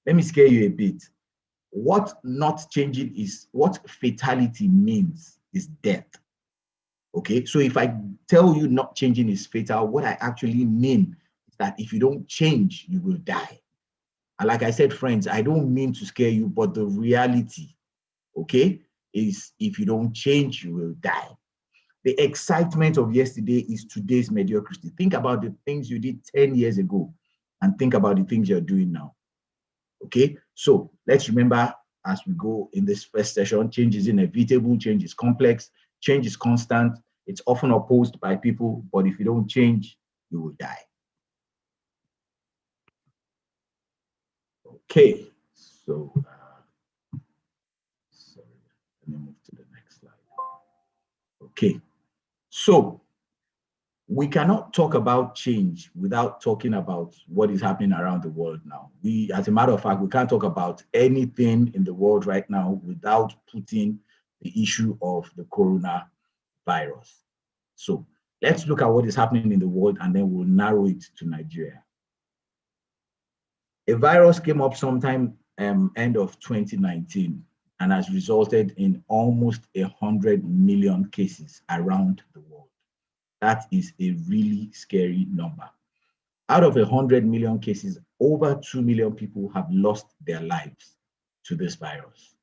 Let me scare you a bit. What not changing is, what fatality means is death. Okay, so if I tell you not changing is fatal, what I actually mean is that if you don't change, you will die. And like I said, friends, I don't mean to scare you, but the reality, okay, is if you don't change, you will die. The excitement of yesterday is today's mediocrity. Think about the things you did 10 years ago and think about the things you're doing now. Okay, so let's remember as we go in this first session, change is inevitable, change is complex, change is constant. It's often opposed by people, but if you don't change, you will die. Okay, so sorry, let me move to the next slide. Okay, so we cannot talk about change without talking about what is happening around the world now. As a matter of fact, we can't talk about anything in the world right now without putting the issue of the coronavirus. So let's look at what is happening in the world and then we'll narrow it to Nigeria. A virus came up sometime end of 2019 and has resulted in almost 100 million cases around the world. That is a really scary number. Out of 100 million cases, over 2 million people have lost their lives to this virus.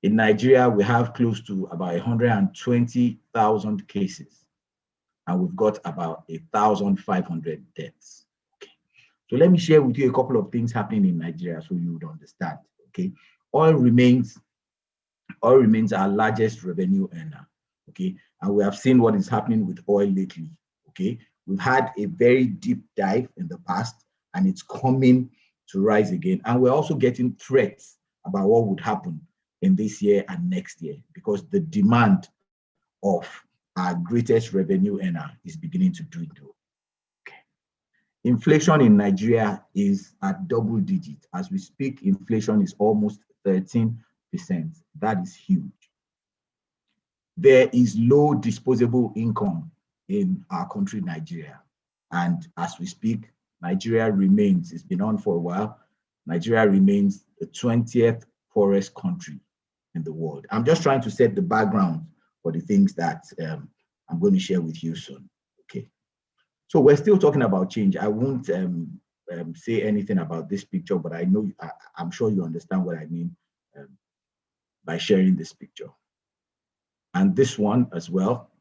In Nigeria, we have close to about 120,000 cases, and we've got about 1,500 deaths. Okay. So let me share with you a couple of things happening in Nigeria so you would understand. Okay. Oil remains our largest revenue earner. Okay, and we have seen what is happening with oil lately. Okay, we've had a very deep dive in the past and it's coming to rise again. And we're also getting threats about what would happen in this year and next year because the demand of our greatest revenue earner is beginning to dwindle. Okay. Inflation in Nigeria is at double digit. As we speak, inflation is almost 13%. That is huge. There is low disposable income in our country, Nigeria. And as we speak, Nigeria remains, it's been on for a while, Nigeria remains the 20th poorest country in the world. I'm just trying to set the background for the things that I'm going to share with you soon. Okay. So we're still talking about change. I won't say anything about this picture, but I'm sure you understand what I mean by sharing this picture. And this one as well.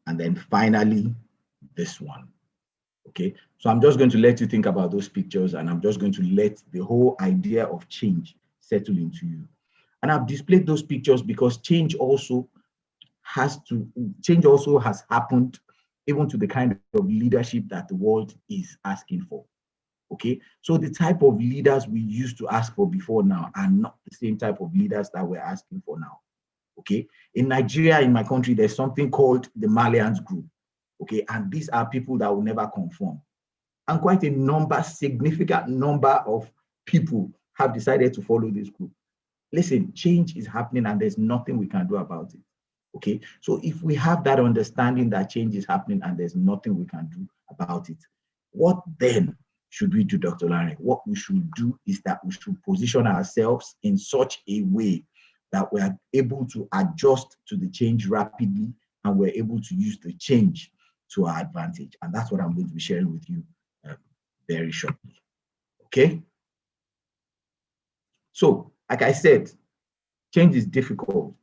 And then finally, this one. Okay, so I'm just going to let you think about those pictures and I'm just going to let the whole idea of change settle into you. And I've displayed those pictures because change also has happened even to the kind of leadership that the world is asking for. Okay, so the type of leaders we used to ask for before now are not the same type of leaders that we're asking for now. Okay, in Nigeria, in my country, there's something called the Malians Group. Okay, and these are people that will never conform. And quite a significant number of people have decided to follow this group. Listen, change is happening and there's nothing we can do about it. Okay, so if we have that understanding that change is happening and there's nothing we can do about it, what then should we do, Dr. Larry? What we should do is that we should position ourselves in such a way that we are able to adjust to the change rapidly and we're able to use the change to our advantage. And that's what I'm going to be sharing with you very shortly. Okay? So, like I said, change is difficult,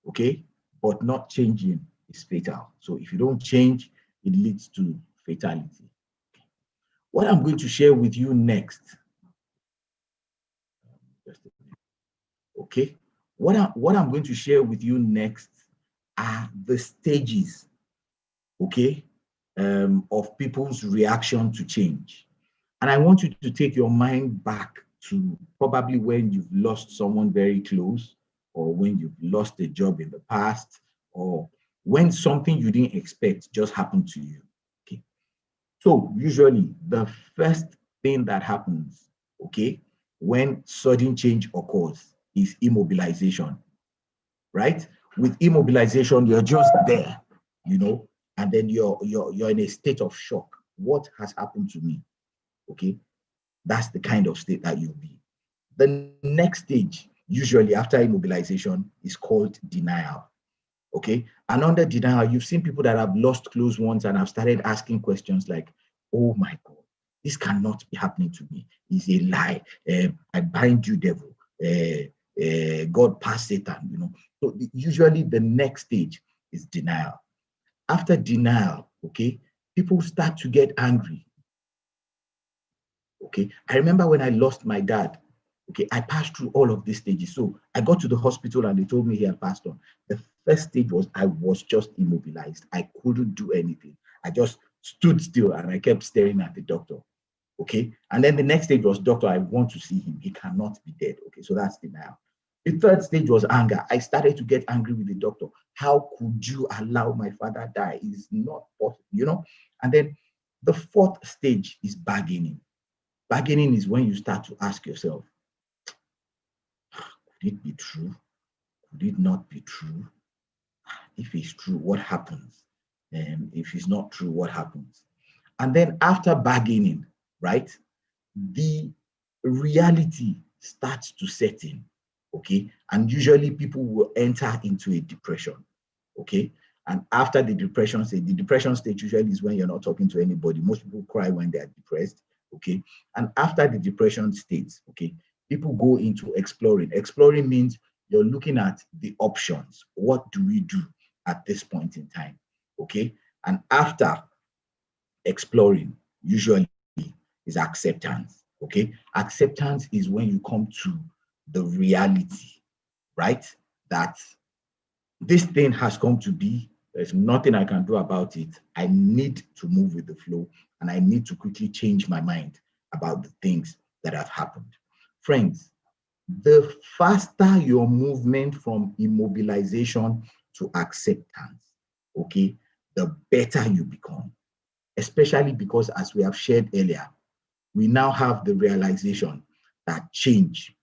okay? But not changing is fatal. So if you don't change, it leads to fatality. What I'm going to share with you next, okay? What I'm going to share with you next are the stages, okay, of people's reaction to change. And I want you to take your mind back to probably when you've lost someone very close, or when you've lost a job in the past, or when something you didn't expect just happened to you. Okay. So usually the first thing that happens, okay, when sudden change occurs is immobilization, right? With immobilization, you're just there, you know, and then you're in a state of shock. What has happened to me? Okay. That's the kind of state that you'll be. The next stage, usually after immobilization, is called denial. Okay. And under denial, you've seen people that have lost close ones and have started asking questions like, oh my God, this cannot be happening to me. It's a lie. I bind you, devil. God passed Satan, you know. So usually the next stage is denial. After denial, okay, people start to get angry. Okay. I remember when I lost my dad, okay, I passed through all of these stages. So I got to the hospital and they told me he had passed on. The first stage was I was just immobilized. I couldn't do anything. I just stood still and I kept staring at the doctor. Okay. And then the next stage was, doctor, I want to see him. He cannot be dead. Okay. So that's denial. The third stage was anger. I started to get angry with the doctor. How could you allow my father die? It's not possible, you know? And then the fourth stage is bargaining. Bargaining is when you start to ask yourself, could it be true? Could it not be true? If it's true, what happens? If it's not true, what happens? And then after bargaining, right, the reality starts to set in, okay? And usually people will enter into a depression, okay? And after the depression stage usually is when you're not talking to anybody. Most people cry when they're depressed, okay? And after the depression stage, okay, people go into exploring. Exploring means you're looking at the options. What do we do at this point in time, okay? And after exploring, usually is acceptance, okay? Acceptance is when you come to the reality, right? That this thing has come to be. There's nothing I can do about it. I need to move with the flow and I need to quickly change my mind about the things that have happened. Friends, the faster your movement from immobilization to acceptance, okay, the better you become. Especially because, as we have shared earlier, we now have the realization that change,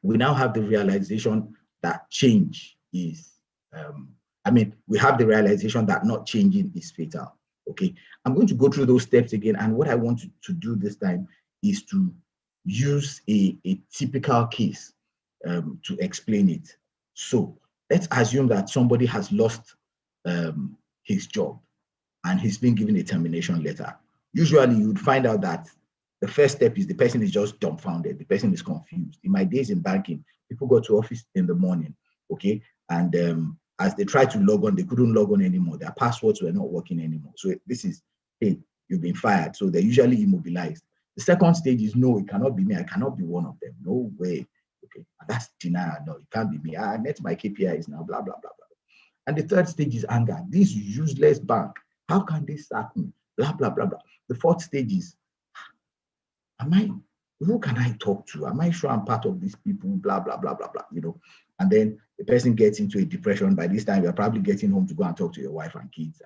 we now have the realization that change is, we have the realization that not changing is fatal. Okay, I'm going to go through those steps again. And what I want to do this time is to use a typical case to explain it. So let's assume that somebody has lost his job and he's been given a termination letter. Usually you would find out that the first step is the person is just dumbfounded. The person is confused. In my days in banking, people go to office in the morning, okay? And as they try to log on, they couldn't log on anymore. Their passwords were not working anymore. So this is, hey, you've been fired. So they're usually immobilized. The second stage is, no, it cannot be me. I cannot be one of them. No way. Okay, and that's denial. No, it can't be me. I met my KPIs now, blah, blah, blah, blah. And the third stage is anger. This useless bank, how can they sack me? Blah, blah, blah, blah. The fourth stage is, who can I talk to? Am I sure I'm part of these people? Blah, blah, blah, blah, blah, you know. And then the person gets into a depression. By this time, you're probably getting home to go and talk to your wife and kids.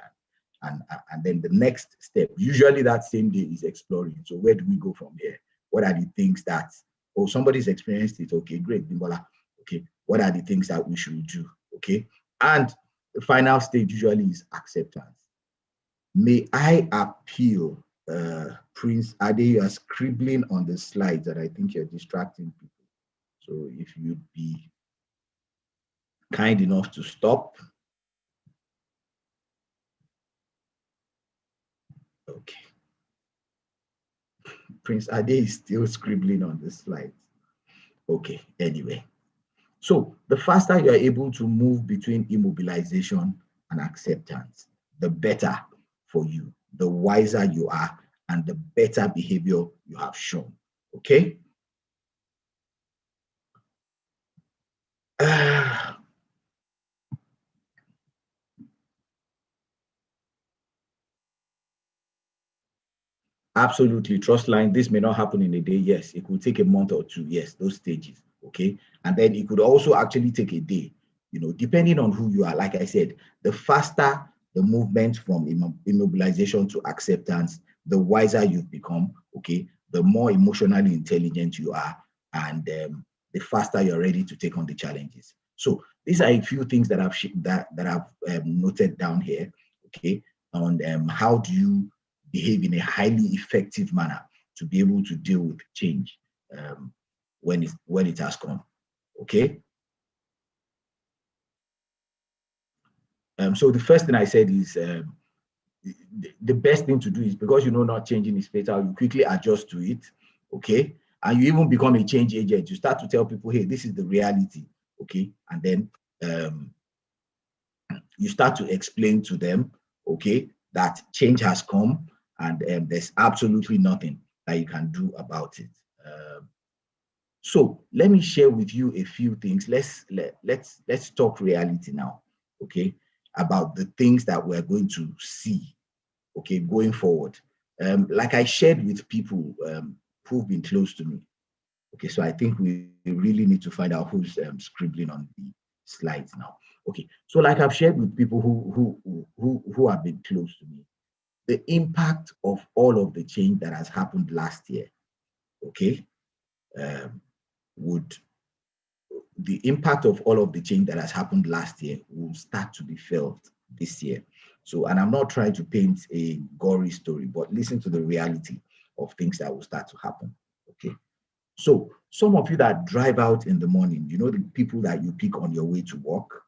And then the next step, usually that same day, is exploring. So where do we go from here? What are the things that, oh, somebody's experienced it. Okay, great, Bimbola. Okay, what are the things that we should do? Okay. And the final stage usually is acceptance. May I appeal, Prince Ade, you are scribbling on the slides and I think you're distracting people. So if you'd be kind enough to stop. Okay. Prince Ade is still scribbling on the slides. Okay, anyway. So the faster you are able to move between immobilization and acceptance, the better for you, the wiser you are, and the better behavior you have shown. Okay? Absolutely. Trust line. This may not happen in a day. Yes. It could take a month or two. Yes. Those stages. Okay. And then it could also actually take a day, you know, depending on who you are. Like I said, the faster the movement from immobilization to acceptance, the wiser you've become. Okay. The more emotionally intelligent you are, and the faster you're ready to take on the challenges. So these are a few things that I've noted down here. Okay. On how do you behave in a highly effective manner to be able to deal with change when it has come. Okay. So the first thing I said is the best thing to do is, because you know not changing is fatal, you quickly adjust to it. Okay. And you even become a change agent. You start to tell people, hey, this is the reality. Okay. And then you start to explain to them, okay, that change has come and there's absolutely nothing that you can do about it. So let me share with you a few things. Let's talk reality now, okay, about the things that we're going to see, okay, going forward. Like I shared with people who've been close to me. Okay, so I think we really need to find out who's scribbling on the slides now. Okay, so like I've shared with people who have been close to me, the impact of all of the change that has happened last year, okay, would the impact of all of the change that has happened last year will start to be felt this year. So, and I'm not trying to paint a gory story, but listen to the reality of things that will start to happen. Okay. So some of you that drive out in the morning, you know, the people that you pick on your way to work,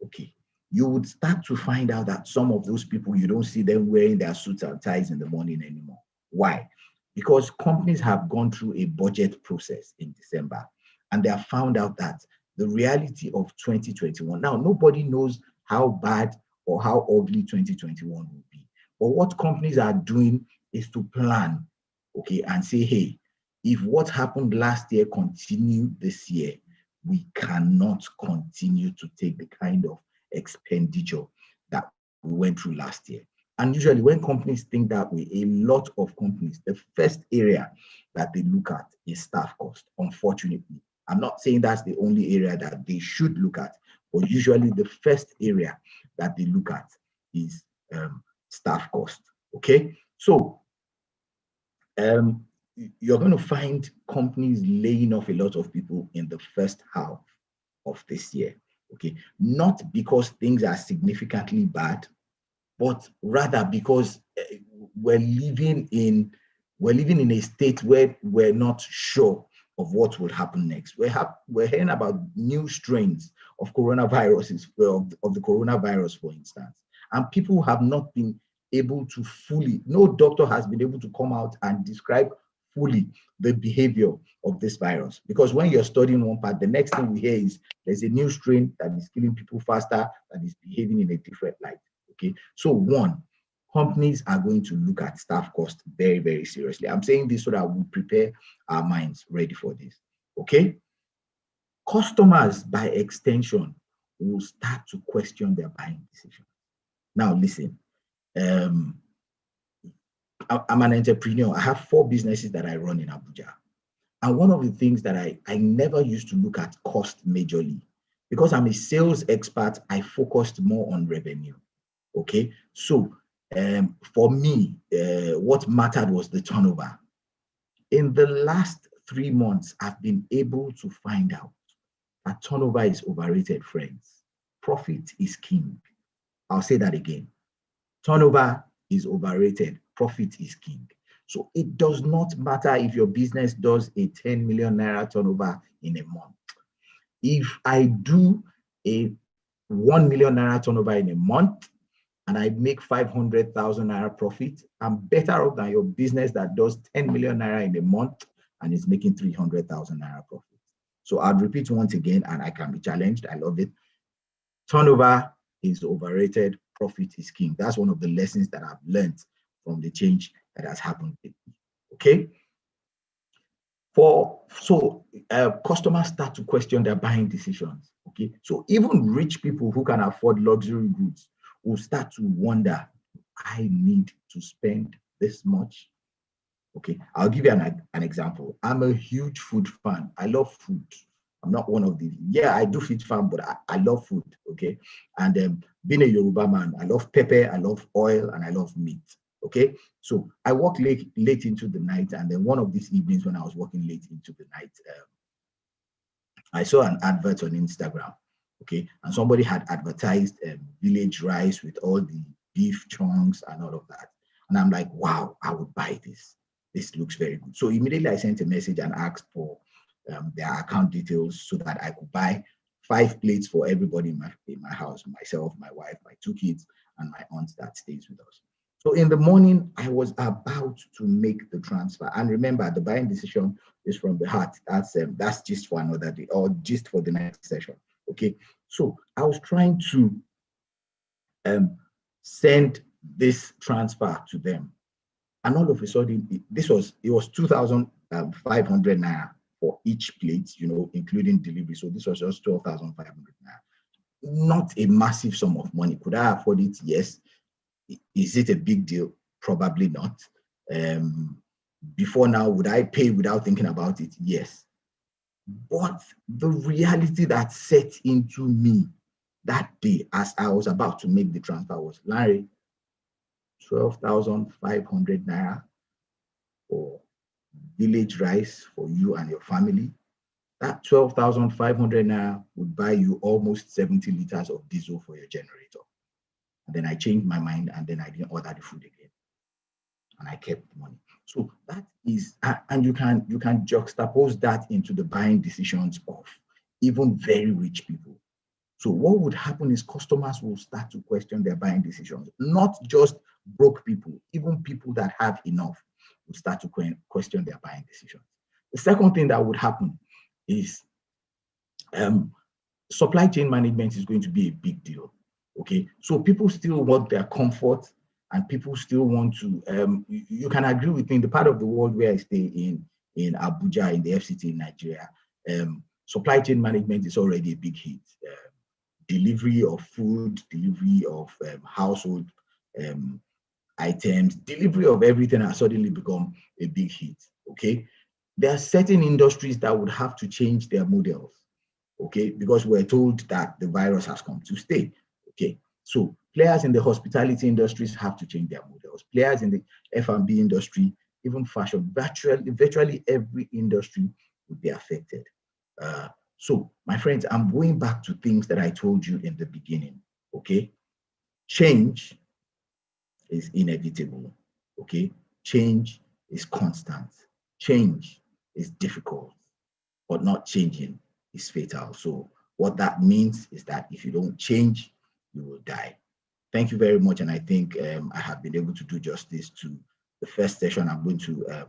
okay, you would start to find out that some of those people, you don't see them wearing their suits and ties in the morning anymore. Why? Because companies have gone through a budget process in December and they have found out that the reality of 2021, now nobody knows how bad or how ugly 2021 will be. But what companies are doing is to plan, okay, and say, hey, if what happened last year continued this year, we cannot continue to take the kind of expenditure that we went through last year. And usually when companies think that way, a lot of companies, the first area that they look at is staff cost, unfortunately. I'm not saying that's the only area that they should look at, but usually the first area that they look at is staff cost, okay? So you're going to find companies laying off a lot of people in the first half of this year, okay? Not because things are significantly bad, but rather because we're living in a state where we're not sure of what will happen next. We're hearing about new strains of coronaviruses, of the coronavirus, for instance, and people have not been able to fully, no doctor has been able to come out and describe fully the behavior of this virus. Because when you're studying one part, the next thing we hear is there's a new strain that is killing people faster, that is behaving in a different light. Okay, so one, companies are going to look at staff cost very, very seriously. I'm saying this so that we prepare our minds ready for this. Okay, customers by extension will start to question their buying decisions. Now, listen, I'm an entrepreneur. I have 4 businesses that I run in Abuja. And one of the things that I never used to look at cost majorly, because I'm a sales expert, I focused more on revenue. Okay, so for me, what mattered was the turnover. In the last 3 months, I've been able to find out that turnover is overrated, friends. Profit is king. I'll say that again. Turnover is overrated. Profit is king. So it does not matter if your business does a 10 million naira turnover in a month. If I do a 1 million naira turnover in a month and I make 500,000 naira profit, I'm better off than your business that does 10 million naira in a month and is making 300,000 naira profit. So I'll repeat once again, and I can be challenged. I love it. Turnover is overrated. Profit is king. That's one of the lessons that I've learned from the change that has happened. Okay. Customers start to question their buying decisions. Okay. So even rich people who can afford luxury goods will start to wonder, I need to spend this much. Okay. I'll give you an example. I'm a huge food fan. I love food. I'm not one of the, I do feed farm, but I love food, okay? And being a Yoruba man, I love pepper, I love oil, and I love meat, okay? So I work late into the night, and then one of these evenings when I was working late into the night, I saw an advert on Instagram, okay? And somebody had advertised village rice with all the beef chunks and all of that. And I'm like, wow, I would buy this. this looks very good. So immediately I sent a message and asked for their account details so that I could buy 5 plates for everybody in my house, myself, my wife, my 2 kids, and my aunt that stays with us. So in the morning, I was about to make the transfer. And remember, the buying decision is from the heart. That's just for another day or just for the next session. Okay. So I was trying to send this transfer to them. And all of a sudden, it was 2,500 naira for each plate, including delivery. So this was just 12,500 naira. Not a massive sum of money. Could I afford it? Yes. Is it a big deal? Probably not. Before now, would I pay without thinking about it? Yes. But the reality that set into me that day as I was about to make the transfer was, Larry, 12,500 naira for village rice for you and your family. That 12,500 naira would buy you almost 70 liters of diesel for your generator. And then I changed my mind, and then I didn't order the food again. And I kept the money. So that is, and you can juxtapose that into the buying decisions of even very rich people. So what would happen is customers will start to question their buying decisions, not just broke people, even people that have enough will start to question their buying decisions. The second thing that would happen is supply chain management is going to be a big deal. Okay, so people still want their comfort, and people still want to, you can agree with me, in the part of the world where I stay in Abuja, in the FCT in Nigeria, supply chain management is already a big hit. Delivery of food, delivery of household items, delivery of everything has suddenly become a big hit, okay? There are certain industries that would have to change their models, okay? Because we're told that the virus has come to stay, okay? So players in the hospitality industries have to change their models. Players in the F&B industry, even fashion, virtually every industry would be affected. So my friends, I'm going back to things that I told you in the beginning, okay? Change is inevitable, okay? Change is constant. Change is difficult, but not changing is fatal. So what that means is that if you don't change, you will die. Thank you very much. And I think I have been able to do justice to the first session. I'm going to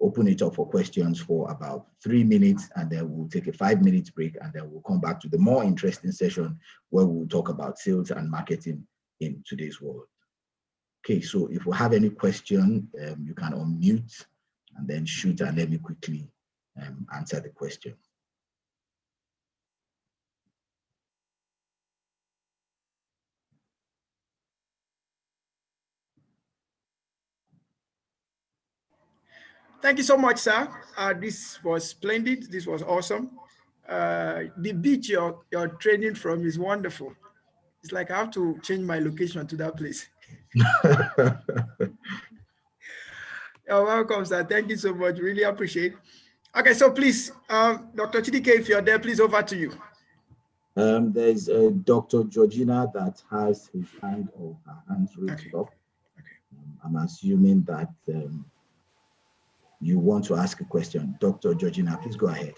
open it up for questions for about 3 minutes, and then we'll take a 5-minute break, and then we'll come back to the more interesting session where we'll talk about sales and marketing in today's world. Okay, so if we have any question, you can unmute and then shoot, and let me quickly answer the question. Thank you so much, sir. This was splendid. This was awesome. The beach you're training from is wonderful. It's like I have to change my location to that place. You're welcome, sir. Thank you so much. Really appreciate it. Okay, so please, Dr. Chidike, if you're there, please, over to you. There's Dr. Georgina that has his hand or her hands raised up. Okay. I'm assuming that you want to ask a question. Dr. Georgina, please go ahead.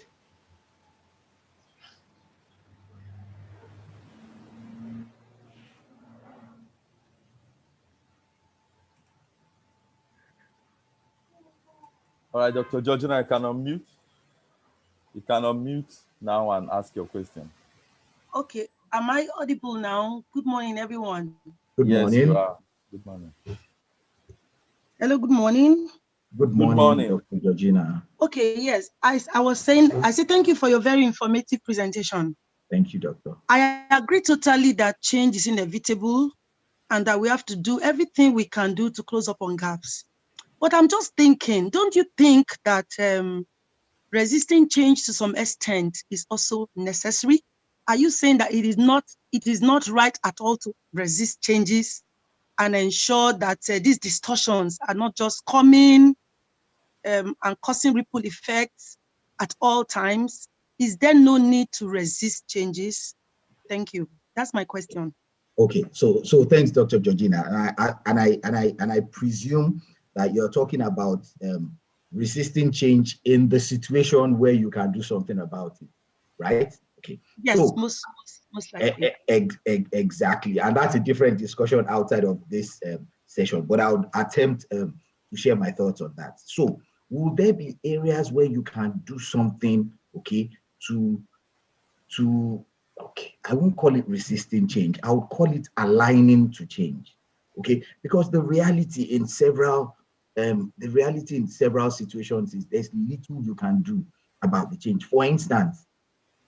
All right, Dr. Georgina, you can unmute. You can unmute now and ask your question. Okay. Am I audible now? Good morning, everyone. Good morning. Yes, you are. Good morning. Hello, good morning. Good morning, Dr. Georgina. Okay, yes. I said thank you for your very informative presentation. Thank you, Doctor. I agree totally that change is inevitable and that we have to do everything we can do to close up on gaps. But I'm just thinking, don't you think that resisting change to some extent is also necessary? Are you saying that it is not right at all to resist changes and ensure that these distortions are not just coming and causing ripple effects at all times? Is there no need to resist changes? Thank you. That's my question. Okay, so thanks, Dr. Georgina, and I presume that you're talking about resisting change in the situation where you can do something about it, right? Okay. Yes, so, most likely. Exactly. And that's a different discussion outside of this session, but I would attempt to share my thoughts on that. So, will there be areas where you can do something, okay, okay, I won't call it resisting change. I would call it aligning to change, okay? Because the reality in several situations is there's little you can do about the change. For instance,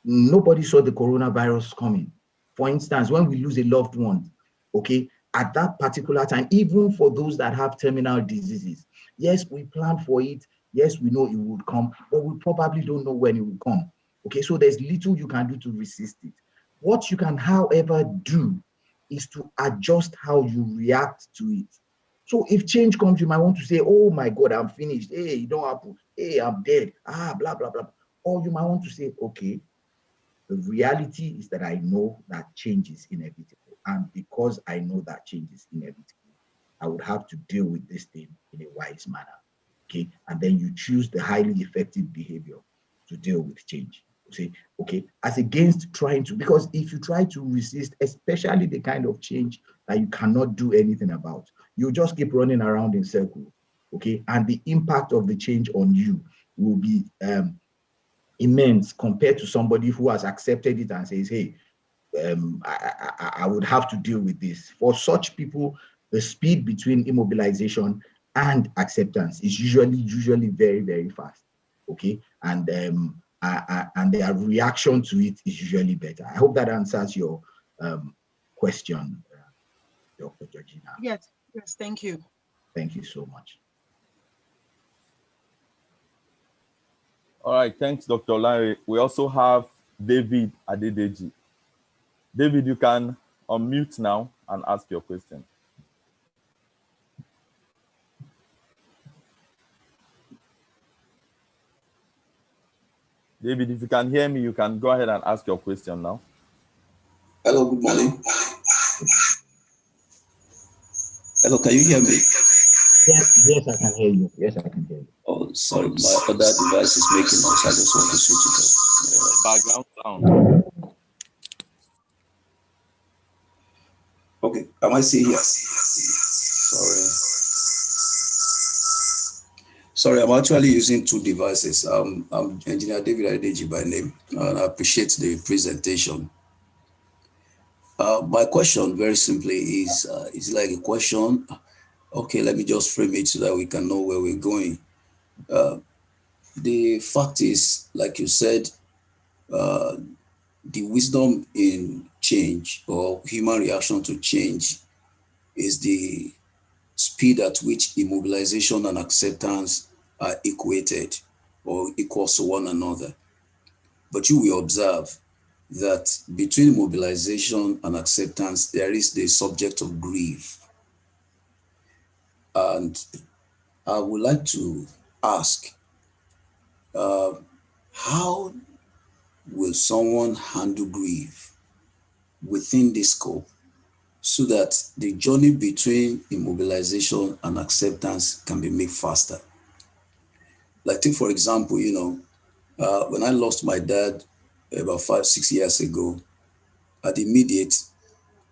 nobody saw the coronavirus coming. For instance, when we lose a loved one, okay, at that particular time, even for those that have terminal diseases, yes, we plan for it. Yes, we know it would come, but we probably don't know when it will come. Okay, so there's little you can do to resist it. What you can, however, do is to adjust how you react to it. So if change comes, you might want to say, oh my God, I'm finished. Hey, it don't happen. Hey, I'm dead. Blah, blah, blah. Or you might want to say, okay, the reality is that I know that change is inevitable. And because I know that change is inevitable, I would have to deal with this thing in a wise manner. Okay. And then you choose the highly effective behavior to deal with change. You say, okay, as against trying to, because if you try to resist, especially the kind of change that you cannot do anything about, you just keep running around in circles. Okay. And the impact of the change on you will be immense compared to somebody who has accepted it and says, hey, I would have to deal with this. For such people, the speed between immobilization and acceptance is usually very, very fast. Okay, and their reaction to it is usually better. I hope that answers your question, Dr. Georgina. Yes, thank you. Thank you so much. All right, thanks, Dr. Larry. We also have David Adedeji. David, you can unmute now and ask your question. David, if you can hear me, you can go ahead and ask your question now. Hello, good morning. Hello, can you hear me? Yes, I can hear you. Yes, I can hear you. Oh, sorry, my other device is making noise. I just want to switch it off. Background sound. Okay, am I still here? Sorry, I'm actually using two devices. I'm Engineer David Adedeji by name, and I appreciate the presentation. My question, very simply, is like a question. Okay, let me just frame it so that we can know where we're going. The fact is, like you said, the wisdom in change or human reaction to change is the speed at which immobilization and acceptance are equated or equals to one another. But you will observe that between mobilization and acceptance, there is the subject of grief. And I would like to ask, how will someone handle grief within this scope so that the journey between immobilization and acceptance can be made faster? Like, take for example, when I lost my dad about 5-6 years ago, at the immediate,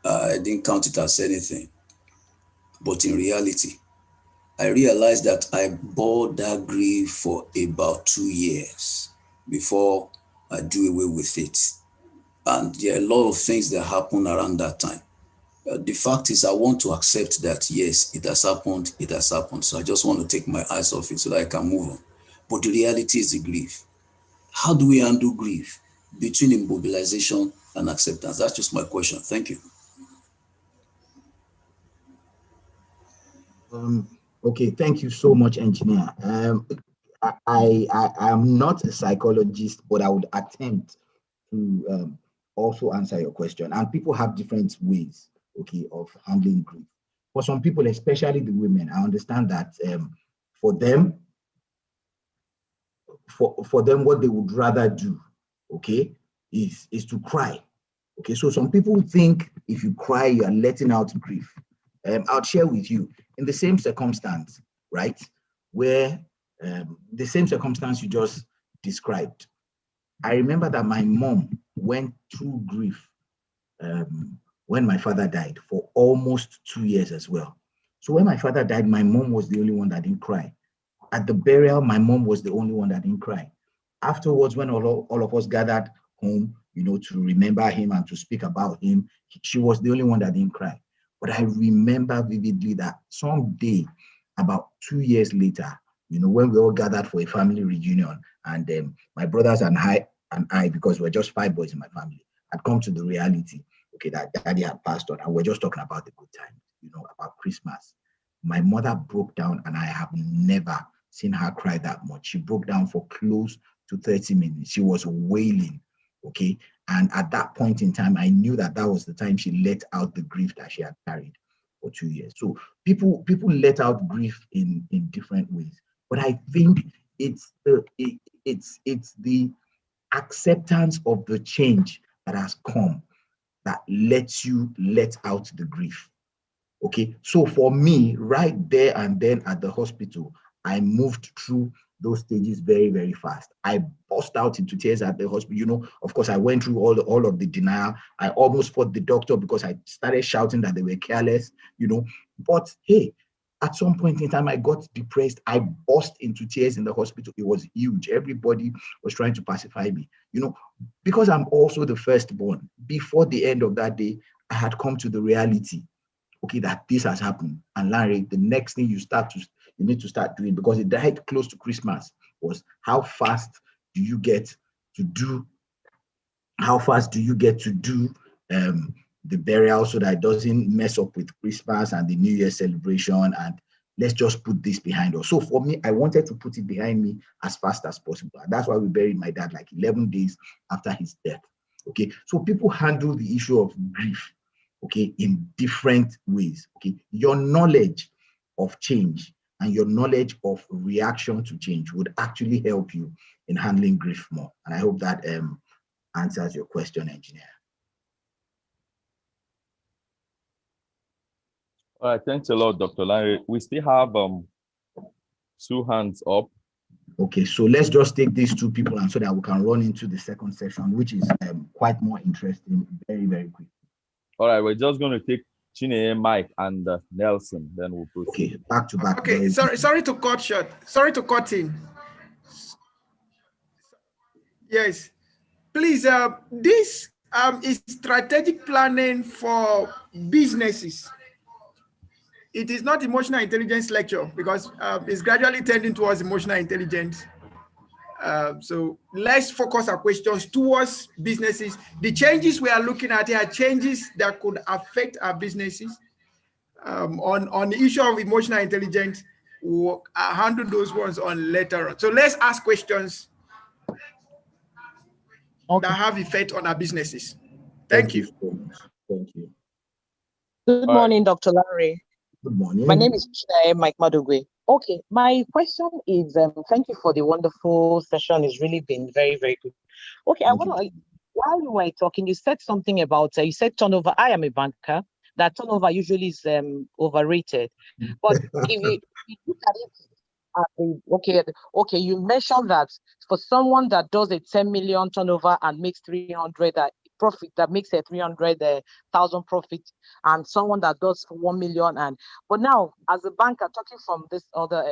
I didn't count it as anything. But in reality, I realized that I bore that grief for about 2 years before I do away with it. And there are a lot of things that happen around that time. The fact is, I want to accept that, yes, it has happened. So I just want to take my eyes off it so that I can move on. But the reality is the grief. How do we handle grief between immobilization and acceptance? That's just my question. Thank you. Okay, thank you so much, Engineer. I am not a psychologist, but I would attempt to also answer your question. And people have different ways, okay, of handling grief. For some people, especially the women, I understand that for them, what they would rather do, okay, is to cry. Okay, so some people think if you cry, you are letting out grief. I'll share with you in the same circumstance, right, where the same circumstance you just described. I remember that my mom went through grief when my father died for almost 2 years as well. So when my father died, my mom was the only one that didn't cry. At the burial, my mom was the only one that didn't cry. Afterwards, when all of us gathered home, to remember him and to speak about him, she was the only one that didn't cry. But I remember vividly that someday, about 2 years later, when we all gathered for a family reunion, and my brothers and I, because we're just 5 boys in my family, had come to the reality, okay, that daddy had passed on, and we're just talking about the good times, about Christmas. My mother broke down, and I have never seen her cry that much. She broke down for close to 30 minutes. She was wailing, okay? And at that point in time, I knew that was the time she let out the grief that she had carried for 2 years. So people let out grief in different ways. But I think it's the acceptance of the change that has come that lets you let out the grief. Okay, so for me, right there and then at the hospital, I moved through those stages very, very fast. I burst out into tears at the hospital. Of course, I went through all of the denial. I almost fought the doctor because I started shouting that they were careless, But hey, at some point in time, I got depressed. I burst into tears in the hospital. It was huge. Everybody was trying to pacify me, because I'm also the firstborn. Before the end of that day, I had come to the reality, okay, that this has happened. And Larry, the next thing you need to start doing, because it died close to Christmas, was how fast do you get to do the burial so that it doesn't mess up with Christmas and the New Year celebration, and let's just put this behind us. So for me, I wanted to put it behind me as fast as possible. And that's why we buried my dad like 11 days after his death. Okay, so people handle the issue of grief, okay, in different ways. Okay, your knowledge of change and your knowledge of reaction to change would actually help you in handling grief more. And I hope that answers your question, engineer. All right, thanks a lot, Dr. Larry. We still have 2 hands up. Okay, so let's just take these 2 people, and so that we can run into the second session, which is quite more interesting, very, very quick. All right, we're just going to take Chineye, Mike, and Nelson. Then we'll proceed. Okay, back to back. Okay, sorry to cut short. Sorry to cut in. Yes, please. This is strategic planning for businesses. It is not emotional intelligence lecture, because it's gradually tending towards emotional intelligence. So let's focus our questions towards businesses. The changes we are looking at here are changes that could affect our businesses. On the issue of emotional intelligence, we'll handle those ones on later on. So let's ask questions that have effect on our businesses. Thank you. Thank you. Good morning, Dr. Larry. Good morning. My name is Chineye Mike Madugwe. Okay, my question is, thank you for the wonderful session. It's really been very, very good. Okay, while you were talking, you said something about, you said turnover. I am a banker, that turnover usually is overrated. But if you look at it, okay, you mentioned that for someone that does a 10 million turnover and makes 300 profit, that makes a 300,000 profit, and someone that does for 1 million. But now, as a banker, talking from this other,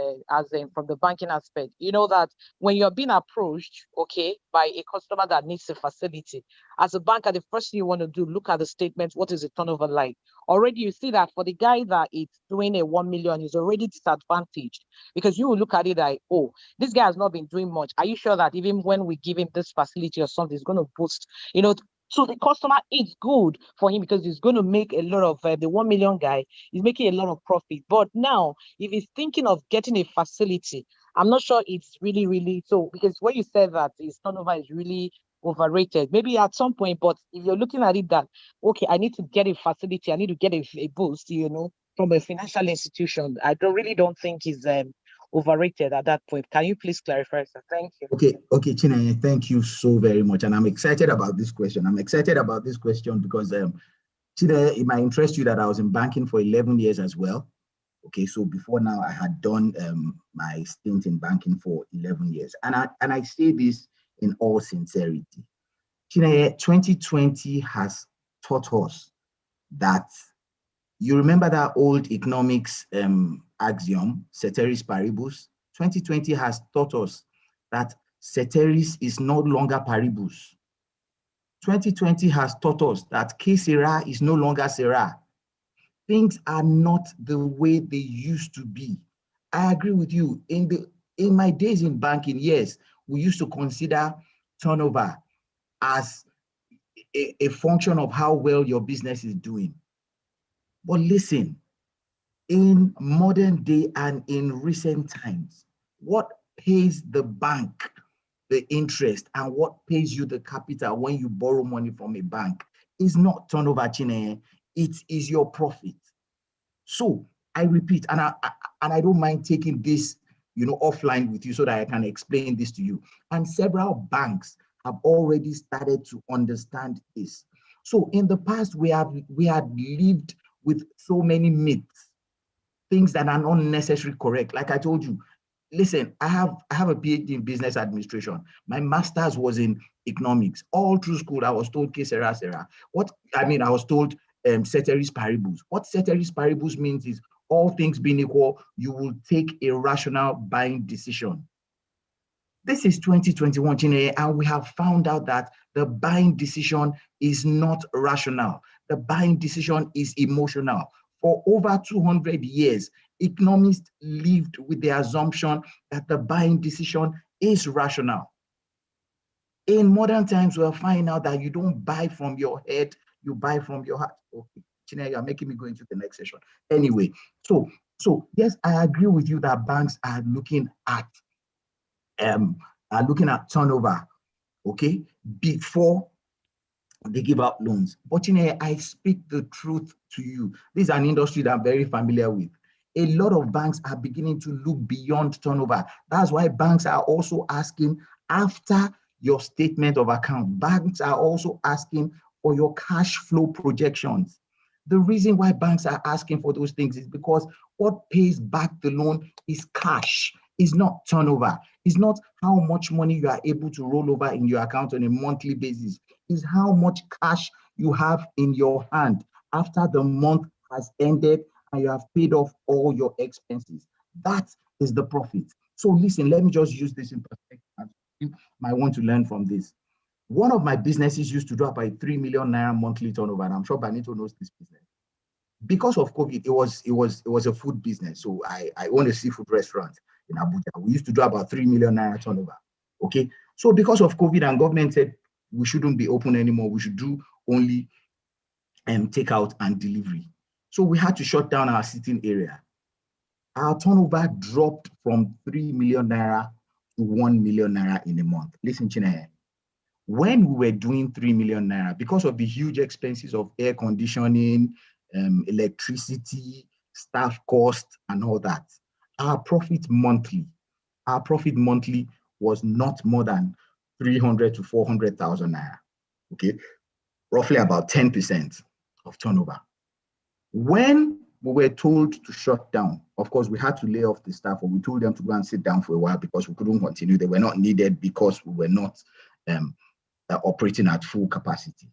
from the banking aspect, you know that when you're being approached, okay, by a customer that needs a facility, as a banker, the first thing you want to do, look at the statement. What is the turnover like? Already, you see that for the guy that is doing a 1 million, he's already disadvantaged, because you will look at it like, oh, this guy has not been doing much. Are you sure that even when we give him this facility or something, it's going to boost, So the customer, it's good for him because he's going to make a lot of, the 1 million guy is making a lot of profit. But now, if he's thinking of getting a facility, I'm not sure it's really, really so, because when you said that his turnover is really overrated, maybe at some point, but if you're looking at it that, okay, I need to get a facility, I need to get a boost, from a financial institution, I really don't think he's overrated at that point. Can you please clarify, sir? Thank you. Okay, Chineye, thank you so very much. And I'm excited about this question. Because, Chineye, it might interest you that I was in banking for 11 years as well. Okay, so before now, I had done my stint in banking for 11 years. And I say this in all sincerity. 2020 has taught us that, you remember that old economics axiom, ceteris paribus? 2020 has taught us that ceteris is no longer paribus. 2020 has taught us that que sera is no longer sera. Things are not the way they used to be. I agree with you. In my days in banking, yes, we used to consider turnover as a function of how well your business is doing. But listen, in modern day and in recent times, what pays the bank the interest and what pays you the capital when you borrow money from a bank is not turnover, Chineye. It is your profit. So I repeat, and I don't mind taking this, offline with you so that I can explain this to you. And several banks have already started to understand this. So in the past, we had lived with so many myths, things that are not necessarily correct. Like I told you, listen, I have a PhD in business administration. My master's was in economics. All through school, I was told que sera, sera. I was told ceteris paribus. What ceteris paribus means is, all things being equal, you will take a rational buying decision. This is 2021, Chineye, and we have found out that the buying decision is not rational. The buying decision is emotional. For over 200 years, economists lived with the assumption that the buying decision is rational. In modern times, we'll find out that you don't buy from your head, you buy from your heart. Okay, Chineye, you're making me go into the next session. Anyway, so yes, I agree with you that banks are looking at turnover, okay, before they give out loans. But I speak the truth to you. This is an industry that I'm very familiar with. A lot of banks are beginning to look beyond turnover. That's why banks are also asking, after your statement of account, banks are also asking for your cash flow projections. The reason why banks are asking for those things is because what pays back the loan is cash. Is not turnover. It's not how much money you are able to roll over in your account on a monthly basis. It's how much cash you have in your hand after the month has ended and you have paid off all your expenses. That is the profit. So listen, let me just use this in perspective. You might want to learn from this. One of my businesses used to do about 3 million naira monthly turnover, and I'm sure Benito knows this business. Because of COVID, it was a food business. So I own a seafood restaurant in Abuja. We used to do about 3 million naira turnover. Okay. So because of COVID, and government said we shouldn't be open anymore, we should do only takeout and delivery. So we had to shut down our sitting area. Our turnover dropped from 3 million naira to 1 million naira in a month. Listen, Chineye, when we were doing 3 million naira, because of the huge expenses of air conditioning, electricity, staff cost, and all that, our profit monthly was not more than 300 to 400,000 naira. Okay, roughly about 10% of turnover. When we were told to shut down, of course, we had to lay off the staff, or we told them to go and sit down for a while because we couldn't continue. They were not needed because we were not operating at full capacity.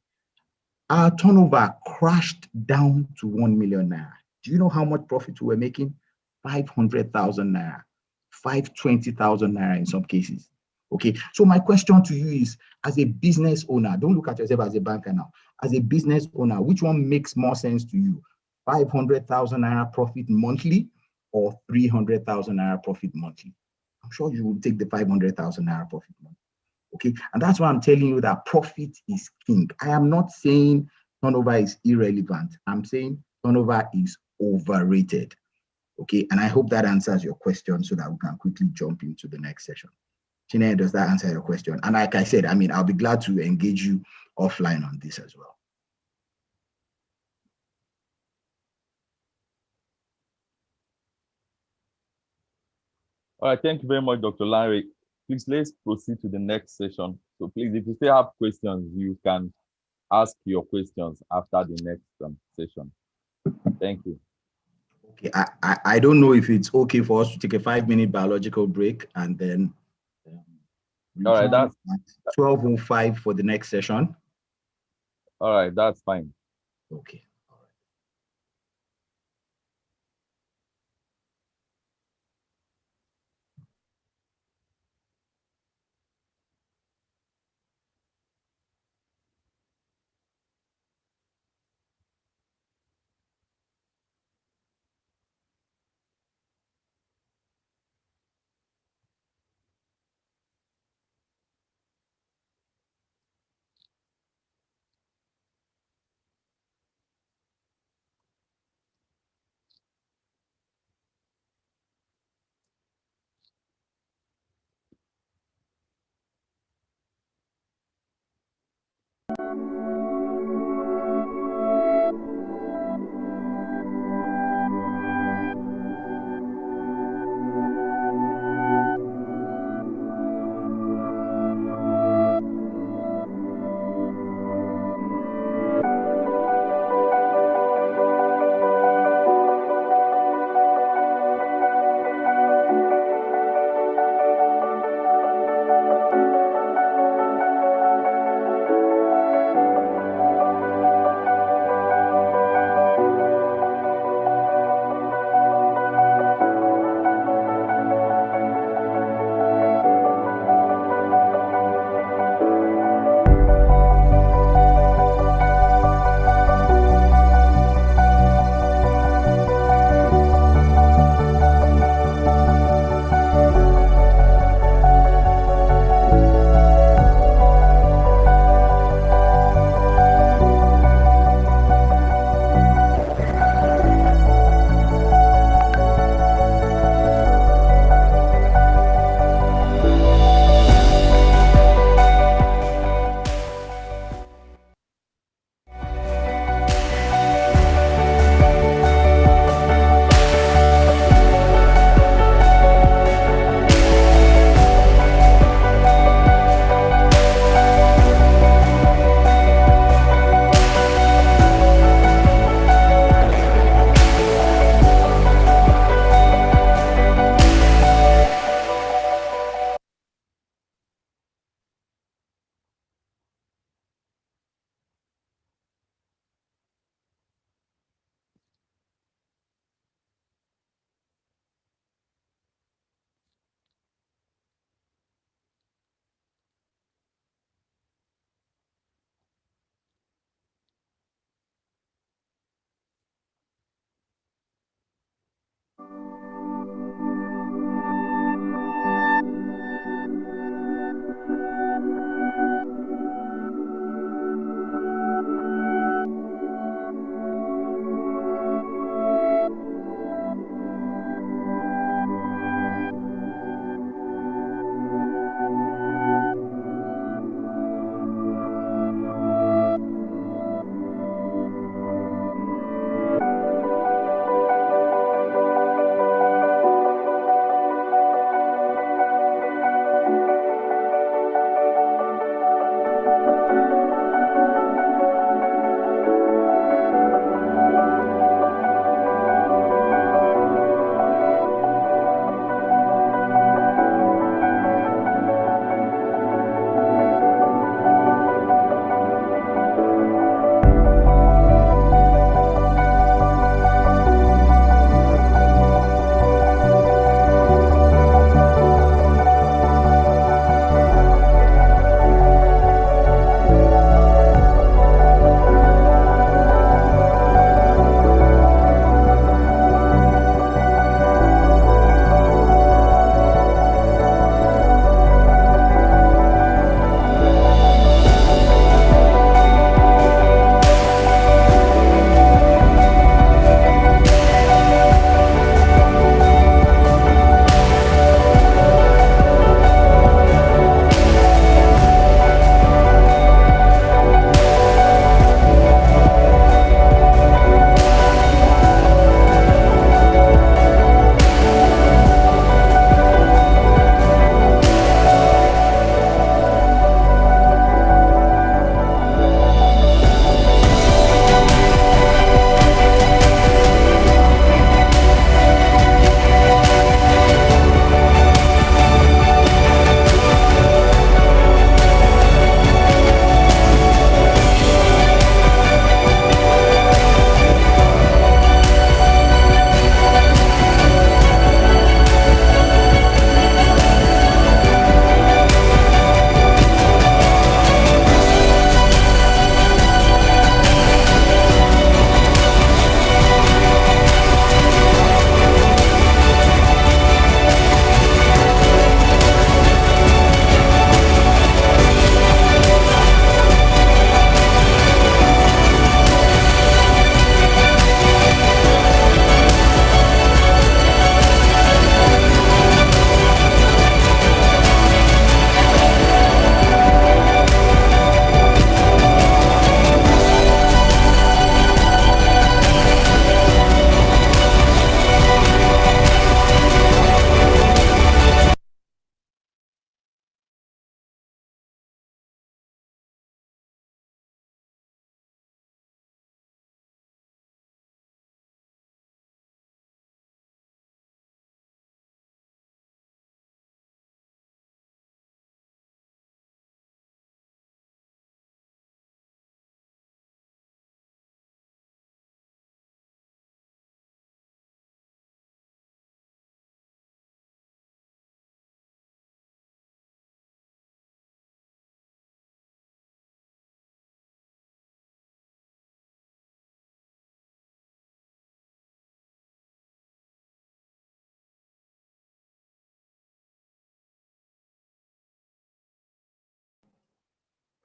Our turnover crashed down to 1 million naira. Do you know how much profit we were making? 500,000 naira, 520,000 naira in some cases. Okay, so my question to you is, as a business owner, don't look at yourself as a banker now. As a business owner, which one makes more sense to you? 500,000 naira profit monthly or 300,000 naira profit monthly? I'm sure you will take the 500,000 naira profit monthly. Okay, and that's why I'm telling you that profit is king. I am not saying turnover is irrelevant. I'm saying turnover is overrated. Okay, and I hope that answers your question so that we can quickly jump into the next session. Chineye, does that answer your question? And like I said, I'll be glad to engage you offline on this as well. All right, thank you very much, Dr. Larry. Please, let's proceed to the next session. So please, if you still have questions, you can ask your questions after the next session. Thank you. Okay, I don't know if it's okay for us to take a 5-minute biological break and then All right, return at 12:05 for the next session. all right, that's fine. Okay.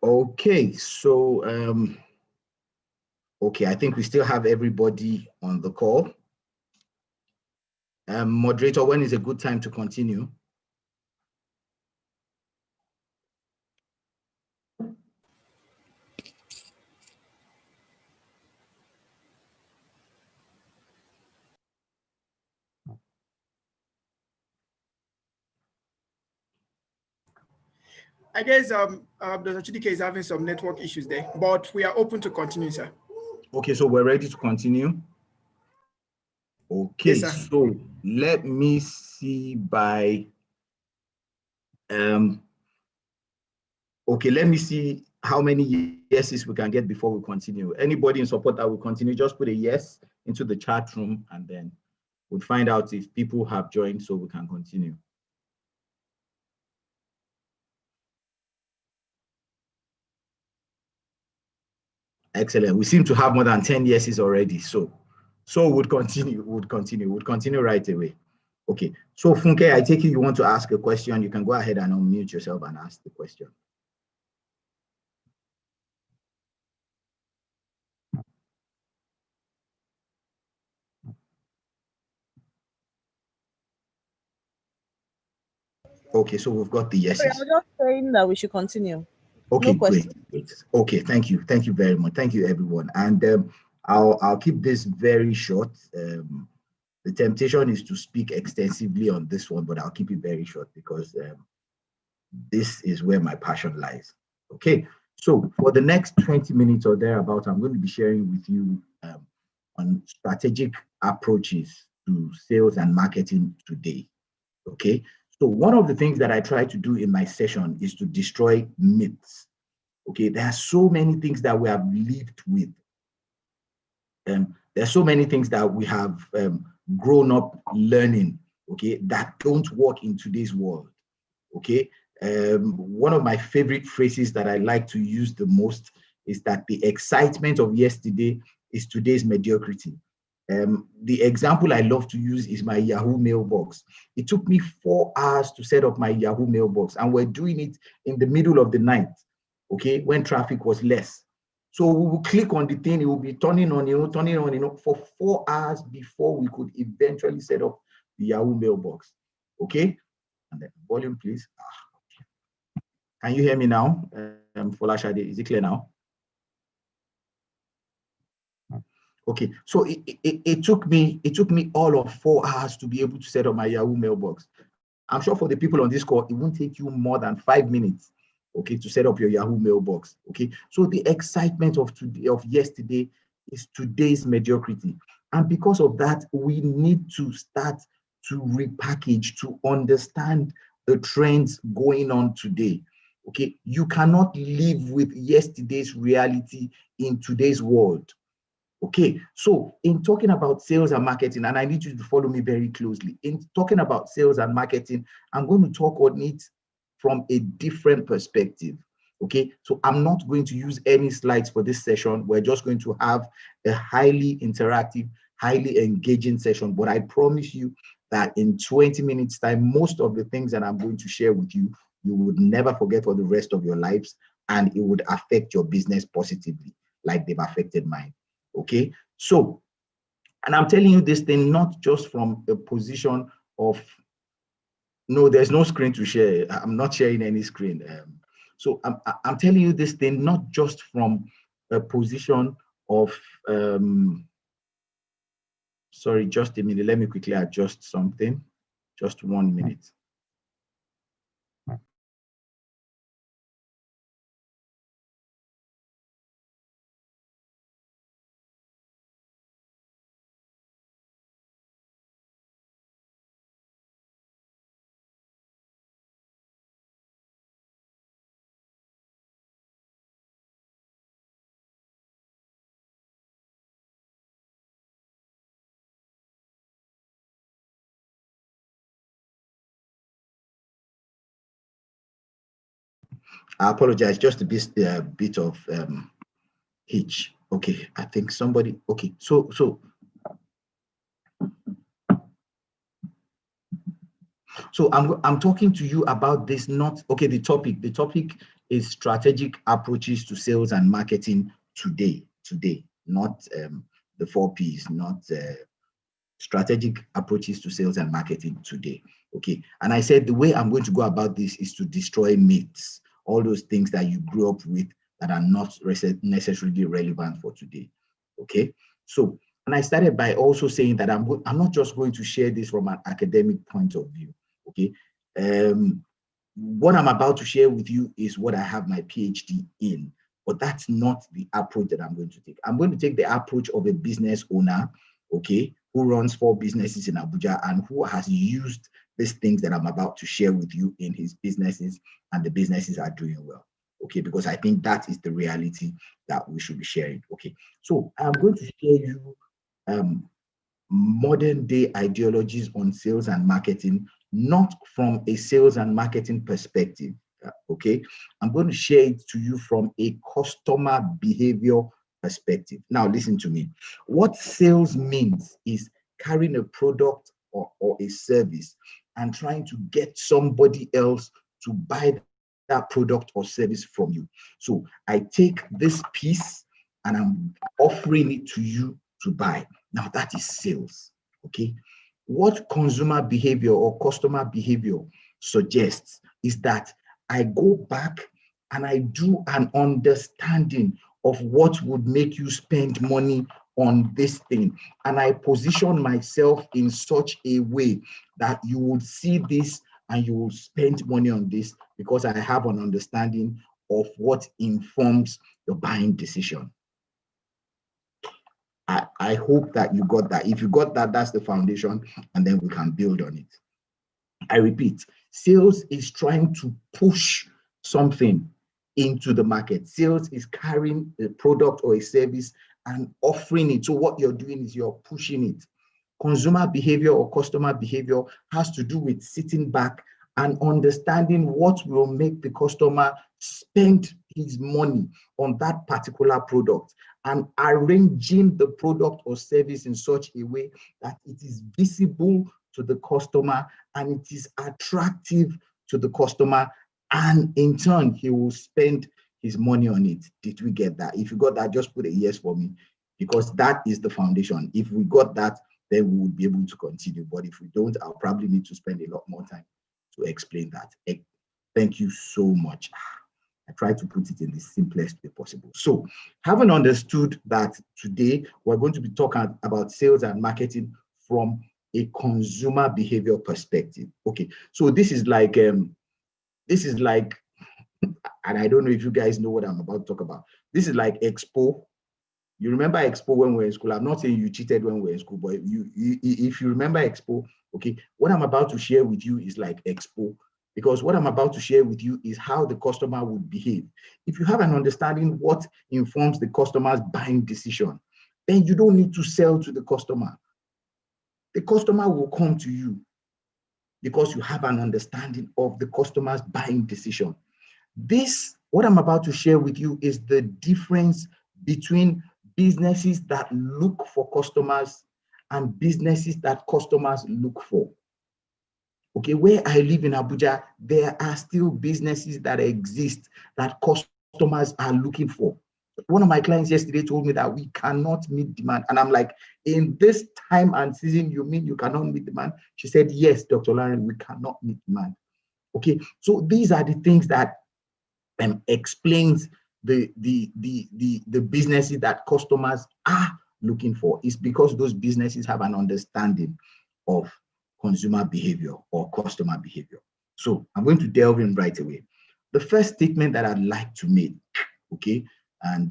Okay, so okay, I think we still have everybody on the call. Moderator, when is a good time to continue? I guess Dr. Chidike is having some network issues there, but we are open to continue, sir. Okay, so we're ready to continue. Okay, yes, so let me see by okay, let me see how many yeses we can get before we continue. Anybody in support that will continue, just put a yes into the chat room, and then we'll find out if people have joined so we can continue. Excellent. We seem to have more than 10 yeses already. So we'll continue right away. Okay. So Funke, I take it you want to ask a question. You can go ahead and unmute yourself and ask the question. Okay, so we've got the yeses. Sorry, I was just saying that we should continue. Okay, no great. Okay, thank you very much. Thank you, everyone. And I'll keep this very short. The temptation is to speak extensively on this one, but I'll keep it very short because this is where my passion lies. Okay, so for the next 20 minutes or thereabout, I'm going to be sharing with you on strategic approaches to sales and marketing today. Okay, so one of the things that I try to do in my session is to destroy myths. Okay, there are so many things that we have lived with. There are so many things that we have grown up learning, okay, that don't work in today's world. Okay, one of my favorite phrases that I like to use the most is that the excitement of yesterday is today's mediocrity. The example I love to use is my Yahoo mailbox. It took me 4 hours to set up my Yahoo mailbox, and we're doing it in the middle of the night, okay, when traffic was less. So we will click on the thing, it will be turning on, for 4 hours before we could eventually set up the Yahoo mailbox, okay? And then volume, please. Can you hear me now? Folashade, is it clear now? Okay, so it took me all of 4 hours to be able to set up my Yahoo mailbox. I'm sure for the people on this call, it won't take you more than 5 minutes, okay, to set up your Yahoo mailbox. Okay, so the excitement of today, of yesterday, is today's mediocrity, and because of that, we need to start to repackage, to understand the trends going on today. Okay, you cannot live with yesterday's reality in today's world. Okay, so in talking about sales and marketing, and I need you to follow me very closely, in talking about sales and marketing, I'm going to talk on it from a different perspective. Okay, so I'm not going to use any slides for this session. We're just going to have a highly interactive, highly engaging session, but I promise you that in 20 minutes time, most of the things that I'm going to share with you, you would never forget for the rest of your lives, and it would affect your business positively, like they've affected mine. Okay, so, and I'm telling you this thing not just from a position of, no, there's no screen to share. I'm not sharing any screen. So I'm telling you this thing not just from a position of, sorry, just a minute. Let me quickly adjust something. Just 1 minute. I apologize, just a bit of hitch. Okay, I think somebody, okay, so So I'm talking to you about this, not, okay, the topic is strategic approaches to sales and marketing today, not the 4 Ps, not strategic approaches to sales and marketing today. Okay. And I said the way I'm going to go about this is to destroy myths, all those things that you grew up with that are not necessarily relevant for today. Okay. So, and I started by also saying that I'm not just going to share this from an academic point of view. Okay. What I'm about to share with you is what I have my PhD in, but that's not the approach that I'm going to take. I'm going to take the approach of a business owner, okay, who runs 4 businesses in Abuja and who has used these things that I'm about to share with you in his businesses, and the businesses are doing well. Okay, because I think that is the reality that we should be sharing. Okay, so I'm going to share you modern day ideologies on sales and marketing, not from a sales and marketing perspective. Okay, I'm going to share it to you from a customer behavior perspective. Now, listen to me. What sales means is carrying a product or a service and trying to get somebody else to buy that product or service from you. So I take this piece and I'm offering it to you to buy. Now that is sales, okay? What consumer behavior or customer behavior suggests is that I go back and I do an understanding of what would make you spend money on this thing. And I position myself in such a way that you would see this and you will spend money on this because I have an understanding of what informs your buying decision. I hope that you got that. If you got that, that's the foundation, and then we can build on it. I repeat, sales is trying to push something into the market. Sales is carrying a product or a service and offering it. So what you're doing is you're pushing it. Consumer behavior or customer behavior has to do with sitting back and understanding what will make the customer spend his money on that particular product and arranging the product or service in such a way that it is visible to the customer and it is attractive to the customer, and in turn he will spend his money on it. Did we get that? If you got that, just put a yes for me, because that is the foundation. If we got that, then we would be able to continue. But if we don't, I'll probably need to spend a lot more time to explain that. Thank you so much. I try to put it in the simplest way possible. So, having understood that today we're going to be talking about sales and marketing from a consumer behavior perspective. Okay, so this is like, and I don't know if you guys know what I'm about to talk about. This is like Expo. You remember Expo when we were in school? I'm not saying you cheated when we were in school, but if you remember Expo, okay, what I'm about to share with you is like Expo, because what I'm about to share with you is how the customer would behave. If you have an understanding what informs the customer's buying decision, then you don't need to sell to the customer. The customer will come to you because you have an understanding of the customer's buying decision. This, what I'm about to share with you, is the difference between businesses that look for customers and businesses that customers look for. Okay, where I live in Abuja, there are still businesses that exist that customers are looking for. One of my clients yesterday told me that we cannot meet demand. And I'm like, in this time and season, you mean you cannot meet demand? She said, yes, Dr. Lauren, we cannot meet demand. Okay, so these are the things that explains the businesses that customers are looking for. Is because those businesses have an understanding of consumer behavior or customer behavior. So I'm going to delve in right away. The first statement that I'd like to make, okay, and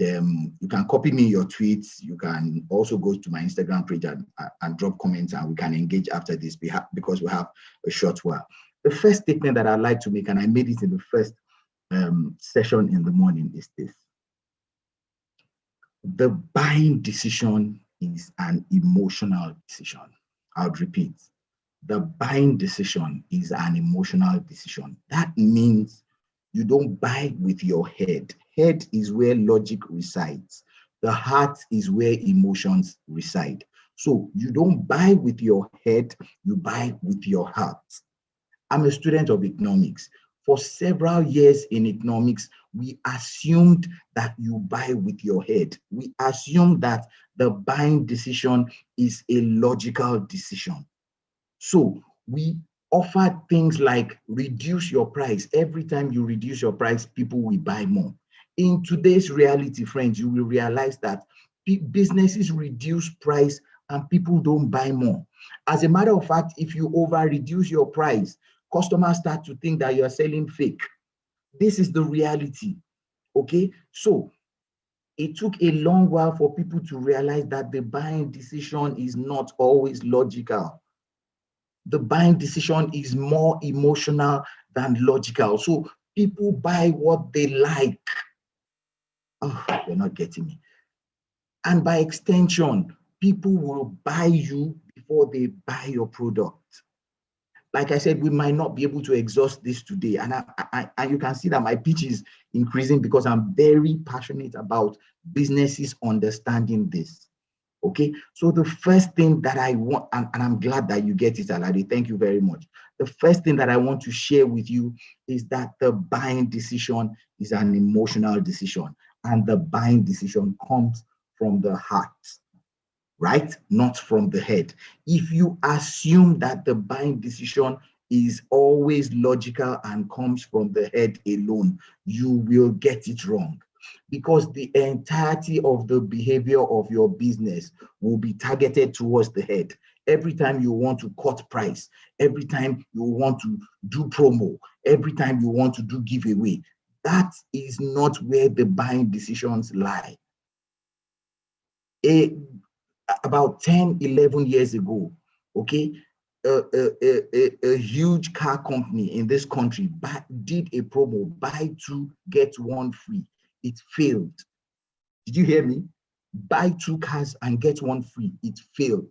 you can copy me your tweets. You can also go to my Instagram page and drop comments, and we can engage after this because we have a short while. The first statement that I'd like to make, and I made it in the first session in the morning, is this: the buying decision is an emotional decision. I would repeat, the buying decision is an emotional decision. That means you don't buy with your head. Head is where logic resides. The heart is where emotions reside. So you don't buy with your head, you buy with your heart. I'm a student of economics. For several years in economics, we assumed that you buy with your head. We assumed that the buying decision is a logical decision. So we offered things like reduce your price. Every time you reduce your price, people will buy more. In today's reality, friends, you will realize that businesses reduce price and people don't buy more. As a matter of fact, if you over reduce your price, customers start to think that you are selling fake. This is the reality. Okay, so it took a long while for people to realize that the buying decision is not always logical. The buying decision is more emotional than logical. So people buy what they like. Oh, you're not getting me. And by extension, people will buy you before they buy your product. Like I said, we might not be able to exhaust this today. And you can see that my pitch is increasing because I'm very passionate about businesses understanding this. Okay, so the first thing that I want, and I'm glad that you get it, Alade, thank you very much. The first thing that I want to share with you is that the buying decision is an emotional decision, and the buying decision comes from the heart, right? Not from the head. If you assume that the buying decision is always logical and comes from the head alone, you will get it wrong, because the entirety of the behavior of your business will be targeted towards the head. Every time you want to cut price, every time you want to do promo, every time you want to do giveaway, that is not where the buying decisions lie. About 10, 11 years ago, okay, a huge car company in this country did a promo, buy two, get one free. It failed. Did you hear me? Buy two cars and get one free. It failed.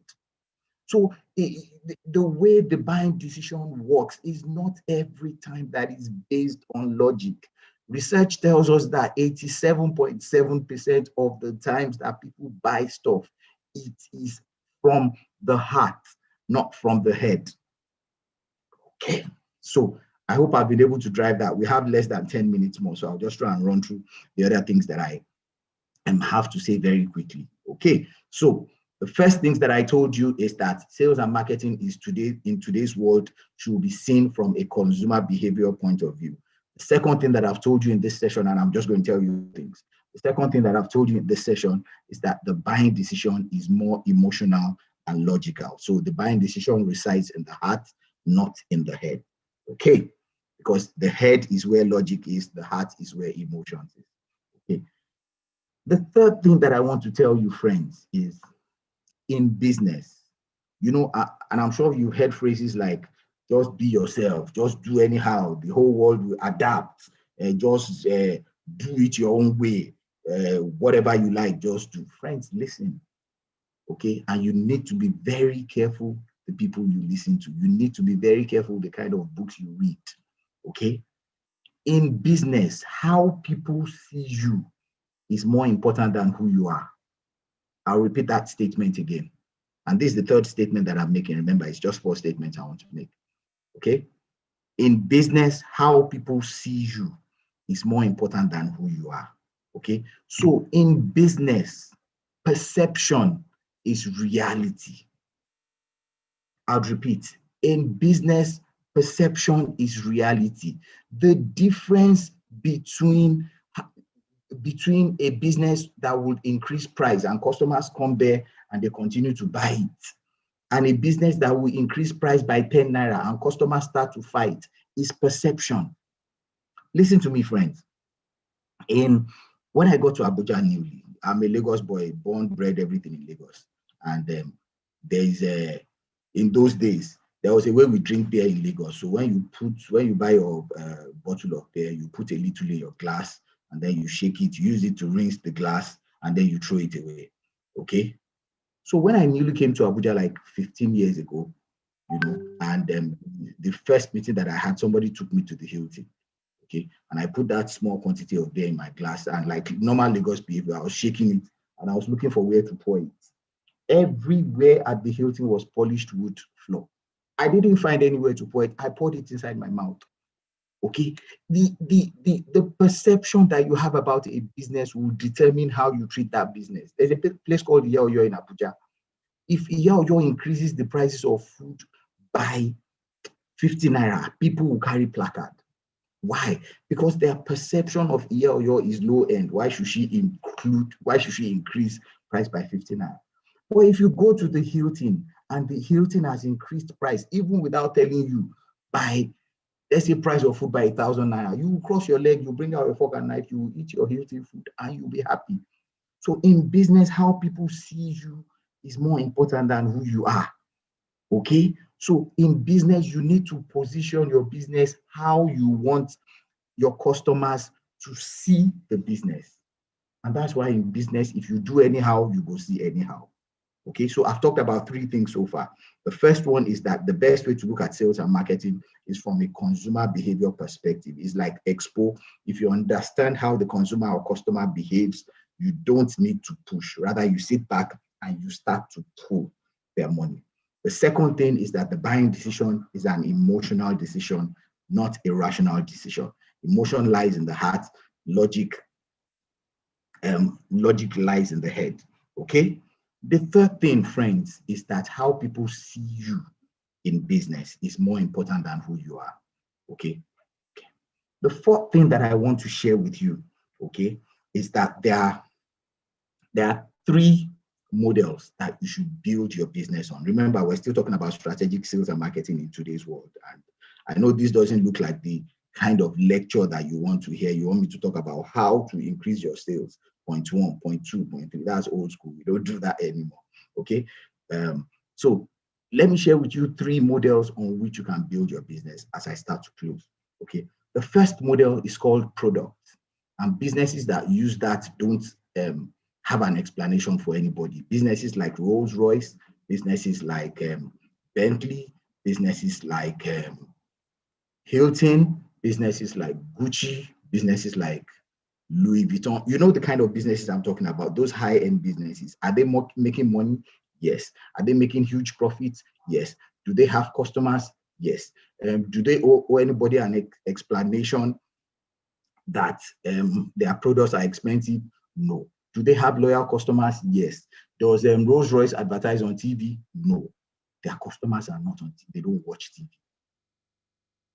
So the way the buying decision works is not every time that is based on logic. Research tells us that 87.7% of the times that people buy stuff, it is from the heart, not from the head. Okay, so I hope I've been able to drive that. We have less than 10 minutes more, so I'll just try and run through the other things that I have to say very quickly. Okay, so the first things that I told you is that sales and marketing is in today's world should be seen from a consumer behavior point of view. The second thing that I've told you in this session, and I'm just going to tell you things. The second thing that I've told you in this session is that the buying decision is more emotional and logical. So the buying decision resides in the heart, not in the head. Okay, because the head is where logic is, the heart is where emotions is. Okay. The third thing that I want to tell you, friends, is in business, you know, and I'm sure you heard phrases like, just be yourself, just do anyhow, the whole world will adapt, just do it your own way, whatever you like, just do. Friends, listen, okay? And you need to be very careful the people you listen to. You need to be very careful the kind of books you read, okay? In business, how people see you is more important than who you are. I'll repeat that statement again. And this is the third statement that I'm making. Remember, it's just 4 statements I want to make. Okay? In business, how people see you is more important than who you are. Okay? So in business, perception is reality. I'll repeat. In business, perception is reality. The difference between a business that would increase price and customers come there and they continue to buy it, and a business that will increase price by 10 naira and customers start to fight, is perception. Listen to me, friends. When I got to Abuja newly, I'm a Lagos boy, born, bred, everything in Lagos. And in those days, there was a way we drink beer in Lagos. So when you buy your bottle of beer, you put a little in your glass, and then you shake it, use it to rinse the glass, and then you throw it away. Okay? So when I newly came to Abuja like 15 years ago, you know, and the first meeting that I had, somebody took me to the Hilton. Okay? And I put that small quantity of beer in my glass, and like normal Lagos behavior, I was shaking it, and I was looking for where to pour it. Everywhere at the Hilton was polished wood floor. I didn't find anywhere to pour it. I poured it inside my mouth. Okay, the perception that you have about a business will determine how you treat that business. There's a place called Iya Oyo in Abuja. If Iya Oyo increases the prices of food by 50 naira, people will carry placard. Why? Because their perception of Iya Oyo is low end. Why should she increase price by 50 naira? But if you go to the Hilton and the Hilton has increased price, even without telling you, by, let's say, price of food by 1,000 naira, you will cross your leg, you bring out a fork and knife, you will eat your Hilton food and you'll be happy. So in business, how people see you is more important than who you are. Okay? So in business, you need to position your business how you want your customers to see the business. And that's why in business, if you do anyhow, you go see anyhow. Okay, so I've talked about three things so far. The first one is that the best way to look at sales and marketing is from a consumer behavior perspective. It's like Expo. If you understand how the consumer or customer behaves, you don't need to push. Rather, you sit back and you start to pull their money. The second thing is that the buying decision is an emotional decision, not a rational decision. Emotion lies in the heart, logic lies in the head. Okay. The third thing, friends, is that how people see you in business is more important than who you are. Okay. The fourth thing that I want to share with you, okay, is that there are three models that you should build your business on. Remember, we're still talking about strategic sales and marketing in today's world. And I know this doesn't look like the kind of lecture that you want to hear. You want me to talk about how to increase your sales. Point 1, point 2, point 3. That's old school. We don't do that anymore. Okay. So let me share with you three models on which you can build your business as I start to close. Okay. The first model is called product, and businesses that use that don't have an explanation for anybody. Businesses like Rolls-Royce, businesses like Bentley, businesses like Hilton, businesses like Gucci, businesses like Louis Vuitton. You know the kind of businesses I'm talking about, those high-end businesses. Are they making money? Yes. Are they making huge profits? Yes. Do they have customers? Yes. Do they owe anybody an explanation that their products are expensive? No. Do they have loyal customers? Yes. Does Rolls-Royce advertise on TV? No. Their customers are not on TV. They don't watch TV.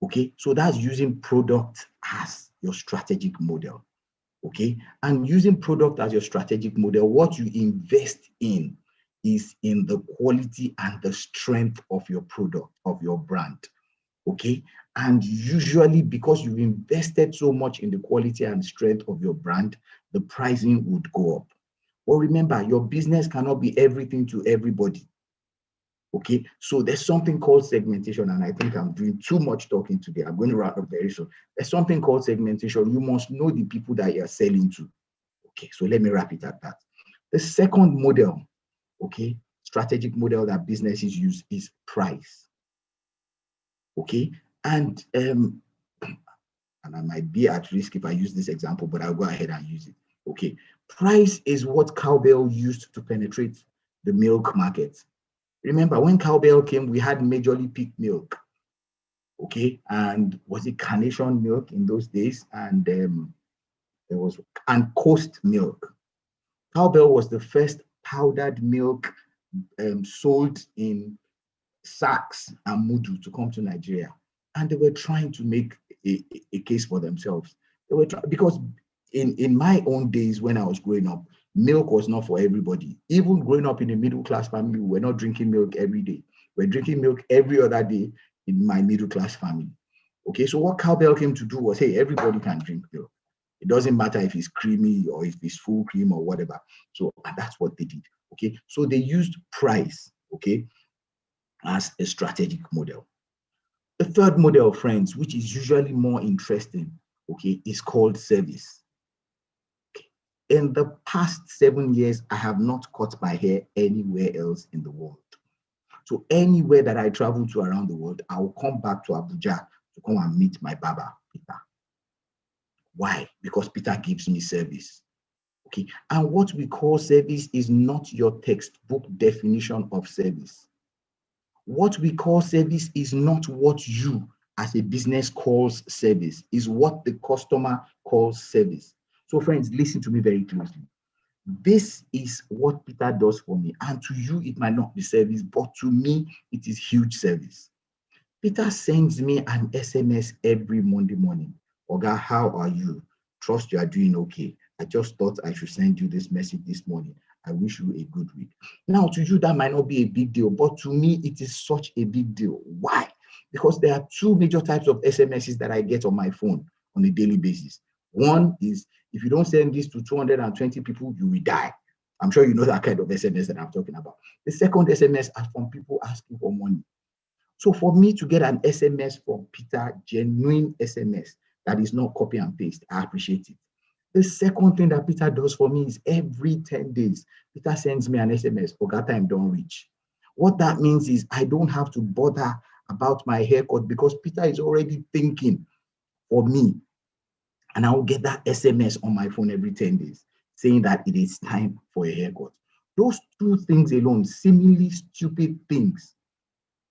Okay. So that's using product as your strategic model. Okay, and using product as your strategic model, what you invest in is in the quality and the strength of your product, of your brand. Okay, and usually because you've invested so much in the quality and strength of your brand, the pricing would go up. But remember, your business cannot be everything to everybody. Okay, so there's something called segmentation, and I think I'm doing too much talking today. I'm going to wrap up very soon. There's something called segmentation. You must know the people that you're selling to. Okay, so let me wrap it at that. The second model, okay, strategic model that businesses use is price. Okay, and I might be at risk if I use this example, but I'll go ahead and use it. Okay, price is what Cowbell used to penetrate the milk market. Remember, when Cowbell came, we had Majorly Peak milk, okay, and was it Carnation milk in those days, and there was Coast milk. Cowbell was the first powdered milk sold in sacks and mudu to come to Nigeria, and they were trying to make a case for themselves. They were because in my own days when I was growing up, milk was not for everybody. Even growing up in a middle-class family, we were not drinking milk every day. We're drinking milk every other day in my middle-class family. Okay, so what Cowbell came to do was, hey, everybody can drink milk. It doesn't matter if it's creamy or if it's full cream or whatever. So that's what they did. Okay, so they used price, okay, as a strategic model. The third model, friends, which is usually more interesting, okay, is called service. In the past 7 years, I have not cut my hair anywhere else in the world. So anywhere that I travel to around the world, I will come back to Abuja to come and meet my barber, Peter. Why? Because Peter gives me service. Okay. And what we call service is not your textbook definition of service. What we call service is not what you as a business calls service, is what the customer calls service. So friends, listen to me very closely. This is what Peter does for me. And to you, it might not be service, but to me, it is huge service. Peter sends me an SMS every Monday morning. Oga, how are you? Trust you are doing okay. I just thought I should send you this message this morning. I wish you a good week. Now, to you, that might not be a big deal, but to me, it is such a big deal. Why? Because there are two major types of SMSs that I get on my phone on a daily basis. One is, if you don't send this to 220 people, you will die. I'm sure you know that kind of SMS that I'm talking about. The second SMS is from people asking for money. So for me to get an SMS from Peter, genuine SMS, that is not copy and paste, I appreciate it. The second thing that Peter does for me is every 10 days, Peter sends me an SMS, Oga, time don't reach. What that means is I don't have to bother about my haircut because Peter is already thinking for me. And I will get that SMS on my phone every 10 days saying that it is time for a haircut. Those two things alone, seemingly stupid things,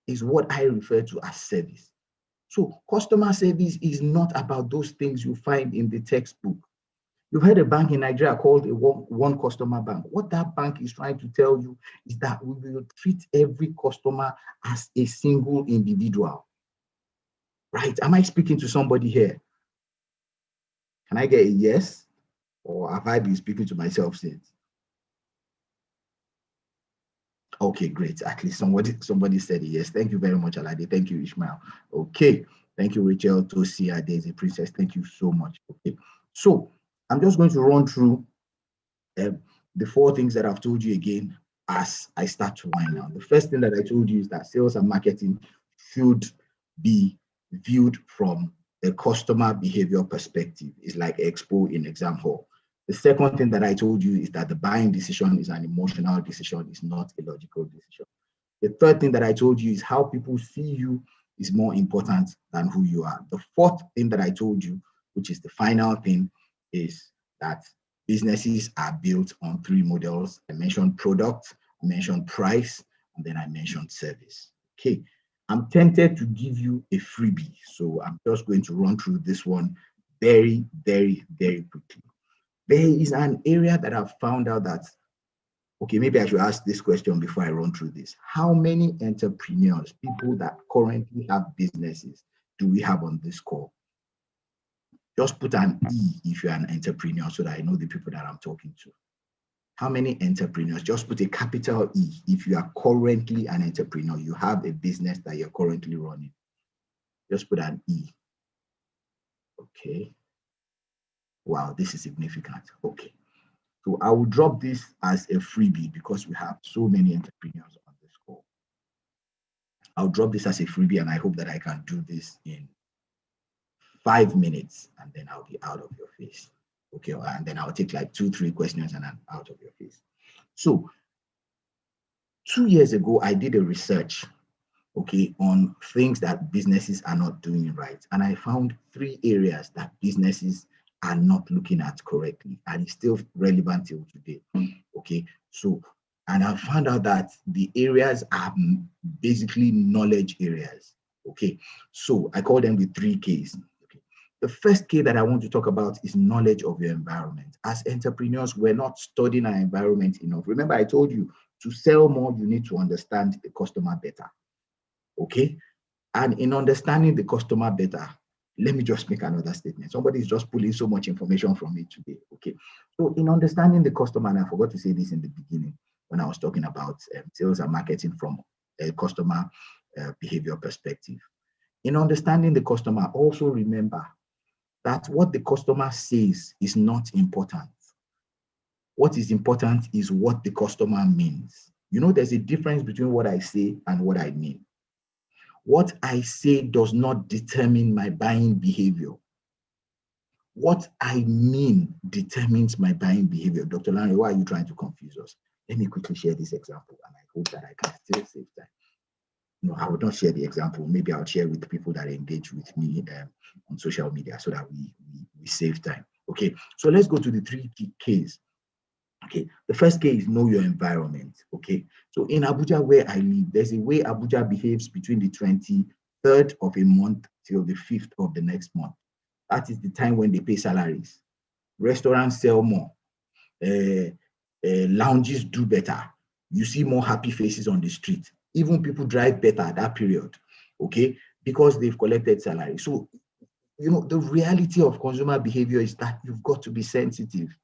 is what I refer to as service. So customer service is not about those things you find in the textbook. You've heard a bank in Nigeria called a one customer bank. What that bank is trying to tell you is that we will treat every customer as a single individual. Right? Am I speaking to somebody here? Can I get a yes? Or have I been speaking to myself since? Okay, great. At least somebody said a yes. Thank you very much, Alade. Thank you, Ishmael. Okay. Thank you, Rachel, Tosia, Daisy, Princess. Thank you so much. Okay. So I'm just going to run through the four things that I've told you again as I start to wind down. The first thing that I told you is that sales and marketing should be viewed from a customer behavior perspective. It's like Expo in exam hall. The second thing that I told you is that the buying decision is an emotional decision, it's not a logical decision. The third thing that I told you is how people see you is more important than who you are. The fourth thing that I told you, which is the final thing, is that businesses are built on three models. I mentioned product, I mentioned price, and then I mentioned service. Okay, I'm tempted to give you a freebie, so I'm just going to run through this one very, very, very quickly. There is an area that I've found out that, okay, maybe I should ask this question before I run through this. How many entrepreneurs, people that currently have businesses, do we have on this call? Just put an E if you're an entrepreneur so that I know the people that I'm talking to. How many entrepreneurs? Just put a capital E if you are currently an entrepreneur. You have a business that you're currently running. Just put an E. Okay. Wow, this is significant. Okay. So I will drop this as a freebie because we have so many entrepreneurs on this call. I'll drop this as a freebie and I hope that I can do this in 5 minutes and then I'll be out of your face. Okay, and then I'll take like 2-3 questions and I'm out of your face. So 2 years ago, I did a research, okay, on things that businesses are not doing right. And I found 3 areas that businesses are not looking at correctly, and it's still relevant till today. Okay, so, and I found out that the areas are basically knowledge areas. Okay, so I call them the 3 Ks. Okay, the first K that I want to talk about is knowledge of your environment. As entrepreneurs, we're not studying our environment enough. Remember, I told you to sell more, you need to understand the customer better. Okay, and in understanding the customer better, let me just make another statement. Somebody is just pulling so much information from me today. Okay, so in understanding the customer, and I forgot to say this in the beginning when I was talking about sales and marketing from a customer behavior perspective. In understanding the customer, also remember that what the customer says is not important. What is important is what the customer means. You know, there's a difference between what I say and what I mean. What I say does not determine my buying behavior. What I mean determines my buying behavior. Dr. Larry, why are you trying to confuse us? Let me quickly share this example, and I hope that I can still save time. No, I will not share the example. Maybe I'll share with the people that engage with me on social media so that we save time. Okay, so let's go to the 3 Ks. Okay, the first K is know your environment. Okay, so in Abuja where I live, there's a way Abuja behaves between the 23rd of a month till the 5th of the next month. That is the time when they pay salaries. Restaurants sell more. Lounges do better. You see more happy faces on the street. Even people drive better at that period, okay, because they've collected salary. So, you know, the reality of consumer behavior is that you've got to be sensitive,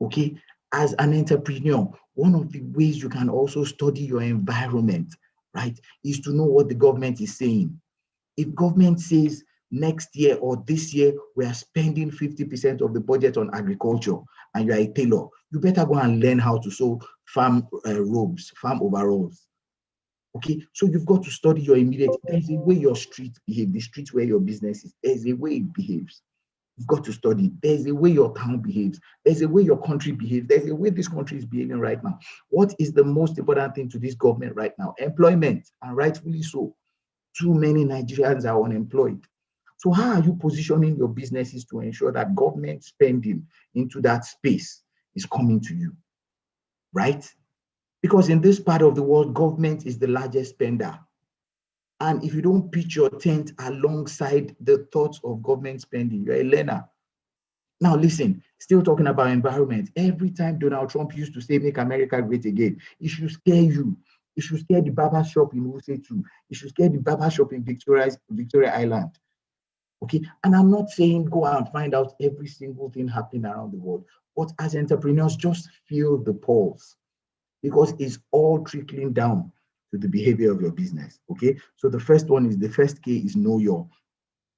okay? As an entrepreneur, one of the ways you can also study your environment, right, is to know what the government is saying. If government says next year or this year, we are spending 50% of the budget on agriculture, and you're a tailor, you better go and learn how to sew farm robes, farm overalls. Okay, so you've got to study your immediate. There's a way your street behaves, the street where your business is, there's a way it behaves. You've got to study. There's a way your town behaves. There's a way your country behaves. There's a way this country is behaving right now. What is the most important thing to this government right now? Employment, and rightfully so. Too many Nigerians are unemployed. So how are you positioning your businesses to ensure that government spending into that space is coming to you, right? Because in this part of the world, government is the largest spender. And if you don't pitch your tent alongside the thoughts of government spending, you're a learner. Now listen, still talking about environment. Every time Donald Trump used to say, make America great again, it should scare you. It should scare the barber shop in Wuse too. It should scare the barber shop in Victoria Island. Okay, and I'm not saying go out and find out every single thing happening around the world, but as entrepreneurs, just feel the pulse, because it's all trickling down to the behavior of your business. Okay, so the first K is know your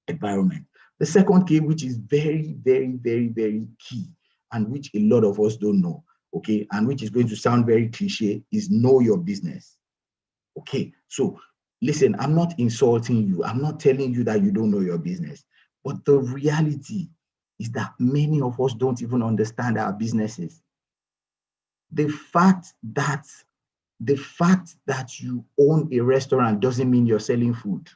environment. The second K, which is very, very, very, very key, and which a lot of us don't know, okay, and which is going to sound very cliche, is know your business. Okay, so listen, I'm not insulting you. I'm not telling you that you don't know your business. But the reality is that many of us don't even understand our businesses. The fact that you own a restaurant doesn't mean you're selling food.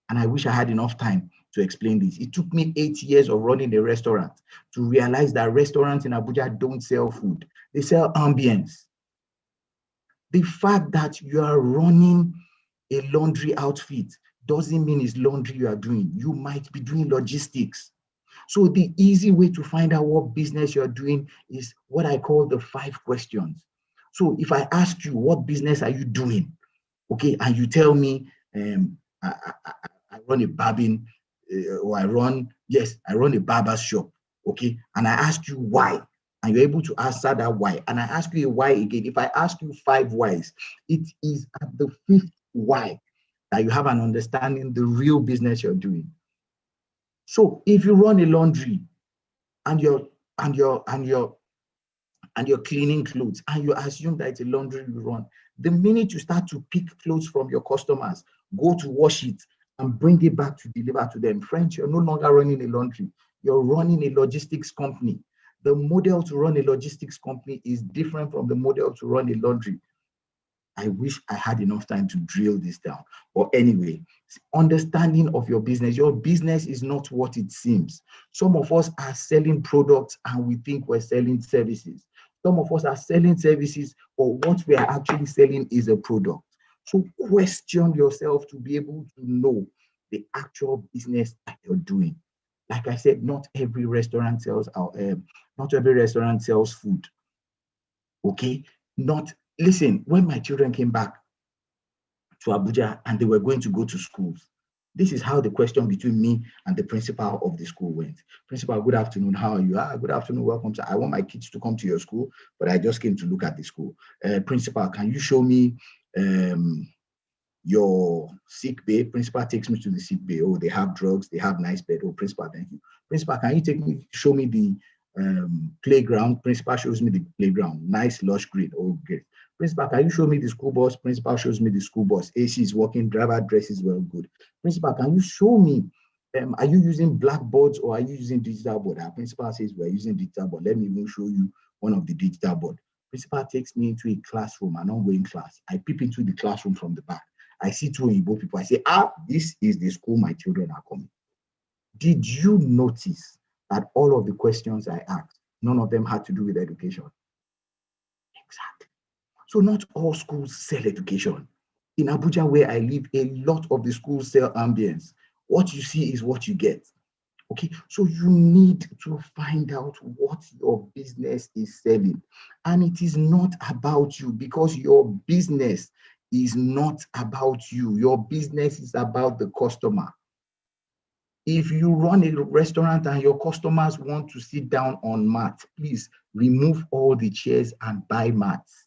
And I wish I had enough time to explain this. It took me 8 years of running a restaurant to realize that restaurants in Abuja don't sell food. They sell ambience. The fact that you are running a laundry outfit doesn't mean it's laundry you are doing. You might be doing logistics. So the easy way to find out what business you're doing is what I call the 5 questions. So if I ask you, what business are you doing? Okay, and you tell me, I run a barbing, or I run a barber shop. Okay, and I ask you why, and you're able to answer that why, and I ask you a why again. If I ask you 5 whys, it is at the 5th why that you have an understanding the real business you're doing. So if you run a laundry and you're cleaning clothes and you assume that it's a laundry you run, the minute you start to pick clothes from your customers, go to wash it and bring it back to deliver to them, friends, you're no longer running a laundry, you're running a logistics company. The model to run a logistics company is different from the model to run a laundry. I wish I had enough time to drill this down. But anyway, understanding of your business is not what it seems. Some of us are selling products and we think we're selling services. Some of us are selling services, but what we are actually selling is a product. So question yourself to be able to know the actual business that you're doing. Like I said, not every restaurant sells food. Okay? Listen, when my children came back to Abuja and they were going to go to schools, this is how the question between me and the principal of the school went. Principal, good afternoon, how are you? Good afternoon, welcome. I want my kids to come to your school, but I just came to look at the school. Principal, can you show me your sick bay? Principal takes me to the sick bay. Oh, they have drugs, they have nice bed. Oh, principal, thank you. Principal, can you show me the playground? Principal shows me the playground. Nice lush green. Oh, great. Principal, can you show me the school bus? Principal shows me the school bus. AC is working, driver dresses well, good. Principal, can you show me, are you using blackboards or are you using digital board? Our principal says we're using digital board. Let me even show you one of the digital board. Principal takes me into a classroom, an ongoing class. I peep into the classroom from the back. I see 2 Igbo people. I say, this is the school my children are coming. Did you notice that all of the questions I asked, none of them had to do with education? So not all schools sell education. In Abuja, where I live, a lot of the schools sell ambience. What you see is what you get. Okay, so you need to find out what your business is selling. And it is not about you, because your business is not about you. Your business is about the customer. If you run a restaurant and your customers want to sit down on mats, please remove all the chairs and buy mats.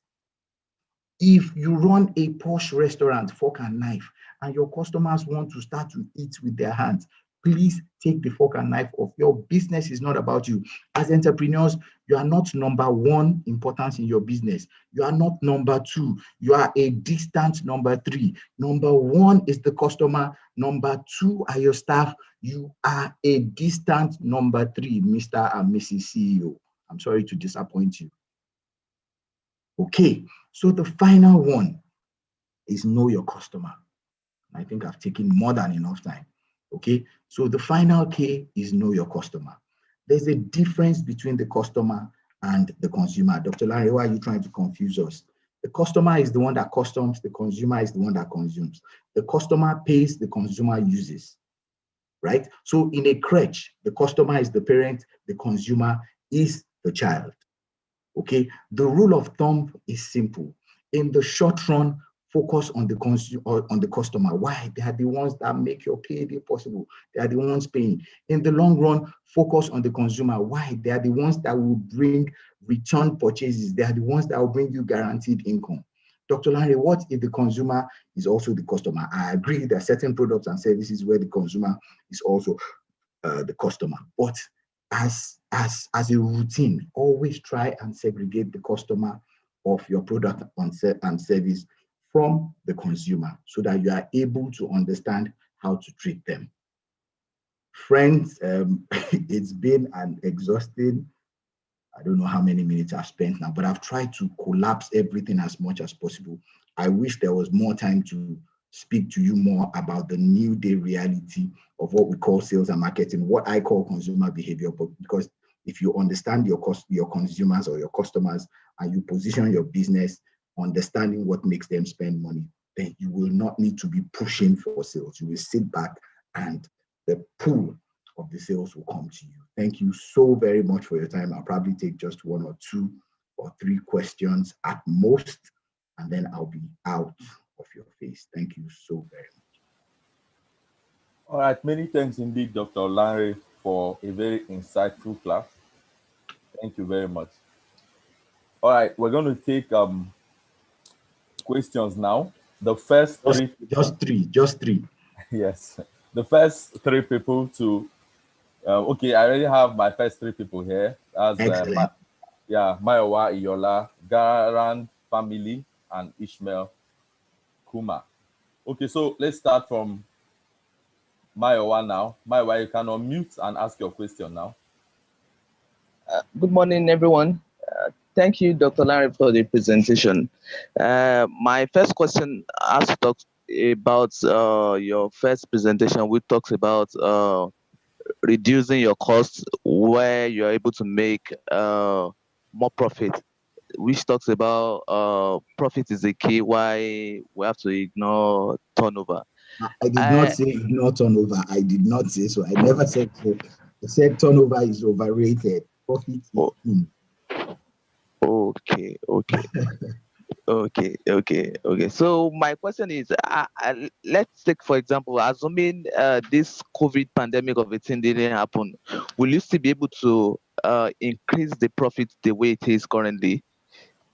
If you run a posh restaurant, fork and knife, and your customers want to start to eat with their hands, please take the fork and knife off. Your business is not about you. As entrepreneurs, you are not number one importance in your business. You are not number two. You are a distant number three. Number one is the customer. Number two are your staff. You are a distant number three, Mr. and Mrs. CEO. I'm sorry to disappoint you. Okay, so the final one is know your customer. I think I've taken more than enough time. Okay, so the final K is know your customer. There's a difference between the customer and the consumer. Dr. Larry, why are you trying to confuse us? The customer is the one that customs, the consumer is the one that consumes. The customer pays, the consumer uses, right? So in a crèche, the customer is the parent, the consumer is the child. Okay, the rule of thumb is simple. In the short run, focus on the consumer or on the customer. Why? They are the ones that make your payday possible. They are the ones paying. In the long run, focus on the consumer. Why? They are the ones that will bring return purchases. They are the ones that will bring you guaranteed income. Dr. Larry, what if the consumer is also the customer? I agree there are certain products and services where the consumer is also the customer. But as a routine, always try and segregate the customer of your product and service from the consumer so that you are able to understand how to treat them. Friends, it's been an exhausting, I don't know how many minutes I've spent now, but I've tried to collapse everything as much as possible. I wish there was more time to speak to you more about the new day reality of what we call sales and marketing, what I call consumer behavior, but because if you understand your consumers or your customers and you position your business understanding what makes them spend money, then you will not need to be pushing for sales. You will sit back and the pool of the sales will come to you. Thank you so very much for your time. I'll probably take just 1 or 2 or 3 questions at most, and then I'll be out of your face. Thank you so very much. All right, many thanks indeed, Dr. Larry, for a very insightful class. Thank you very much. All right, we're going to take questions now. The first just three. Yes, the first 3 people to okay, I already have my first 3 people here. As Mayowa Iyola, Garan family, and Ishmael Kuma. Okay, so let's start from Mayowa now. Mayowa, you can unmute and ask your question now. Good morning, everyone. Thank you, Dr. Larry, for the presentation. My first question has to talk about your first presentation, which talks about reducing your costs where you're able to make more profit, which talks about profit is the key, why we have to ignore turnover. I did not say ignore turnover. I did not say so. I never said so. I said turnover is overrated. Profit is in. Okay. So my question is, let's take, for example, assuming this COVID pandemic of 18 didn't happen, will you still be able to increase the profit the way it is currently?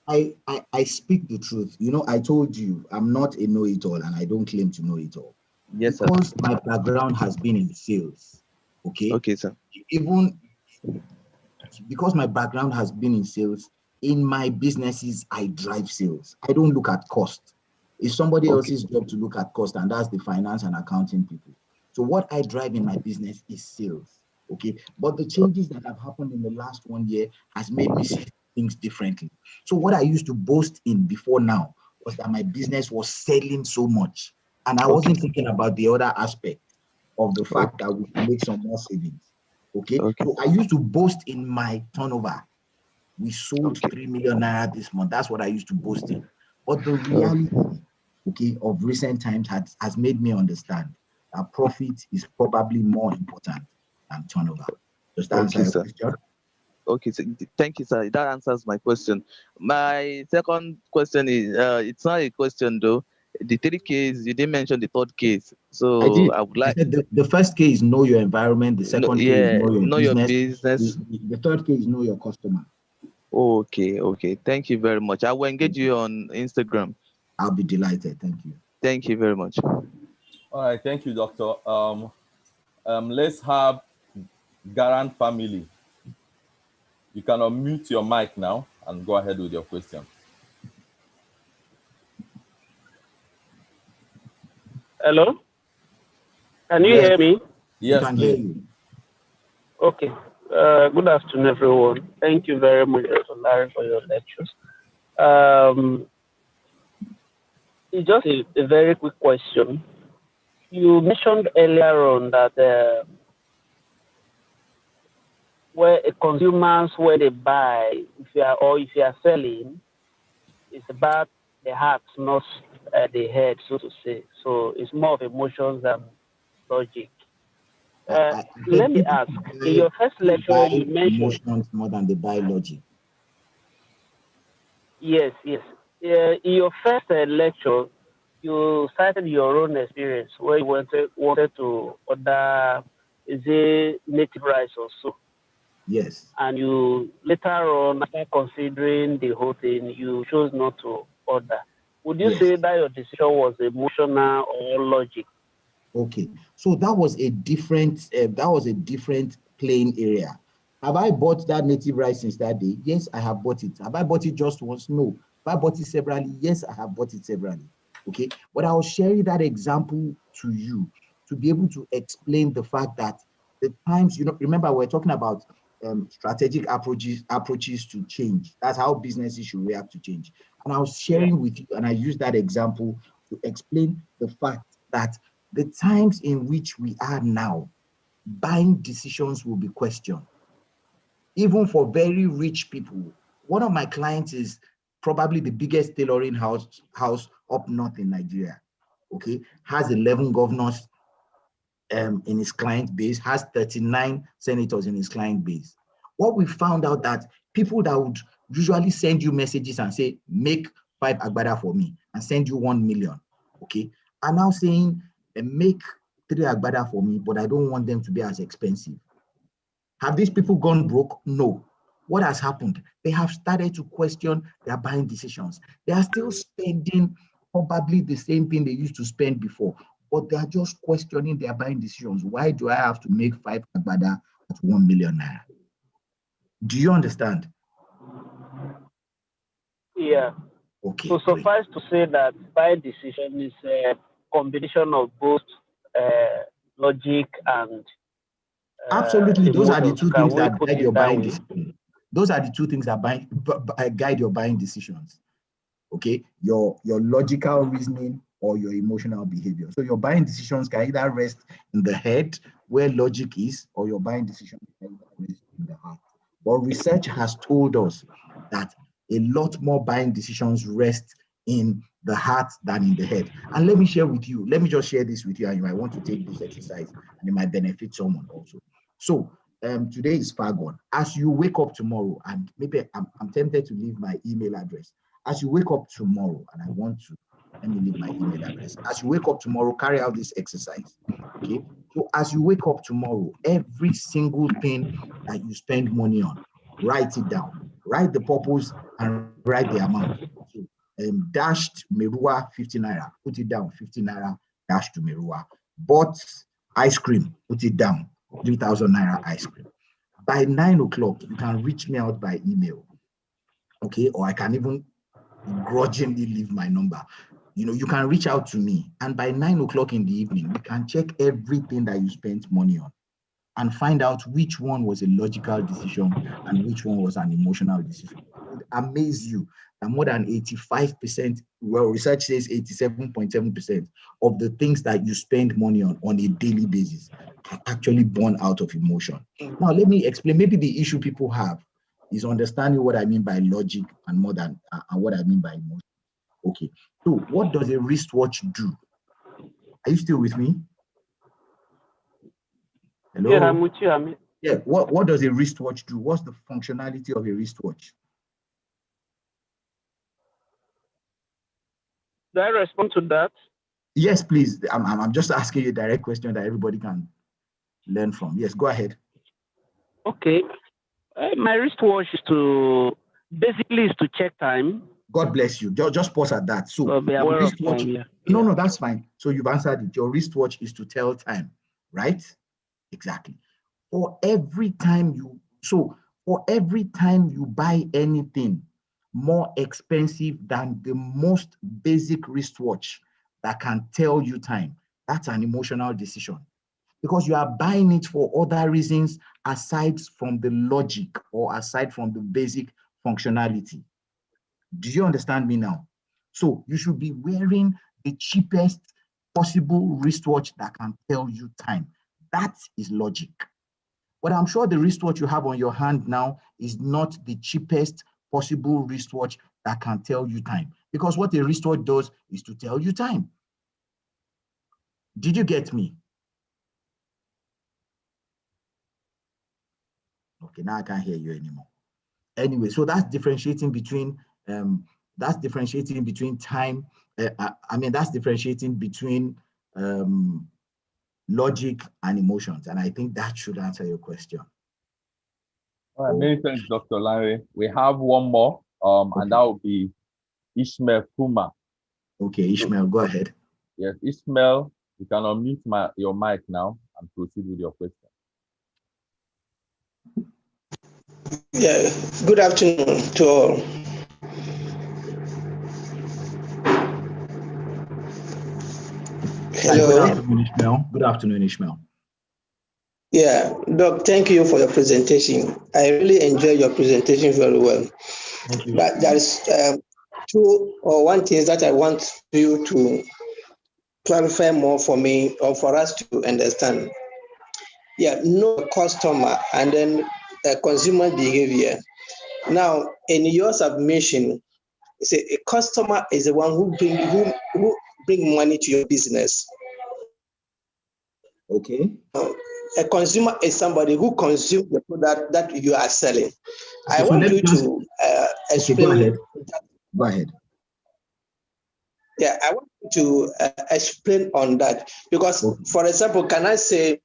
I speak the truth. You know, I told you I'm not a know-it-all and I don't claim to know it all. Yes, because sir. my background has been in sales. Okay, sir. Even because my background has been in sales, in my businesses, I drive sales. I don't look at cost. It's somebody else's job to look at cost, and that's the finance and accounting people. So what I drive in my business is sales. Okay. But the changes that have happened in the last 1 year has made me see things differently. So what I used to boast in before now was that my business was selling so much. And I wasn't thinking about the other aspect of the fact that we can make some more savings. Okay. So I used to boast in my turnover. We sold 3 million naira this month. That's what I used to boast in. But the reality, okay, of recent times has made me understand that profit is probably more important than turnover. Does that answer your question? Okay, so thank you, sir. That answers my question. My second question is, it's not a question though. The 3 case, you didn't mention the 3rd case. So I did. I would I like, said the first case is know your environment. The no, second case is yeah, know your know your business. business. The 3rd case is know your customer. Okay. Thank you very much. I will engage you on Instagram. I'll be delighted. Thank you. Thank you very much. All right, thank you, Doctor. Let's have Garand family. You can unmute your mic now and go ahead with your question. Hello? Can you hear me? Yes, Yes, can hear please. you. Okay. Good afternoon, everyone. Thank you very much, Dr. Larry, for your lectures. It's just a very quick question. You mentioned earlier on that where consumers, where they buy, if you are selling, it's about the heart, not the head, so to say. So it's more of emotions than logic. Let me ask, in your first lecture, you mentioned emotions more than they buy logic. Yes. In your first lecture, you cited your own experience where you wanted to order, is it native rice or so? Yes. And you later on, after considering the whole thing, you chose not to order. Would you say that your decision was emotional or logic? Okay, so that was a different playing area. Have I bought that native rice since that day? Yes, I have bought it. Have I bought it just once? No. Have I bought it severally? Yes, I have bought it severally. Okay, but I was sharing that example to you to be able to explain the fact that the times, remember we're talking about strategic approaches to change. That's how businesses should react to change. And I was sharing with you, and I used that example to explain the fact that the times in which we are now, buying decisions will be questioned. Even for very rich people. One of my clients is probably the biggest tailoring house up north in Nigeria. Okay, has 11 governors in his client base, has 39 senators in his client base. What we found out that people that would usually send you messages and say, make 5 agbada for me and send you 1 million, okay, are now saying, make 3 agbada for me, but I don't want them to be as expensive. Have these people gone broke? No. What has happened? They have started to question their buying decisions. They are still spending probably the same thing they used to spend before, but they are just questioning their buying decisions. Why do I have to make 5 agbada at 1 million naira? Do you understand? Yeah. Okay. So suffice to say that buying decision is a combination of both logic and absolutely. Those are the 2 things that guide your buying decision. Those are the 2 things that guide your buying decisions. Okay, your logical reasoning or your emotional behavior. So your buying decisions can either rest in the head where logic is, or your buying decisions can either rest in the heart. But research has told us that a lot more buying decisions rest in the heart than in the head. And let me just share this with you, and you might want to take this exercise and it might benefit someone also. So today is far gone. As you wake up tomorrow, and maybe I'm tempted to leave my email address. As you wake up tomorrow, and let me leave my email address. As you wake up tomorrow, carry out this exercise. Okay. So as you wake up tomorrow, every single thing that you spend money on, write it down. Write the purpose and write the amount. So, dashed Merua 50 naira, put it down, 50 naira dash to Merua. Bought ice cream, put it down, 3,000 naira ice cream. By 9 o'clock, you can reach me out by email. Okay, or I can even grudgingly leave my number. You can reach out to me, and by 9 o'clock in the evening, we can check everything that you spent money on and find out which one was a logical decision and which one was an emotional decision. It would amaze you that more than 85%, well, research says 87.7% of the things that you spend money on a daily basis are actually born out of emotion. Now, let me explain. Maybe the issue people have is understanding what I mean by logic and more than and what I mean by emotion. Okay, so what does a wristwatch do? Are you still with me? Hello? Yeah, I'm with you. Yeah, what does a wristwatch do? What's the functionality of a wristwatch? Do I respond to that? Yes, please. I'm just asking you a direct question that everybody can learn from. Yes, go ahead. Okay. My wristwatch is basically to check time. God bless you. Just pause at that. So be your aware of wristwatch, time, yeah. no, that's fine. So you've answered it. Your wristwatch is to tell time, right? Exactly. For every time you buy anything more expensive than the most basic wristwatch that can tell you time, that's an emotional decision, because you are buying it for other reasons aside from the logic or aside from the basic functionality. Do you understand me now? So you should be wearing the cheapest possible wristwatch that can tell you time. That is logic. But I'm sure the wristwatch you have on your hand now is not the cheapest possible wristwatch that can tell you time, because what a wristwatch does is to tell you time. Did you get me? Okay, now I can't hear you anymore. Anyway, so that's differentiating between time. That's differentiating between logic and emotions. And I think that should answer your question. All right, many thanks, Dr. Larry. We have one more, Okay. And that will be Ishmael Puma. Okay, Ishmael, go ahead. Yes, Ishmael, you can unmute your mic now and proceed with your question. Yeah, good afternoon to all. Hello. Good afternoon, Ishmael. Good afternoon, Ishmael. Yeah, Doc, thank you for your presentation. I really enjoyed your presentation very well. Thank you. But there is one thing that I want you to clarify more for me or for us to understand. Yeah, no customer and then consumer behavior. Now, in your submission, say a customer is the one who bring money to your business. Okay. A consumer is somebody who consumes the product that you are selling. Okay, I want you to explain. Okay, go ahead. Yeah, I want you to explain on that because, for example, can I say,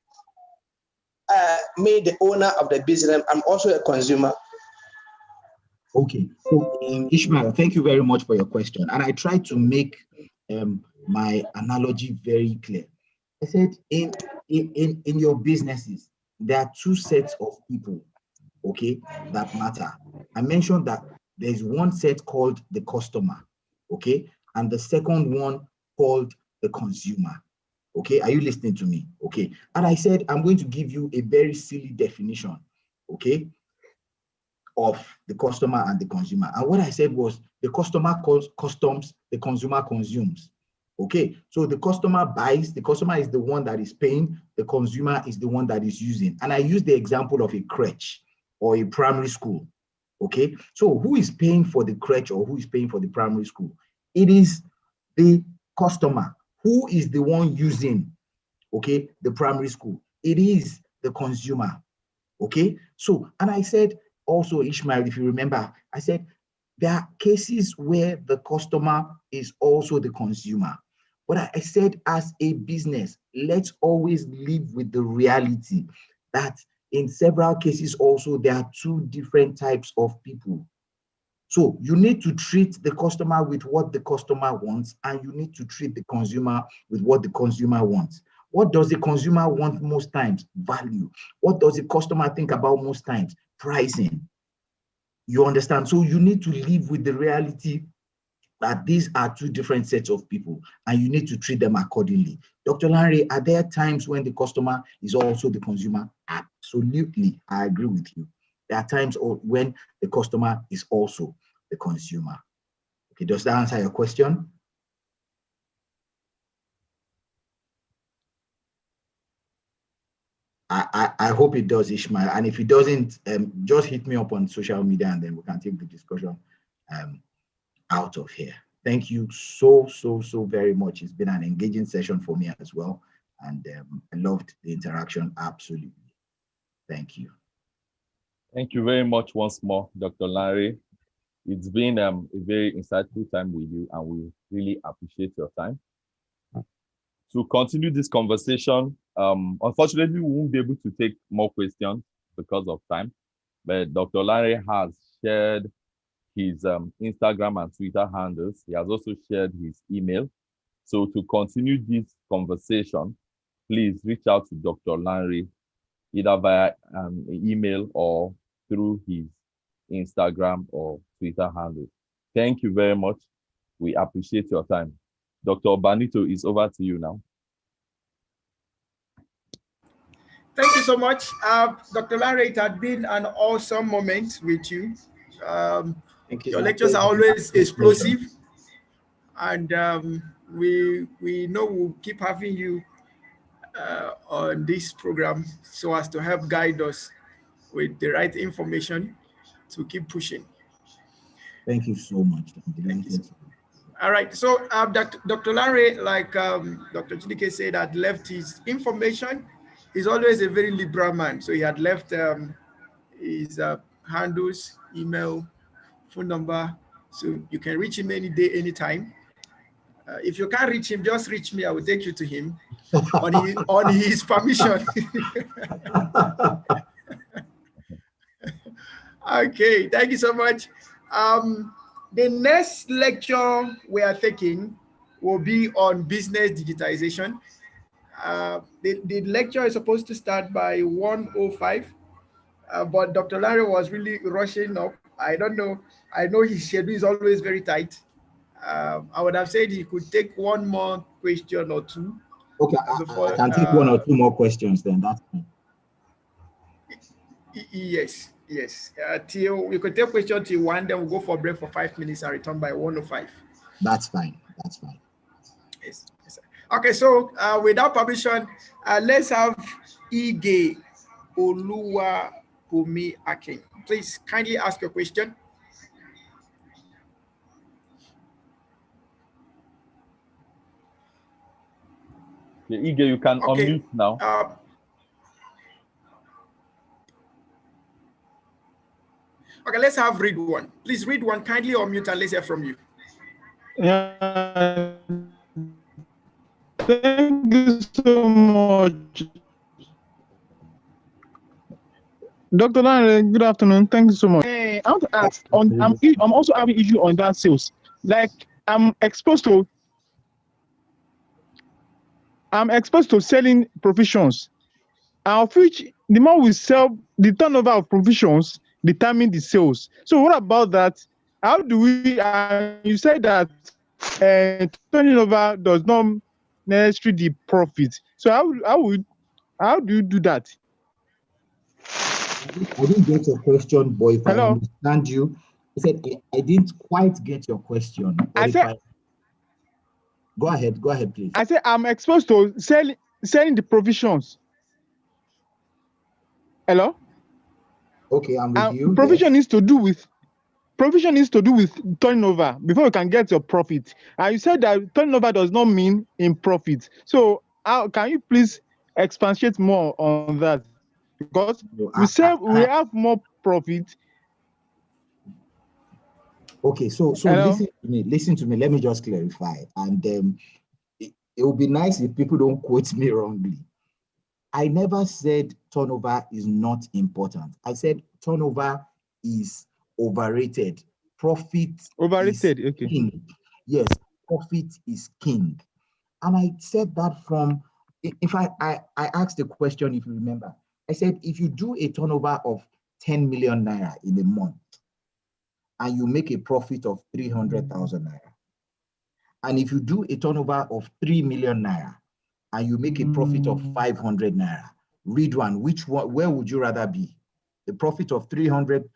me, the owner of the business, I'm also a consumer. Okay, so Ishmael, thank you very much for your question. And I tried to make my analogy very clear. I said in your businesses, there are two sets of people, okay, that matter. I mentioned that there's one set called the customer, okay, and the second one called the consumer. Okay, are you listening to me? Okay, and I said I'm going to give you a very silly definition, okay, of the customer and the consumer. And what I said was the customer customs, the consumer consumes. Okay, so the customer buys, the customer is the one that is paying, the consumer is the one that is using. And I used the example of a crèche or a primary school. Okay, so who is paying for the crèche or who is paying for the primary school? It is the customer. Who is the one using, okay, the primary school? It is the consumer. Okay, so, and I said also, Ishmael, if you remember, I said there are cases where the customer is also the consumer. But I said, as a business, let's always live with the reality that in several cases also there are two different types of people. So you need to treat the customer with what the customer wants, and you need to treat the consumer with what the consumer wants. What does the consumer want most times? Value. What does the customer think about most times? Pricing. You understand? So you need to live with the reality that these are two different sets of people, and you need to treat them accordingly. Dr. Larry, are there times when the customer is also the consumer? Absolutely, I agree with you. There are times when the customer is also the consumer. Okay, does that answer your question? I hope it does, Ishmael. And if it doesn't, just hit me up on social media and then we can take the discussion out of here. thank you so very much. It's been an engaging session for me as well. And I loved the interaction, absolutely. Thank you. Thank you very much once more, Dr. Lanre. It's been a very insightful time with you, and we really appreciate your time. To continue this conversation, unfortunately, we won't be able to take more questions because of time, but Dr. Lanre has shared his Instagram and Twitter handles. He has also shared his email. So to continue this conversation, please reach out to Dr. Lanre either via email or through his Instagram or Twitter handle. Thank you very much. We appreciate your time. Dr. Banito, is over to you now. Thank you so much. Dr. Lanre, it had been an awesome moment with you. Thank you. Your lectures are always explosive. And we know we'll keep having you on this program so as to help guide us with the right information to keep pushing. Thank you so much. All right, so Dr. Lanre, like Dr. Chidike said, had left his information. He's always a very liberal man. So he had left his handles, email, phone number. So you can reach him any day, anytime. If you can't reach him, just reach me. I will take you to him on his permission. Okay, thank you so much. The next lecture we are taking will be on business digitization. The lecture is supposed to start by 1:05, but Dr. Lanre was really rushing up. I don't know. I know his schedule is always very tight. I would have said he could take one more question or two. Okay, I can take one or two more questions then. That's fine. Yes. Till we could take question till 1, then we'll go for break for 5 minutes and return by 1:05. That's fine. Yes. Okay, so without permission, let's have Ige Oluwabumi Akin. Please kindly ask your question. Ige, you can unmute now. Okay, let's have read one. Please read one. Kindly unmute and let's hear from you. Yeah. Thank you so much. Dr. Lanre, good afternoon. Thank you so much. I want to ask, I'm also having issue on that sales. Like I'm exposed to selling provisions, of which the more we sell, the turnover of provisions determine the sales. So what about that? How do we, you said that turnover does not necessarily the profit. So how do you do that? I didn't get your question, boy. If I understand you, I said I didn't quite get your question. Go ahead, please. I said I'm exposed to selling the provisions. Hello? Okay, I'm with you. Provision is to do with turnover before you can get your profit. And you said that turnover does not mean in profit. So can you please expatiate more on that? Because we have more profit. Okay, so listen to me. Let me just clarify. And it would be nice if people don't quote me wrongly. I never said turnover is not important. I said turnover is overrated. Profit overrated. Is okay. King. Yes, profit is king. And I said that from, in fact, I asked the question, if you remember. I said, if you do a turnover of 10 million naira in a month, and you make a profit of 300,000 naira, and if you do a turnover of 3 million naira, and you make a profit of 500 naira, Ridwan, where would you rather be? The profit of 300,000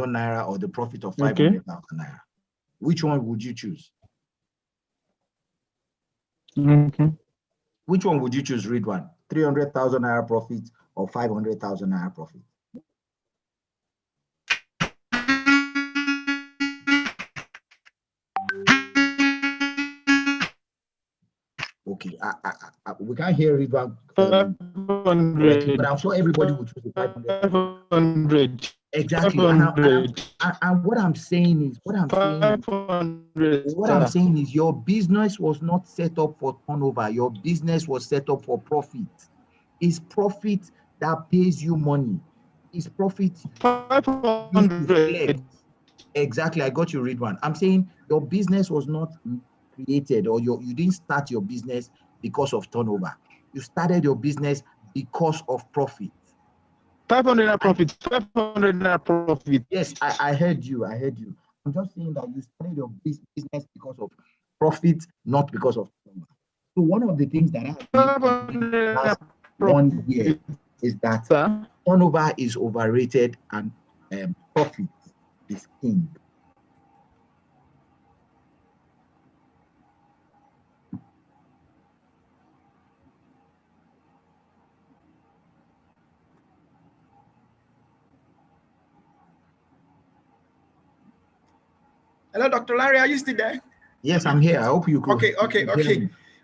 naira or the profit of 500,000 naira? Which one would you choose? Okay. Which one would you choose, Ridwan? 300,000 naira profit or 500,000 naira profit? Okay, we can't hear Ridwan correctly, but I'm sure everybody will choose the 500. 500. Exactly. 500. And what I'm saying is, what I'm saying is your business was not set up for turnover. Your business was set up for profit. It's profit that pays you money. It's profit. 500. Exactly. I got you, Ridwan. I'm saying your business was not created, or you didn't start your business because of turnover. You started your business because of profit. 500 profit. 500 profit. Yes, I heard you. I heard you. I'm just saying that you started your business because of profit, not because of turnover. So one of the things that I've been last 1 year is that turnover is overrated and profit is king. Hello, Dr. Larry, are you still there? Yes, I'm here. I hope you could. Okay.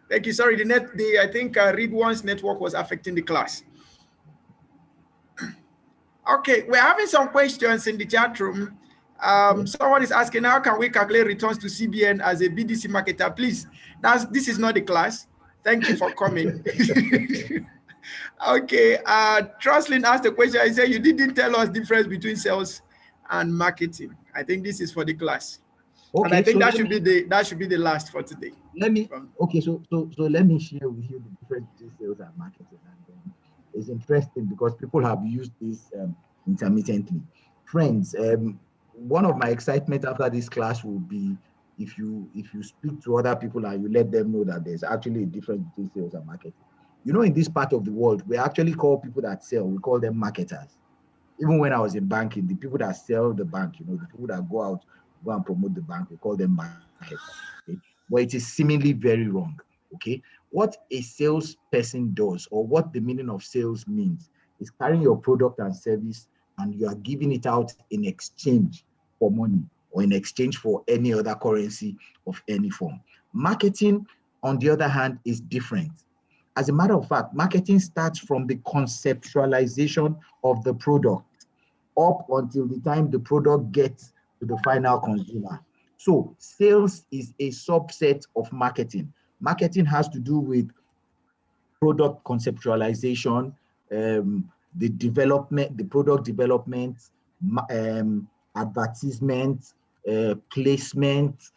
Thank you. Sorry, I think Ridwan's network was affecting the class. Okay, we're having some questions in the chat room. Someone is asking, how can we calculate returns to CBN as a BDC marketer? Please, this is not the class. Thank you for coming. Okay, Truslin asked the question. I said, you didn't tell us the difference between sales and marketing. I think this is for the class. Okay, and I think that should be the last for today. Let me so let me share with you the difference between sales and marketing. And it's interesting because people have used this intermittently. Friends, one of my excitement after this class will be if you speak to other people and you let them know that there's actually a difference between sales and marketing. You know, in this part of the world, we actually call people that sell, we call them marketers. Even when I was in banking, the people that sell the bank, you know, the people that go and promote the bank, we call them marketers. Okay? But it is seemingly very wrong. Okay, what a salesperson does, or what the meaning of sales means, is carrying your product and service and you are giving it out in exchange for money or in exchange for any other currency of any form. Marketing, on the other hand, is different. As a matter of fact, marketing starts from the conceptualization of the product up until the time the product gets to the final consumer. So sales is a subset of marketing. Marketing has to do with product conceptualization, the development, the product development, advertisement, placement,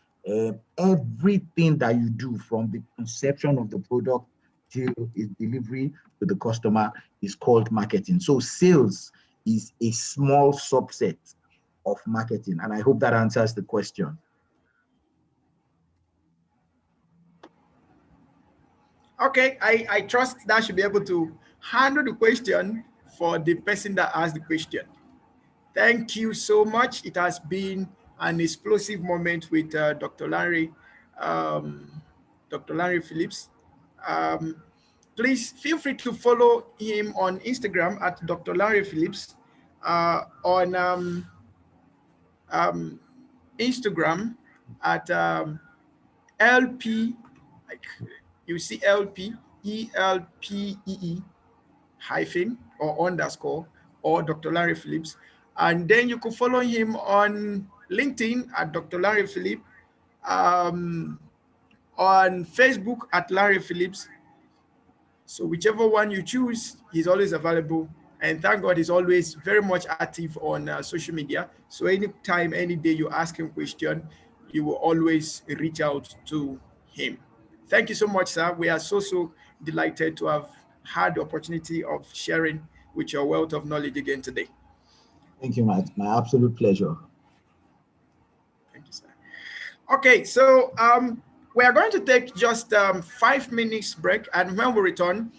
everything that you do from the conception of the product till its delivery to the customer is called marketing. So sales is a small subset of marketing. And I hope that answers the question. Okay, I trust that should be able to handle the question for the person that asked the question. Thank you so much. It has been an explosive moment with Dr. Larry Phillips. Please feel free to follow him on Instagram at Dr. Larry Phillips, on Instagram at LP, like you see LP, ELPEE hyphen or underscore, or Dr. Larry Phillips. And then you can follow him on LinkedIn at Dr. Larry Phillips, on Facebook at Larry Phillips. So whichever one you choose, he's always available. And thank God he's always very much active on social media. So anytime, any day you ask him a question, you will always reach out to him. Thank you so much, sir. We are so delighted to have had the opportunity of sharing with your wealth of knowledge again today. Thank you, my absolute pleasure. Thank you, sir. Okay, so we are going to take just 5 minutes break, and when we return,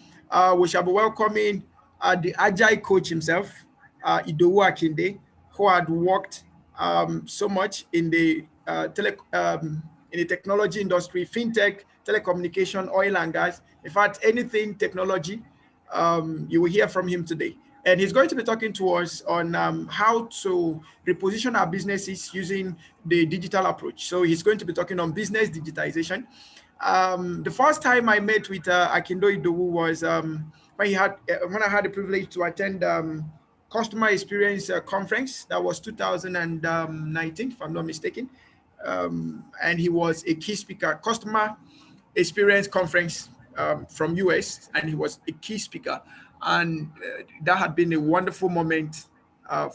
we shall be welcoming the Agile coach himself, Idowu Akinde, who had worked so much in the technology industry, fintech, telecommunication, oil and gas. In fact, anything technology, you will hear from him today. And he's going to be talking to us on how to reposition our businesses using the digital approach. So he's going to be talking on business digitization. The first time I met with Akindo Idowu was when I had the privilege to attend customer experience conference. That was 2019, if I'm not mistaken. And he was a key speaker, customer experience conference from US, and he was a key speaker. And that had been a wonderful moment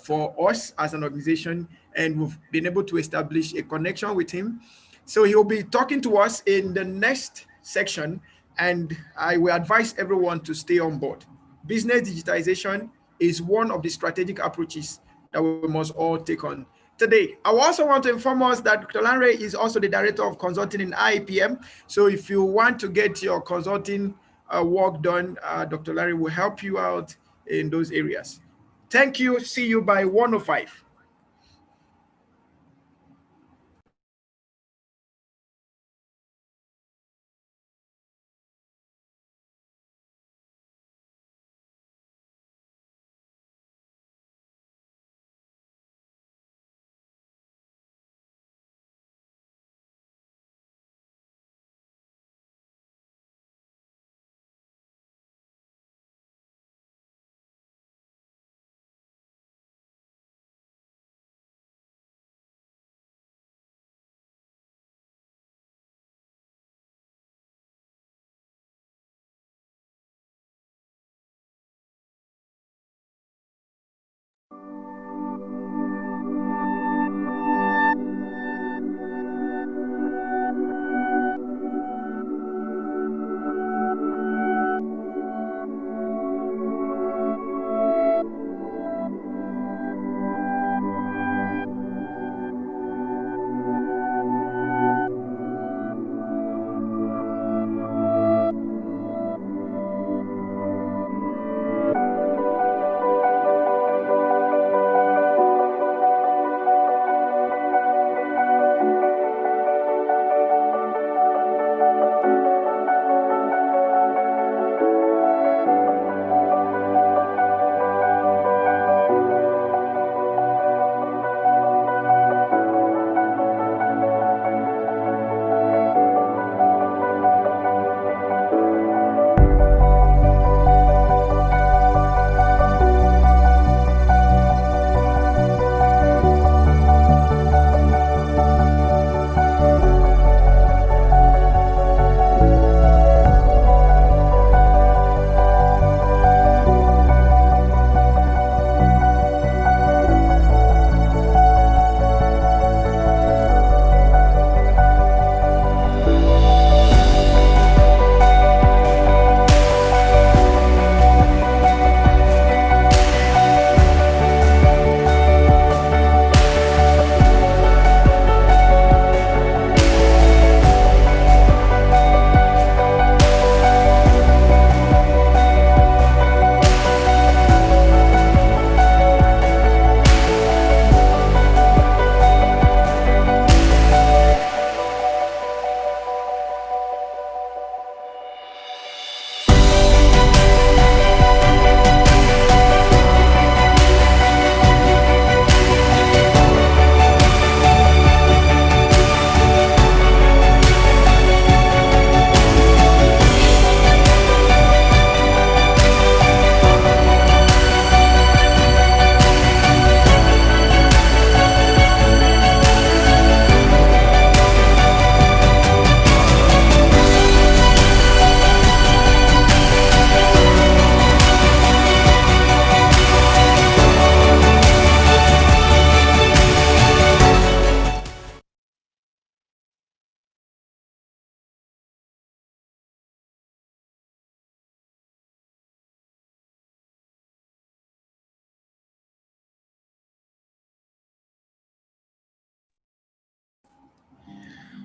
for us as an organization, and we've been able to establish a connection with him. So he'll be talking to us in the next section, and I will advise everyone to stay on board. Business digitization is one of the strategic approaches that we must all take on today. I also want to inform us that Dr. Lanre is also the Director of Consulting in IIPM. So if you want to get your consulting work done, Dr. Lanre will help you out in those areas. Thank you. See you by 1:05.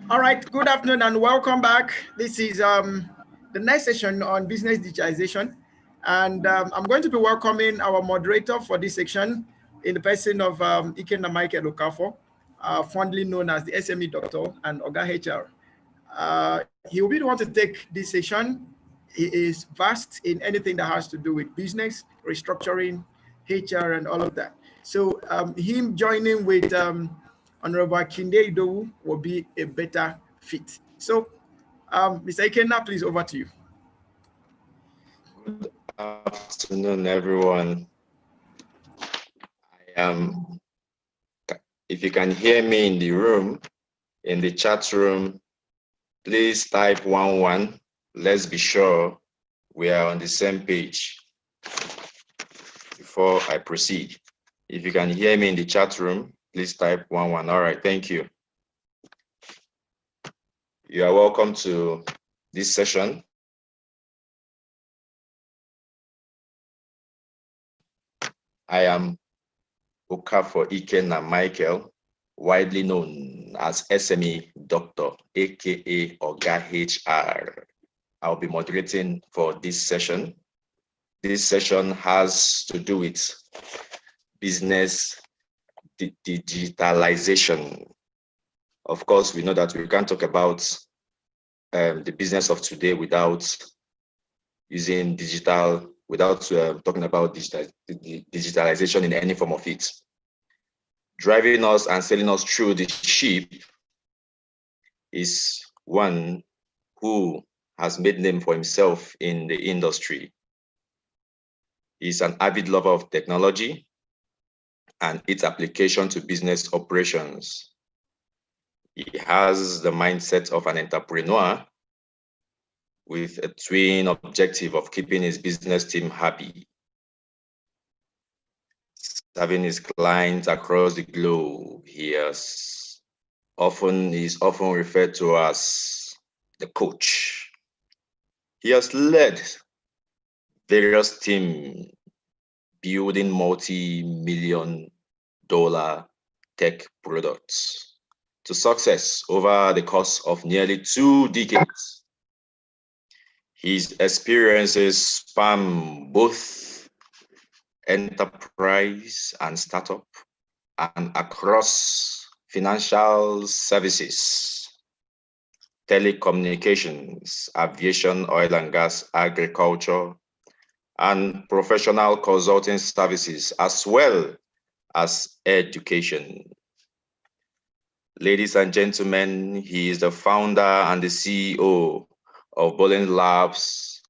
All right, good afternoon and welcome back. This is the next session on business digitization. And I'm going to be welcoming our moderator for this section in the person of Ikenna Michael Okafor, fondly known as the SME Doctor and Oga HR. He will be the one to take this session. He is vast in anything that has to do with business, restructuring, HR and all of that. So him joining with Honorable Akinde Idowu will be a better fit. So Mr. Ikenna, please, over to you. Good afternoon, everyone. If you can hear me in the room, in the chat room, please type 11. Let's be sure we are on the same page before I proceed. If you can hear me in the chat room, please type 11. All right, thank you. You are welcome to this session. I am Okafor Ikenna Michael, widely known as SME Doctor, aka Oga HR. I'll be moderating for this session. This session has to do with business digitalization. Of course, we know that we can't talk about the business of today without using digital, without talking about digitalization in any form of it. Driving us and selling us through the ship is one who has made name for himself in the industry. He's an avid lover of technology and its application to business operations. He has the mindset of an entrepreneur with a twin objective of keeping his business team happy, serving his clients across the globe. He is often referred to as the coach. He has led various teams building multi-million-dollar tech products to success over the course of nearly 2 decades. His experiences span both enterprise and startup and across financial services, telecommunications, aviation, oil and gas, agriculture, and professional consulting services, as well as education. Ladies and gentlemen, he is the founder and the CEO of Bolin Labs,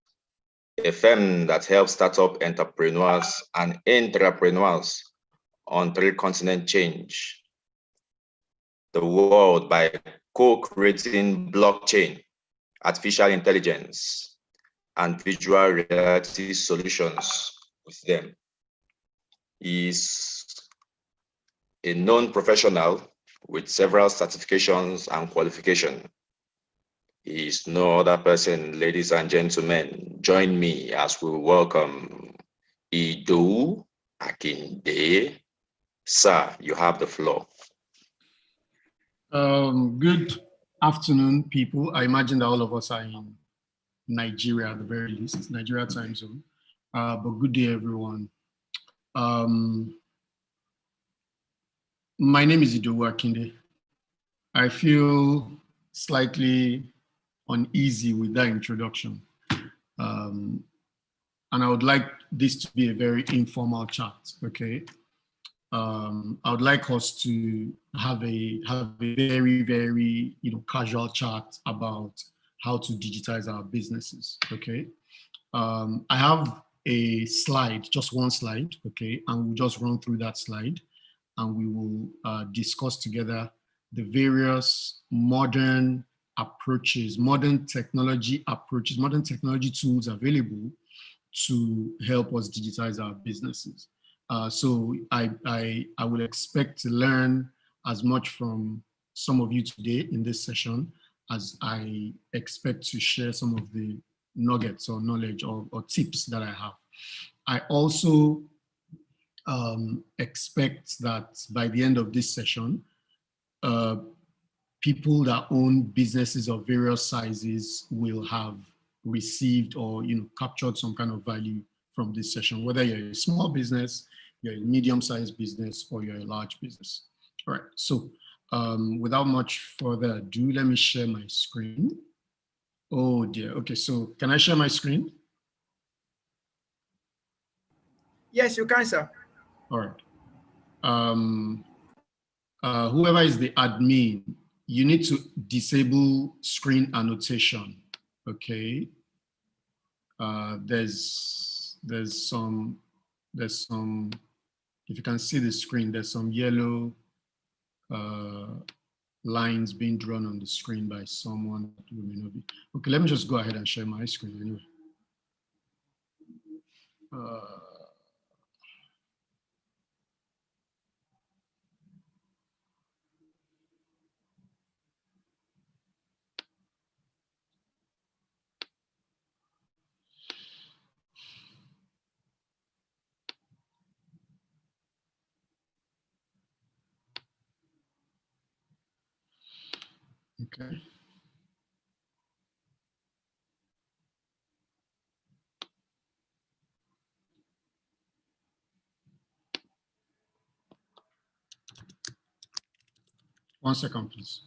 a firm that helps startup entrepreneurs and entrepreneurs on 3-continent change the world by co-creating blockchain, artificial intelligence, and virtual reality solutions with them. He is a known professional with several certifications and qualifications. He is no other person, ladies and gentlemen. Join me as we welcome Idowu Akinde. Sir, you have the floor. Good afternoon, people. I imagine that all of us are in Nigeria at the very least, Nigeria time zone. But good day, everyone. My name is Idowu Akinde. I feel slightly uneasy with that introduction. And I would like this to be a very informal chat, okay? I would like us to have a very, very casual chat about how to digitize our businesses, okay? I have a slide, just one slide, okay? And we'll just run through that slide and we will discuss together the various modern approaches, modern technology approaches, modern technology tools available to help us digitize our businesses. So I will expect to learn as much from some of you today in this session as I expect to share some of the nuggets or knowledge or tips that I have. I also expect that by the end of this session, people that own businesses of various sizes will have received or captured some kind of value from this session, whether you're a small business, you're a medium-sized business, or you're a large business. All right, so without much further ado, let me share my screen. Oh dear, okay, so can I share my screen? Yes, you can, sir. All right. Whoever is the admin, you need to disable screen annotation. Okay. There's some, if you can see the screen, there's some yellow lines being drawn on the screen by someone who may not be. Okay, let me just go ahead and share my screen anyway. Okay. One second, please.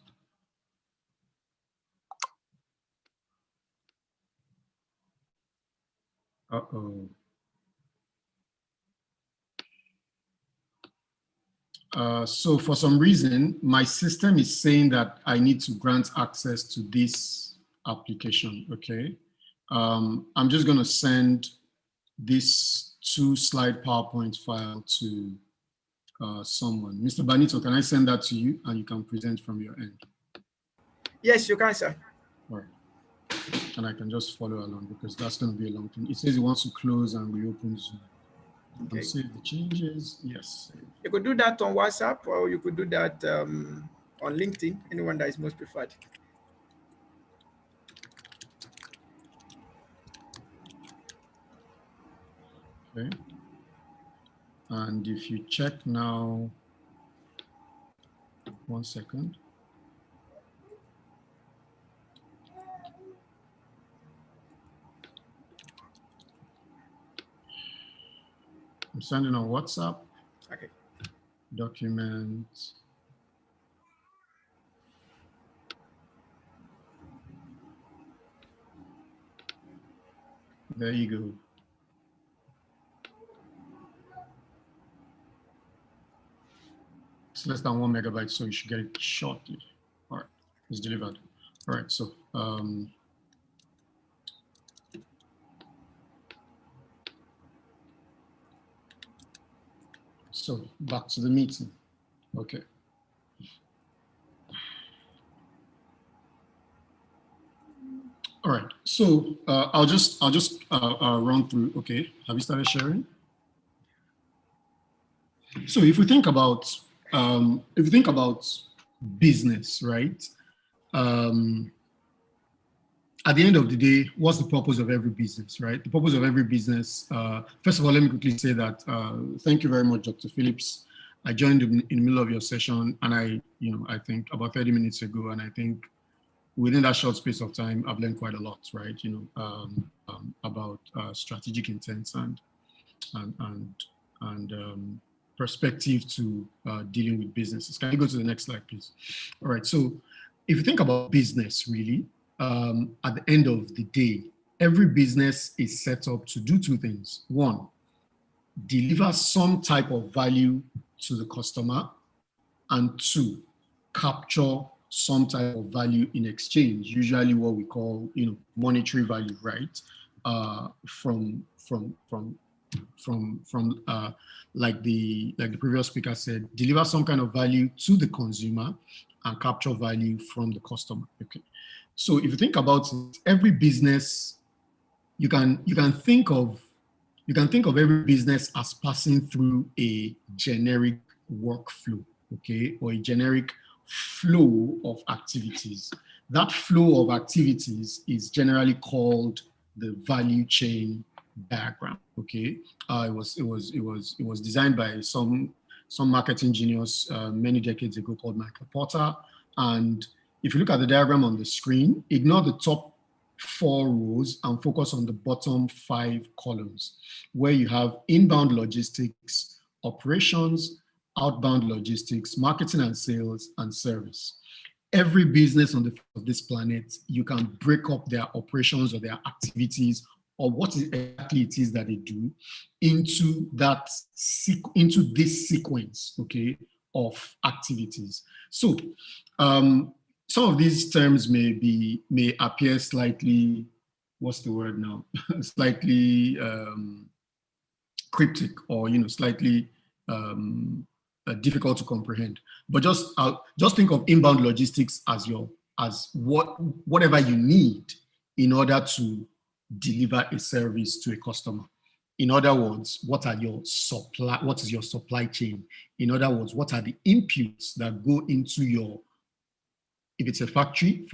Uh-oh. So for some reason, my system is saying that I need to grant access to this application, okay? I'm just gonna send this 2-slide PowerPoint file to someone. Mr. Benito, can I send that to you and you can present from your end? Yes, you can, sir. All right. And I can just follow along because that's gonna be a long thing. It says it wants to close and reopen Zoom. Okay. Save the changes, yes. You could do that on WhatsApp, or you could do that on LinkedIn, anyone that is most preferred. Okay. And if you check now, 1 second. I'm sending on WhatsApp. Okay. Documents. There you go. It's less than 1 megabyte, so you should get it shortly. All right, it's delivered. All right, so so back to the meeting. Okay. All right. So I'll just run through. Okay. Have you started sharing? So if we think about business, right? At the end of the day, what's the purpose of every business, right? The purpose of every business, first of all, let me quickly say that thank you very much, Dr. Phillips. I joined in the middle of your session, and I think about 30 minutes ago, and I think within that short space of time, I've learned quite a lot, right? About strategic intents and perspective to dealing with businesses. Can you go to the next slide, please? All right, so if you think about business, really, at the end of the day, every business is set up to do two things. One, deliver some type of value to the customer, and two, capture some type of value in exchange, usually what we call, monetary value, right? From like the previous speaker said, deliver some kind of value to the consumer and capture value from the customer. Okay. So if you think about it, every business, you can think of every business as passing through a generic workflow, okay, or a generic flow of activities. That flow of activities is generally called the value chain diagram. Okay, it was designed by some marketing genius many decades ago called Michael Porter. And if you look at the diagram on the screen, ignore the top 4 rows and focus on the bottom 5 columns, where you have inbound logistics, operations, outbound logistics, marketing and sales, and service. Every business on this planet, you can break up their operations or their activities or what exactly it is that they do into into this sequence, okay, of activities. So some of these terms may appear slightly, what's the word now? Slightly cryptic, or slightly difficult to comprehend. But just think of inbound logistics as whatever you need in order to deliver a service to a customer. In other words, what is your supply chain? In other words, what are the inputs that go into your, if it's a factory,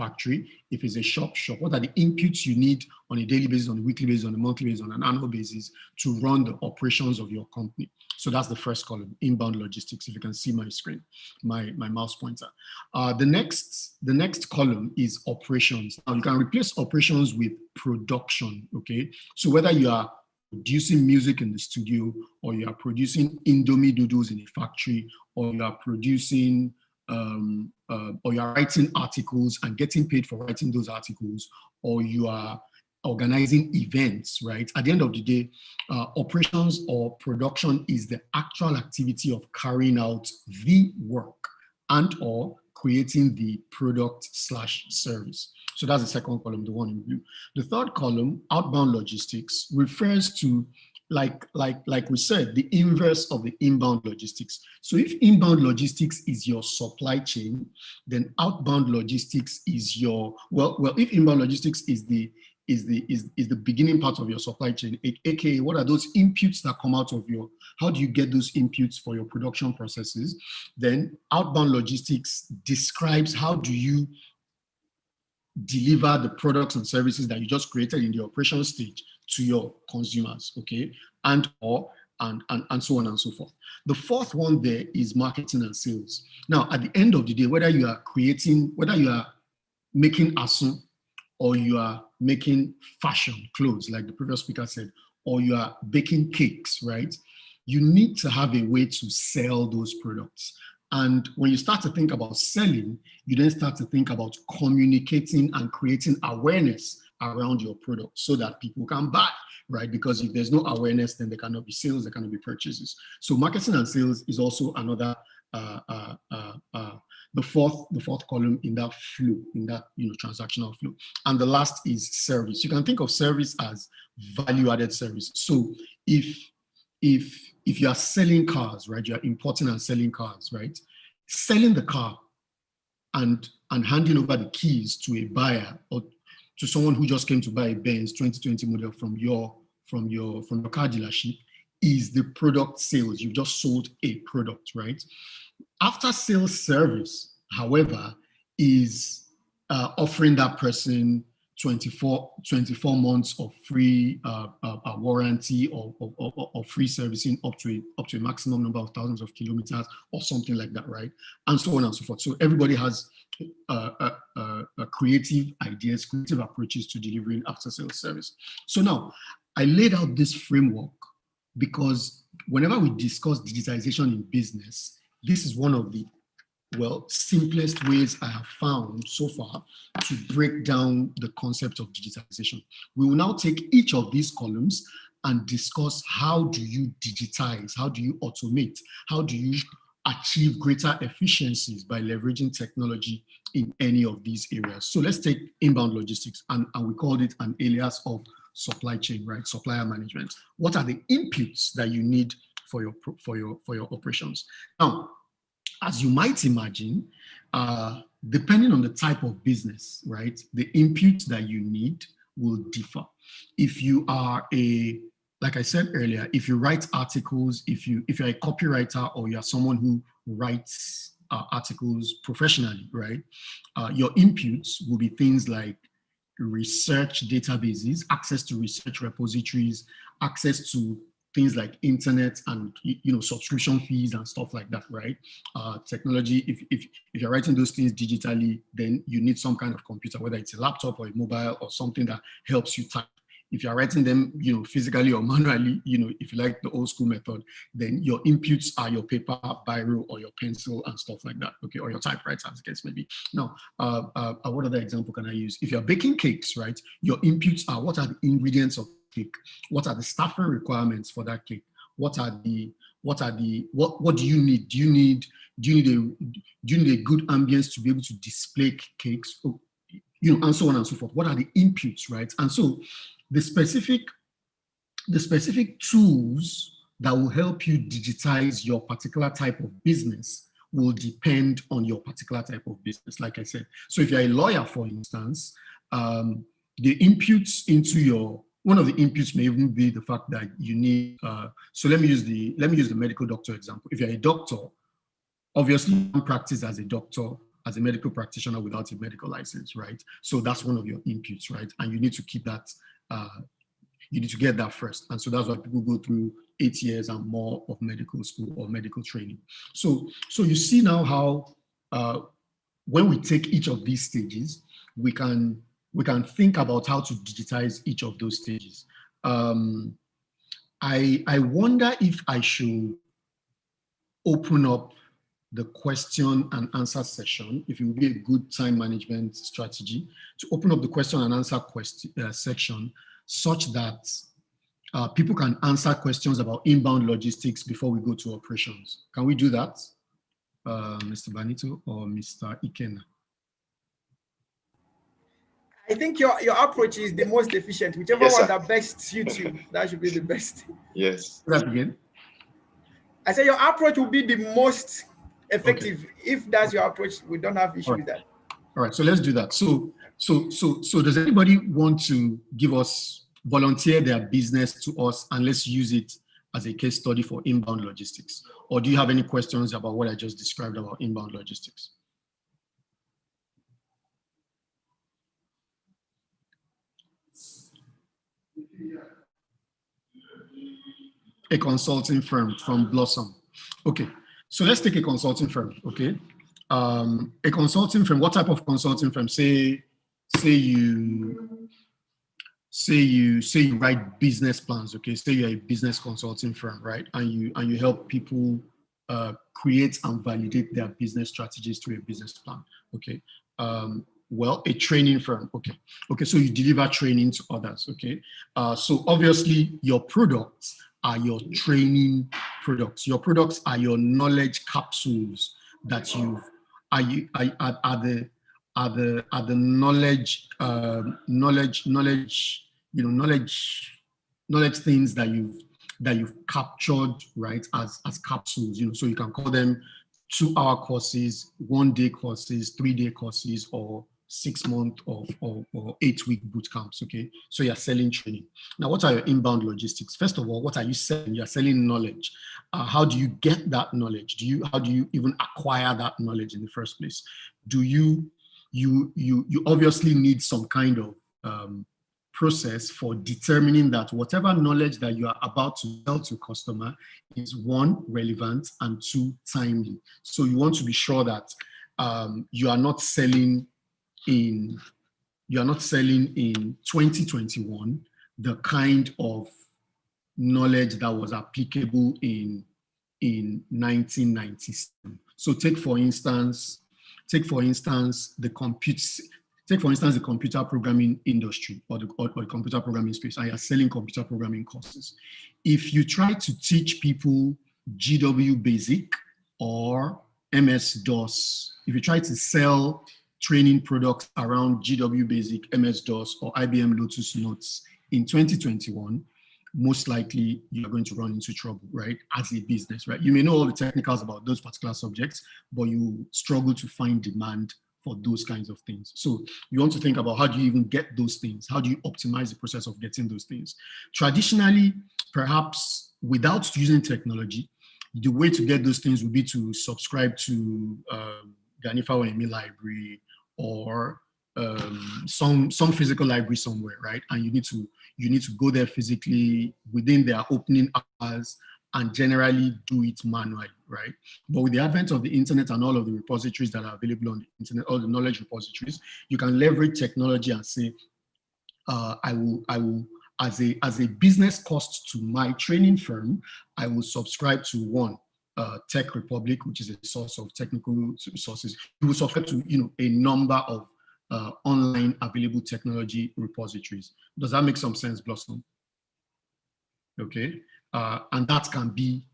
if it's a shop, what are the inputs you need on a daily basis, on a weekly basis, on a monthly basis, on an annual basis to run the operations of your company? So that's the first column, inbound logistics. If you can see my screen, my mouse pointer. The next column is operations. Now you can replace operations with production, okay? So whether you are producing music in the studio, or you are producing Indomie noodles in a factory, or you are producing or you are writing articles and getting paid for writing those articles, or you are organizing events, right? At the end of the day, operations or production is the actual activity of carrying out the work and or creating the product/service. So that's the second column, the one in blue. The third column, outbound logistics, refers to, like we said, the inverse of the inbound logistics. So if inbound logistics is your supply chain, then outbound logistics is your, if inbound logistics is the beginning part of your supply chain, aka what are those inputs that come out of your, how do you get those inputs for your production processes? Then outbound logistics describes how do you deliver the products and services that you just created in the operational stage to your consumers, okay, and so on and so forth. The fourth one there is marketing and sales. Now, at the end of the day, whether you are making asun, or you are making fashion clothes, like the previous speaker said, or you are baking cakes, right? You need to have a way to sell those products. And when you start to think about selling, you then start to think about communicating and creating awareness around your product so that people can buy, right? Because if there's no awareness, then there cannot be sales, there cannot be purchases. So marketing and sales is also another, the fourth column in that flow, in that transactional flow. And the last is service. You can think of service as value-added service. So if you are selling cars, right, you are importing and selling cars, right? Selling the car and handing over the keys to a buyer or to someone who just came to buy a Benz 2020 model from your car dealership is the product sales. You've just sold a product, right? After sales service, however, is offering that person 24 months of free warranty or free servicing up to a maximum number of thousands of kilometers or something like that, right? And so on and so forth. So everybody has creative ideas, creative approaches to delivering after sales service. So now I laid out this framework because whenever we discuss digitization in business, this is one of the simplest ways I have found so far to break down the concept of digitization. We will now take each of these columns and discuss how do you digitize, how do you automate, how do you achieve greater efficiencies by leveraging technology in any of these areas. So let's take inbound logistics, and we called it an alias of supply chain, right? Supplier management. What are the inputs that you need for your operations? Now, as you might imagine, depending on the type of business, right, the inputs that you need will differ. If you are like I said earlier, if you write articles, if you're a copywriter or you're someone who writes articles professionally, right, your inputs will be things like research databases, access to research repositories, access to things like internet and subscription fees and stuff like that, right? Technology, if you're writing those things digitally, then you need some kind of computer, whether it's a laptop or a mobile or something that helps you type. If you're writing them, physically or manually, if you like the old school method, then your inputs are your paper, biro, or your pencil and stuff like that, okay, or your typewriter, as the case may be. Now, what other example can I use? If you're baking cakes, right, your inputs are what are the ingredients of cake? What are the staffing requirements for that cake? What do you need? Do you need a good ambience to be able to display cakes? And so on and so forth. What are the inputs, right? And so the specific tools that will help you digitize your particular type of business will depend on your particular type of business, like I said. So if you're a lawyer, for instance, the inputs into one of the inputs may even be the fact that you need, so let me use the medical doctor example. If you're a doctor, obviously you don't practice as a doctor, as a medical practitioner without a medical license, right? So that's one of your inputs, right? And you need to keep that, you need to get that first. And so that's why people go through 8 years and more of medical school or medical training. So you see now how when we take each of these stages, we can think about how to digitize each of those stages. I wonder if I should open up the question and answer session, if it would be a good time management strategy, to open up the question and answer section such that people can answer questions about inbound logistics before we go to operations. Can we do that, Mr. Banito or Mr. Ikenna? I think your approach is the most efficient. Whichever one that best suits you, that should be the best. Yes. That again? I say your approach will be the most effective. Okay. If that's your approach, we don't have issue with that. All right, so let's do that. So does anybody want to volunteer their business to us, and let's use it as a case study for inbound logistics? Or do you have any questions about what I just described about inbound logistics? A consulting firm from Blossom. Okay, so let's take a consulting firm, okay? A consulting firm, what type of consulting firm? Say you write business plans, okay? Say you're a business consulting firm, right? And you help people create and validate their business strategies through a business plan, okay? Well, a training firm, okay. So you deliver training to others, okay? So obviously your products are your training products. Your products are your knowledge capsules that are the knowledge things that you've captured, right, as capsules, so you can call them 2-hour courses, 1-day courses, 3-day courses, or 6-month or 8-week boot camps, okay? So you're selling training. Now, what are your inbound logistics? First of all, what are you selling? You're selling knowledge. How do you get that knowledge? How do you even acquire that knowledge in the first place? Do you obviously need some kind of process for determining that whatever knowledge that you are about to sell to a customer is 1, relevant, and 2, timely. So you want to be sure that you are not selling in 2021 the kind of knowledge that was applicable in 1997. So take for instance the computer programming industry or the computer programming space, and you're selling computer programming courses. If you try to teach people GW Basic or MS-DOS, if you try to sell training products around GW Basic, MS-DOS, or IBM Lotus Notes in 2021, most likely you're going to run into trouble, right, as a business, right? You may know all the technicals about those particular subjects, but you struggle to find demand for those kinds of things. So you want to think about, how do you even get those things? How do you optimize the process of getting those things? Traditionally, perhaps without using technology, the way to get those things would be to subscribe to Ganifa Wahimi library, or some physical library somewhere, right? And you need to go there physically within their opening hours and generally do it manually, right? But with the advent of the internet and all of the repositories that are available on the internet, all the knowledge repositories, you can leverage technology and say, I will as a business cost to my training firm, I will subscribe to 1, Tech Republic, which is a source of technical resources. You will subscribe to a number of online available technology repositories. Does that make some sense, Blossom? okay? And that can be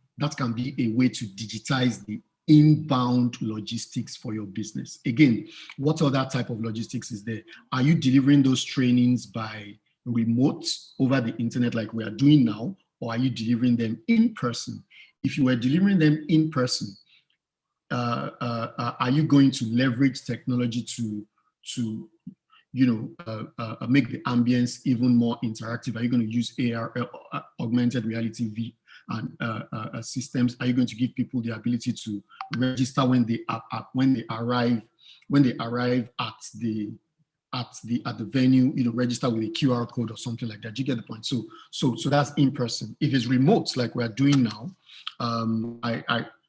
a way to digitize the inbound logistics for your business. Again, what other type of logistics is there? Are you delivering those trainings by remote over the internet like we are doing now, or are you delivering them in person? If you were delivering them in person, are you going to leverage technology to make the ambience even more interactive? Are you going to use AR, augmented reality systems? Are you going to give people the ability to register when they arrive at the venue, register with a QR code or something like that? Do you get the point? So that's in person. If it's remote, like we're doing now,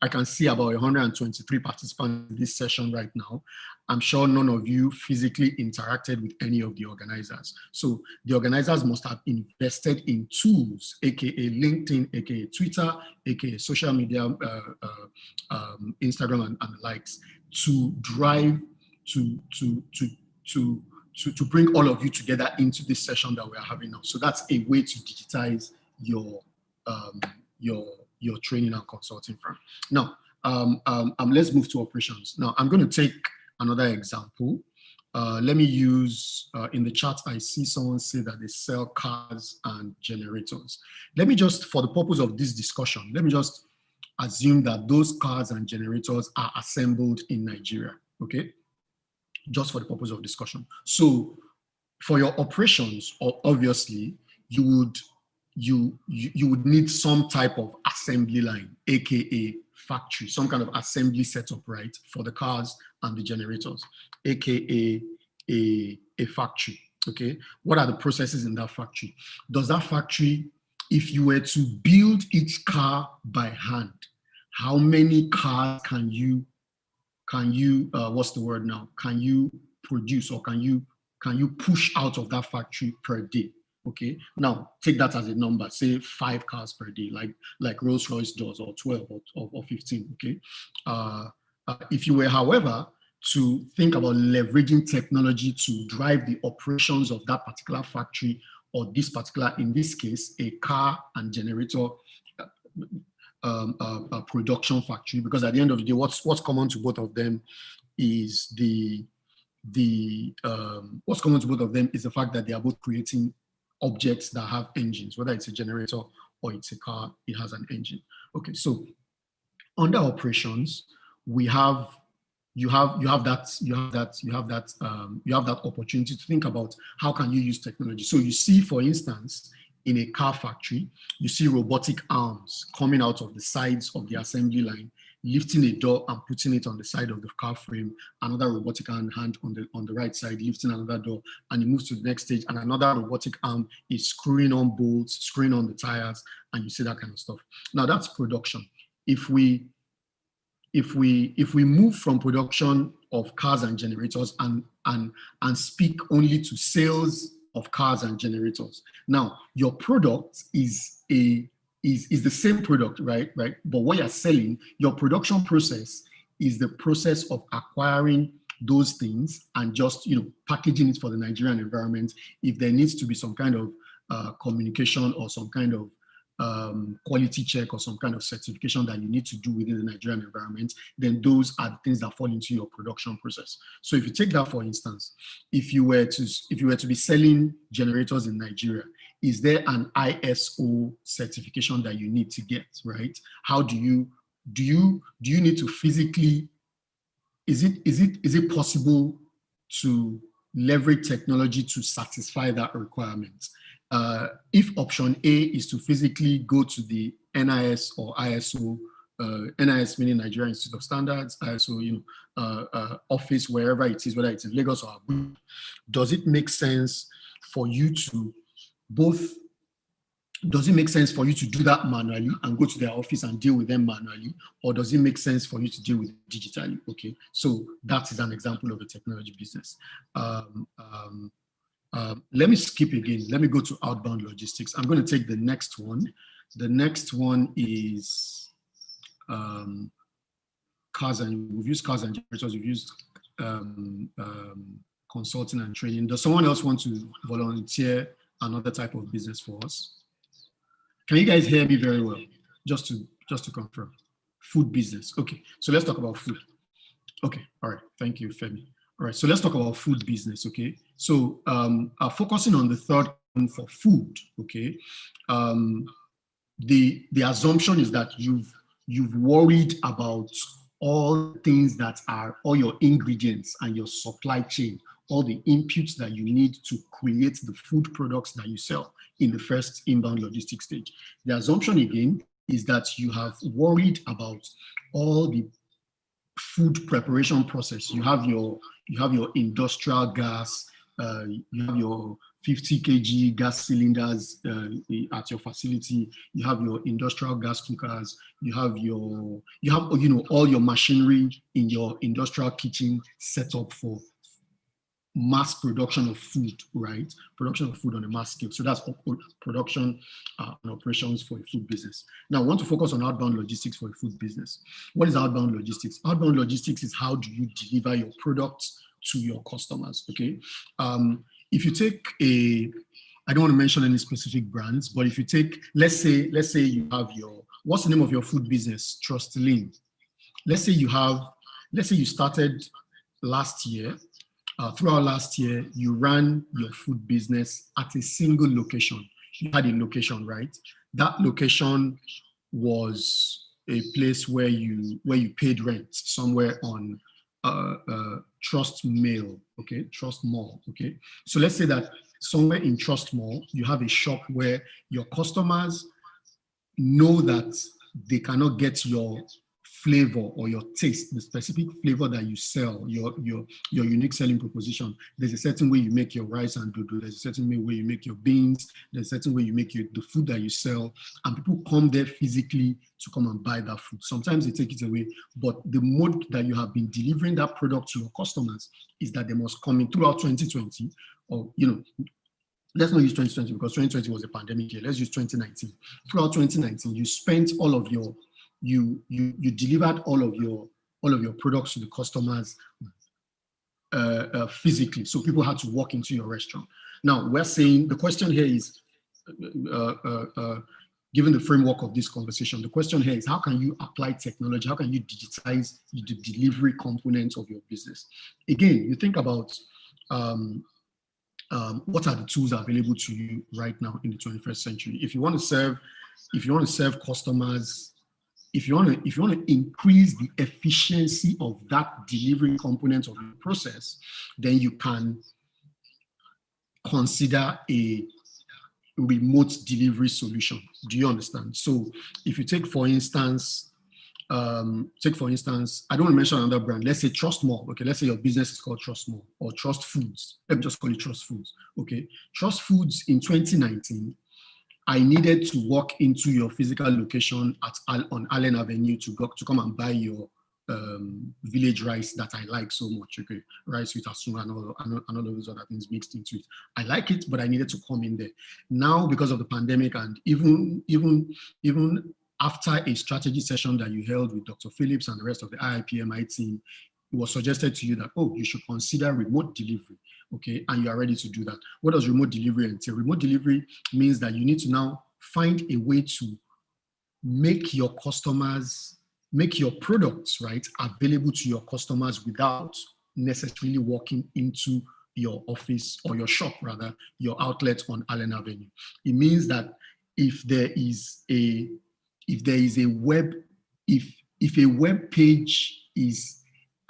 I can see about 123 participants in this session right now. I'm sure none of you physically interacted with any of the organizers. So the organizers must have invested in tools, aka LinkedIn, aka Twitter, aka social media, Instagram and the likes, to drive to bring all of you together into this session that we are having now. So that's a way to digitize your training and consulting firm. Now, let's move to operations. Now, I'm going to take another example. Let me use, in the chat, I see someone say that they sell cars and generators. Let me just, for the purpose of this discussion, let me just assume that those cars and generators are assembled in Nigeria, okay? Just for the purpose of discussion. So for your operations, obviously, you would need some type of assembly line, aka factory, some kind of assembly setup, right, for the cars and the generators, aka a factory. Okay, what are the processes in that factory? Does that factory, if you were to build each car by hand, how many cars can you what's the word now? Can you produce, or can you push out of that factory per day? Okay, now take that as a number, say 5 cars per day, like Rolls-Royce does, or 12 or 15. Okay, if you were, however, to think about leveraging technology to drive the operations of that particular factory, or this particular, in this case, a car and generator production factory, because at the end of the day, what's common to both of them is what's common to both of them is the fact that they are both creating objects that have engines, whether it's a generator or it's a car, it has an engine. Okay, so under operations, you have that opportunity to think about how can you use technology. So you see, for instance, in a car factory, you see robotic arms coming out of the sides of the assembly line, lifting a door and putting it on the side of the car frame, another robotic hand on the right side, lifting another door, and it moves to the next stage, and another robotic arm is screwing on bolts, screwing on the tires, and you see that kind of stuff. Now that's production. If we move from production of cars and generators and speak only to sales of cars and generators, now your product is the same product, right? But what you're selling, your production process is the process of acquiring those things and just packaging it for the Nigerian environment. If there needs to be some kind of communication or some kind of quality check or some kind of certification that you need to do within the Nigerian environment, then those are the things that fall into your production process. So if you take that, for instance, if you were to be selling generators in Nigeria, is there an ISO certification that you need to get, right? How do you need to physically, is it possible to leverage technology to satisfy that requirement? If option A is to physically go to the NIS or ISO, NIS meaning Nigeria Institute of Standards, ISO, office, wherever it is, whether it's in Lagos or Abuja, does it make sense for you to do that manually and go to their office and deal with them manually, or does it make sense for you to deal with it digitally? Okay, so that is an example of a technology business. Let me skip again. Let me go to outbound logistics. I'm going to take the next one. The next one is cars, and we've used cars and generators. We've used consulting and training. Does someone else want to volunteer another type of business for us? Can you guys hear me very well? Just to confirm. Food business. Okay, so let's talk about food. Okay, all right. Thank you, Femi. All right, so let's talk about food business. Okay, so focusing on the third one for food. Okay, the assumption is that you've worried about all things that are all your ingredients and your supply chain, all the inputs that you need to create the food products that you sell in the first inbound logistics stage. The assumption again is that you have worried about all the food preparation process. You have your industrial gas, you have your 50 kg gas cylinders at your facility. You have your industrial gas cookers. You have all your machinery in your industrial kitchen set up for mass production of food, right? Production of food on a mass scale. So that's production and operations for a food business. Now, I want to focus on outbound logistics for a food business. What is outbound logistics? Outbound logistics is how do you deliver your products to your customers, okay? If you take I don't want to mention any specific brands, but if you take, let's say you have what's the name of your food business? Trustline. Let's say you started last year. Throughout last year, you ran your food business at a single location. You had a location, right? That location was a place where you paid rent, somewhere on Trust Mall, okay? Trust Mall, okay? So let's say that somewhere in Trust Mall, you have a shop where your customers know that they cannot get your flavor or your taste, the specific flavor that you sell, your unique selling proposition. There's a certain way you make your rice and dodo, there's a certain way you make your beans, there's a certain way you make the food that you sell, and people come there physically to come and buy that food. Sometimes they take it away, but the mode that you have been delivering that product to your customers is that they must come in throughout 2020, or let's not use 2020 because 2020 was a pandemic year. Let's use 2019. Throughout 2019, you spent all of your you delivered all of your products to the customers physically, so people had to walk into your restaurant. Now we're saying the question here is, given the framework of this conversation, the question here is how can you apply technology? How can you digitize the delivery components of your business? Again, you think about what are the tools available to you right now in the 21st century? If you want to serve customers. If you want to increase the efficiency of that delivery component of the process, then you can consider a remote delivery solution. Do you understand? So if you take, for instance, I don't want to mention another brand. Let's say Trust Mall. Okay, let's say your business is called Trust Mall or Trust Foods. Let me just call it Trust Foods. Okay, Trust Foods in 2019. I needed to walk into your physical location on Allen Avenue to come and buy your village rice that I like so much, okay? Rice with asuma and all of those other things mixed into it. I like it, but I needed to come in there. Now, because of the pandemic and even after a strategy session that you held with Dr. Phillips and the rest of the IIPMI team, it was suggested to you that, oh, you should consider remote delivery, okay? And you are ready to do that. What does remote delivery entail? Remote delivery means that you need to now find a way to make your products, right, available to your customers without necessarily walking into your office or your shop, rather, your outlet on Allen Avenue. It means that if a web page is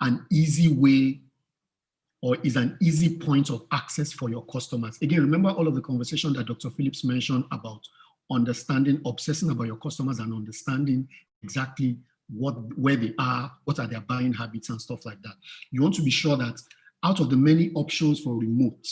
an easy way or is an easy point of access for your customers. Again, remember all of the conversation that Dr. Phillips mentioned about obsessing about your customers and understanding exactly where they are, what are their buying habits and stuff like that. You want to be sure that out of the many options for remote,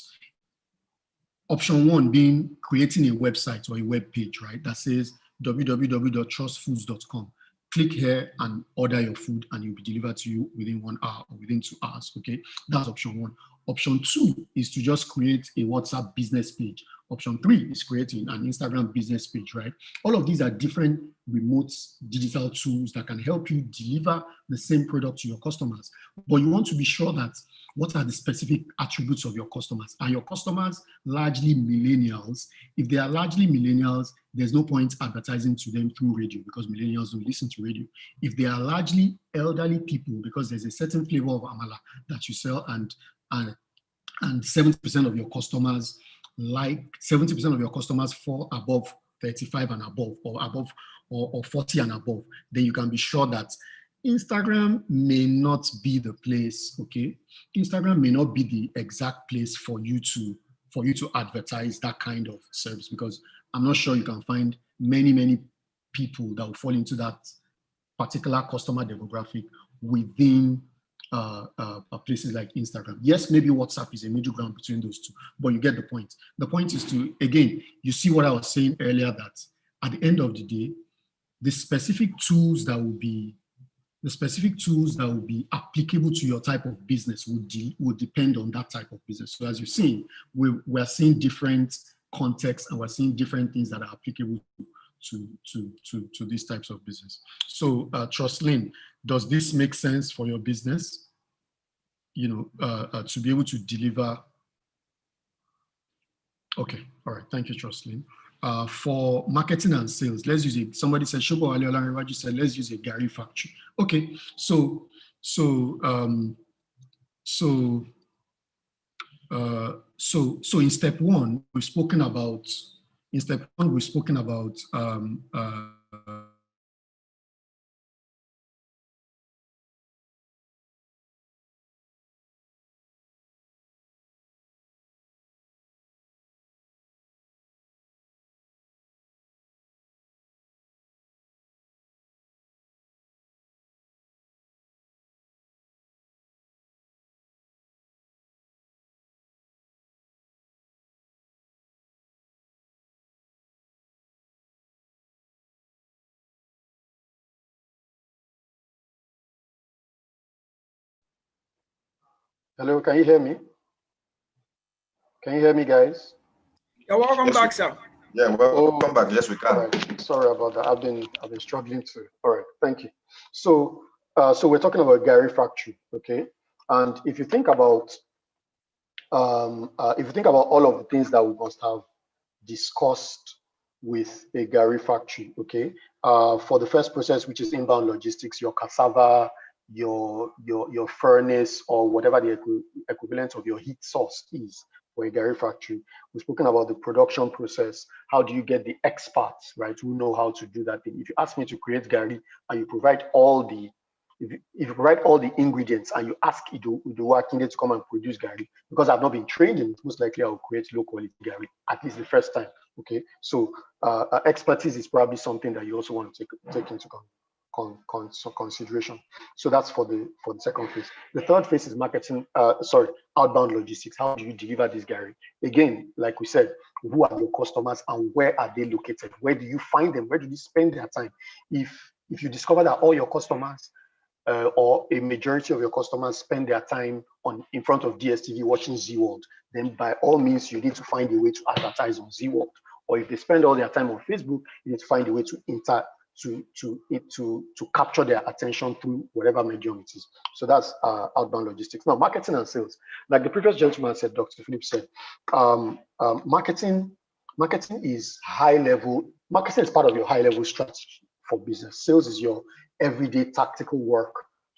option one being creating a website or a web page, right, that says www.trustfoods.com. Click here and order your food and it will be delivered to you within 1 hour or within 2 hours, okay? That's option one. Option 2 is to just create a WhatsApp business page. Option 3 is creating an Instagram business page, right? All of these are different remote digital tools that can help you deliver the same product to your customers. But you want to be sure that what are the specific attributes of your customers? Are your customers largely millennials? If they are largely millennials, there's no point advertising to them through radio because millennials don't listen to radio. If they are largely elderly people, because there's a certain flavor of amala that you sell, and 70% of your customers, like 70% of your customers fall above 35 and above, or above or 40 and above, then you can be sure that Instagram may not be the place, okay? Instagram may not be the exact place for you to advertise that kind of service, because I'm not sure you can find many people that will fall into that particular customer demographic within places like Instagram. Yes, maybe WhatsApp is a middle ground between those two, but you get the point. The point is to, again, you see what I was saying earlier, that at the end of the day, the specific tools that will be applicable to your type of business would depend on that type of business. So as you've seen, we're seeing different contexts, and we're seeing different things that are applicable to these types of business. So Truslyn, does this make sense for your business? You know, to be able to deliver. Okay, all right, thank you, Truslyn. For marketing and sales, let's use it. Somebody said, Shobo Aliola Raju said, let's use a Gary factory. Okay, so in step one, we've spoken about. Hello, can you hear me? Can you hear me, guys? You're welcome back, sir. Yeah, welcome back. Yes, we can. Right. Sorry about that. I've been struggling to. All right, thank you. So we're talking about Gary Factory, okay? And if you think about all of the things that we must have discussed with a Gary Factory, okay? For the first process, which is inbound logistics, your cassava, your furnace, or whatever the equivalent of your heat source is for a Gary Factory. We've spoken about the production process. How do you get the experts, right, who know how to do that thing? If you ask me to create Gary and you provide all the, if you provide all the ingredients and you ask Ido Akinde to come and produce Gary, because I've not been trained in it, most likely I'll create low quality Gary, at least the first time, okay? So expertise is probably something that you also want to take into consideration. So that's for the second phase. The third phase is outbound logistics. How do you deliver this Gary? Again, like we said, who are your customers and where are they located? Where do you find them? Where do they spend their time? If you discover that all your customers or a majority of your customers spend their time in front of DSTV watching Z World, then by all means you need to find a way to advertise on Z World. Or if they spend all their time on Facebook, you need to find a way to capture their attention through whatever medium it is. So that's outbound logistics. Now, marketing and sales, like the previous gentleman said, Dr. Philip said, marketing is high level. Marketing is part of your high level strategy for business. Sales is your everyday tactical work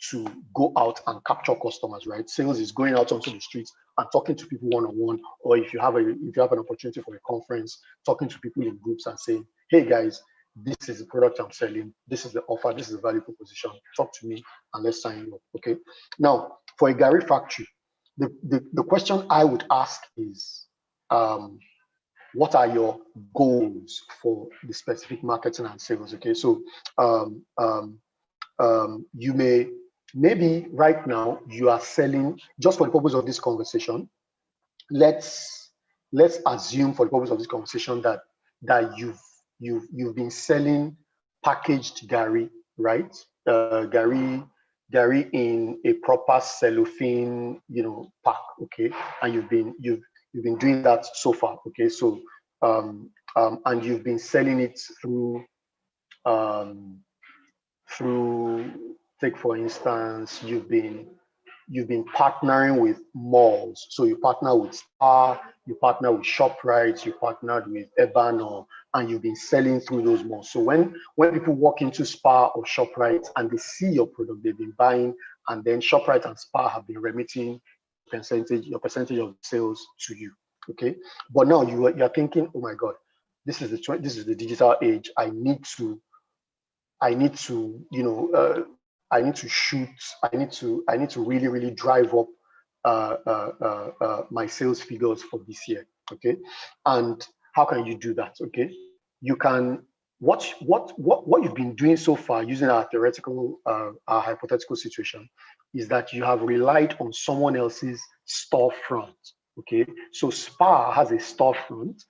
to go out and capture customers, right? Sales is going out onto the streets and talking to people one-on-one, or if you have an opportunity for a conference, talking to people in groups and saying, hey guys, this is the product I'm selling, this is the offer, this is the value proposition, talk to me and let's sign you up, okay? Now, for a Gary Factory, the question I would ask is, what are your goals for the specific marketing and sales, okay? So you maybe right now you are selling, just for the purpose of this conversation, let's assume for the purpose of this conversation that you've been selling packaged Gary, right? Gary in a proper cellophane, pack, okay, and you've been doing that so far, okay. So and you've been selling it through take for instance, you've been partnering with malls. So you partner with Spar, you partner with ShopRite, you partnered with Ebano, and you've been selling through those malls. So when people walk into Spar or ShopRite and they see your product, they've been buying, and then ShopRite and Spar have been remitting your percentage of sales to you. Okay, but now you're thinking, oh my God, this is the digital age. I need to shoot. I need to really drive up my sales figures for this year. Okay, and how can you do that? Okay, you can what you've been doing so far using our hypothetical situation is that you have relied on someone else's storefront. Okay, so Spar has a storefront.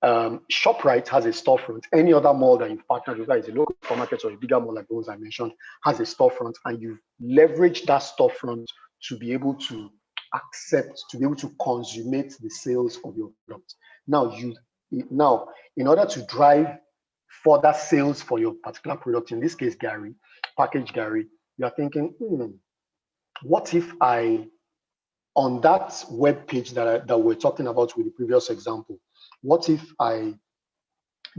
ShopRite has a storefront. Any other mall that you've partnered with, whether it's a local supermarket or a bigger mall like the ones I mentioned, has a storefront, and you've leveraged that storefront to be able to consummate the sales of your product. Now, in order to drive further sales for your particular product, in this case, packaged Gary, you are thinking, what if on that web page that we're talking about with the previous example, what if I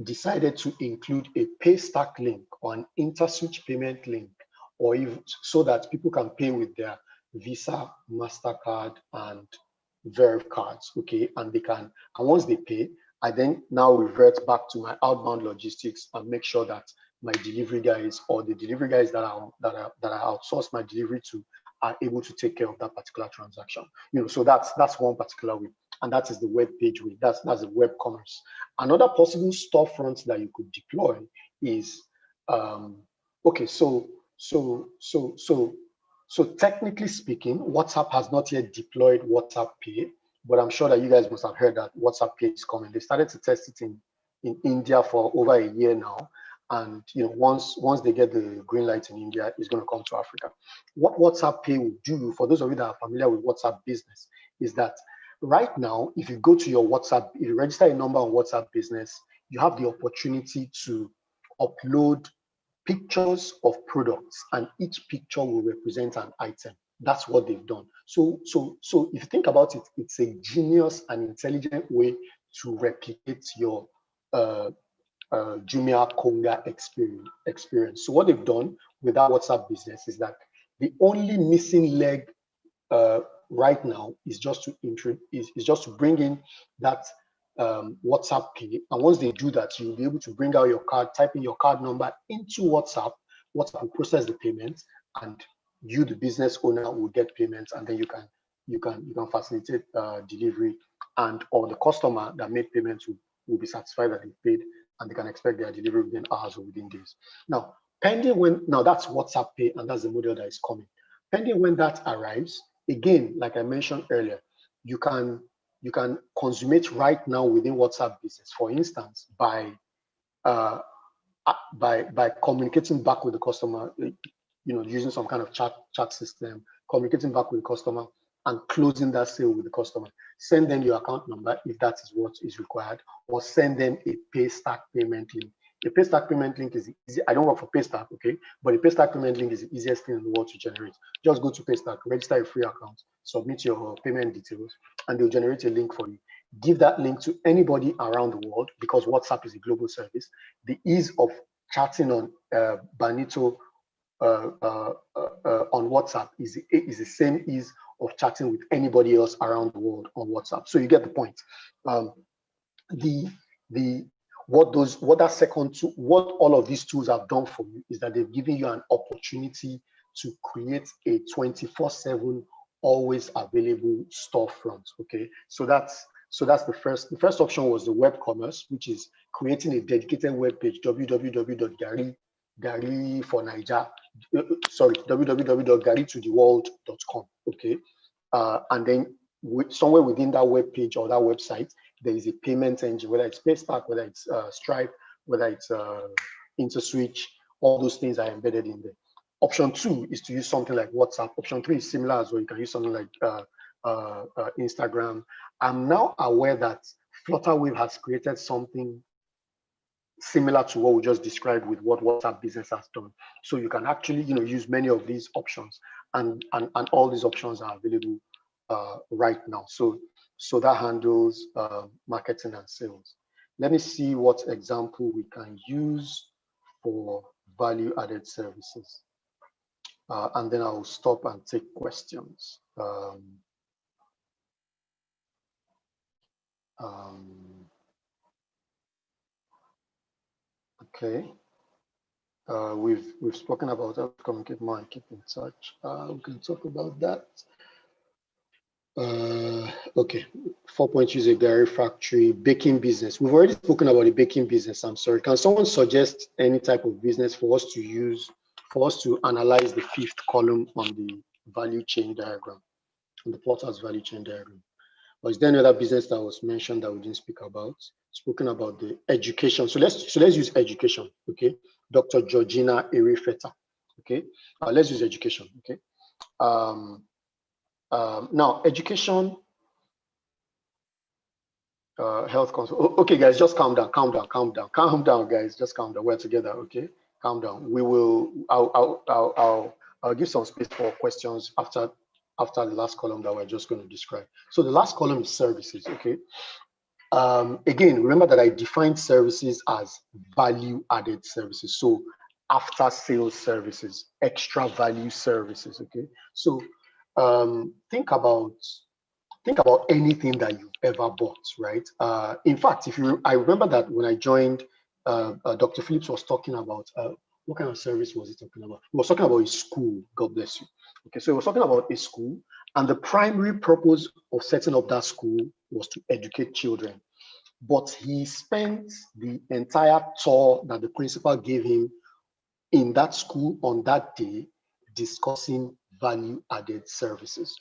decided to include a Paystack link or an InterSwitch payment link, or even so that people can pay with their Visa, MasterCard, and Verve cards, okay? And once they pay, I then now revert back to my outbound logistics and make sure that my delivery guys or the delivery guys that I outsource my delivery to are able to take care of that particular transaction. So that's one particular way. And that is the web page way. That's the web commerce. Another possible storefront that you could deploy is okay. So technically speaking, WhatsApp has not yet deployed WhatsApp Pay, but I'm sure that you guys must have heard that WhatsApp Pay is coming. They started to test it in India for over a year now, and once they get the green light in India, it's going to come to Africa. What WhatsApp Pay will do, for those of you that are familiar with WhatsApp Business, is that right now, if you go to your WhatsApp, if you register a number on WhatsApp Business, you have the opportunity to upload pictures of products, and each picture will represent an item. That's what they've done. So if you think about it, it's a genius and intelligent way to replicate your Jumia Konga experience. So what they've done with that WhatsApp Business is that the only missing leg right now is just to bring in that WhatsApp Pay, and once they do that, you'll be able to bring out your card, type in your card number into WhatsApp. WhatsApp will process the payment, and you, the business owner, will get payments, and then you can facilitate delivery, or the customer that made payments will be satisfied that they paid, and they can expect their delivery within hours or within days. Now, that's WhatsApp Pay, and that's the model that is coming. Pending when that arrives, again, like I mentioned earlier, you can consummate right now within WhatsApp Business, for instance, by communicating back with the customer, using some kind of chat system, communicating back with the customer and closing that sale with the customer. Send them your account number if that is what is required, or send them a Paystack payment link. A Paystack payment link is easy. I don't work for Paystack, okay? But a Paystack payment link is the easiest thing in the world to generate. Just go to Paystack, register a free account, submit your payment details, and they'll generate a link for you. Give that link to anybody around the world, because WhatsApp is a global service. The ease of chatting on Banito on WhatsApp is the same ease of chatting with anybody else around the world on WhatsApp. So you get the point. What all of these tools have done for you is that they've given you an opportunity to create a 24/7 always available storefront. Okay, so that's the first. The first option was the web commerce, which is creating a dedicated web page, www.garytotheworld.com. Okay, and then somewhere within that web page or that website, there is a payment engine, whether it's Paystack, whether it's Stripe, whether it's InterSwitch. All those things are embedded in there. Option 2 is to use something like WhatsApp. Option 3 is similar as well. You can use something like Instagram, I'm now aware that Flutterwave has created something similar to what we just described with what WhatsApp Business has done. So you can actually, use many of these options, and all these options are available right now. So that handles marketing and sales. Let me see what example we can use for value-added services. And then I'll stop and take questions. Okay. We've spoken about how to communicate more and keep in touch. We can talk about that. Okay, 4-point use a Gary factory, baking business. We've already spoken about the baking business. I'm sorry. Can someone suggest any type of business for us to use, for us to analyze the 5th column on the value chain diagram, on the Porter's value chain diagram? Or is there any other business that was mentioned that we didn't speak about? Spoken about the education. So let's use education. Okay, Dr. Georgina Erifeta. Okay, let's use education. Okay. Now, education, health consult. Okay, guys, just calm down, guys. Just calm down. We're together, okay? Calm down. We will. I'll give some space for questions after the last column that we're just going to describe. So the last column is services, okay? Again, remember that I defined services as value-added services. So after sales services, extra value services, okay? So think about anything that you've ever bought, right? In fact, I remember that when I joined, Dr. Phillips was talking about, what kind of service was he talking about? He was talking about a school, God bless you. Okay, so he was talking about a school, and the primary purpose of setting up that school was to educate children. But he spent the entire tour that the principal gave him in that school on that day discussing value-added services.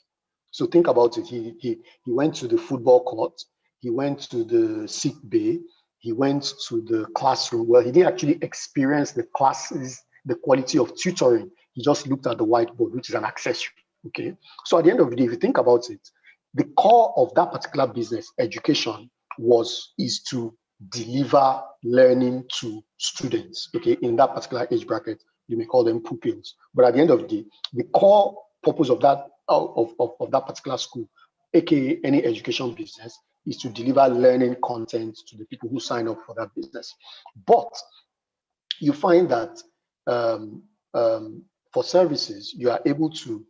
So think about it. He went to the football court, he went to the sick bay, he went to the classroom. Well, he didn't actually experience the classes, the quality of tutoring. He just looked at the whiteboard, which is an accessory. Okay. So at the end of the day, if you think about it, the core of that particular business, education, is to deliver learning to students. Okay, in that particular age bracket, you may call them pupils. But at the end of the day, the core purpose of that of that particular school, aka any education business, is to deliver learning content to the people who sign up for that business. But you find that for services, you are able to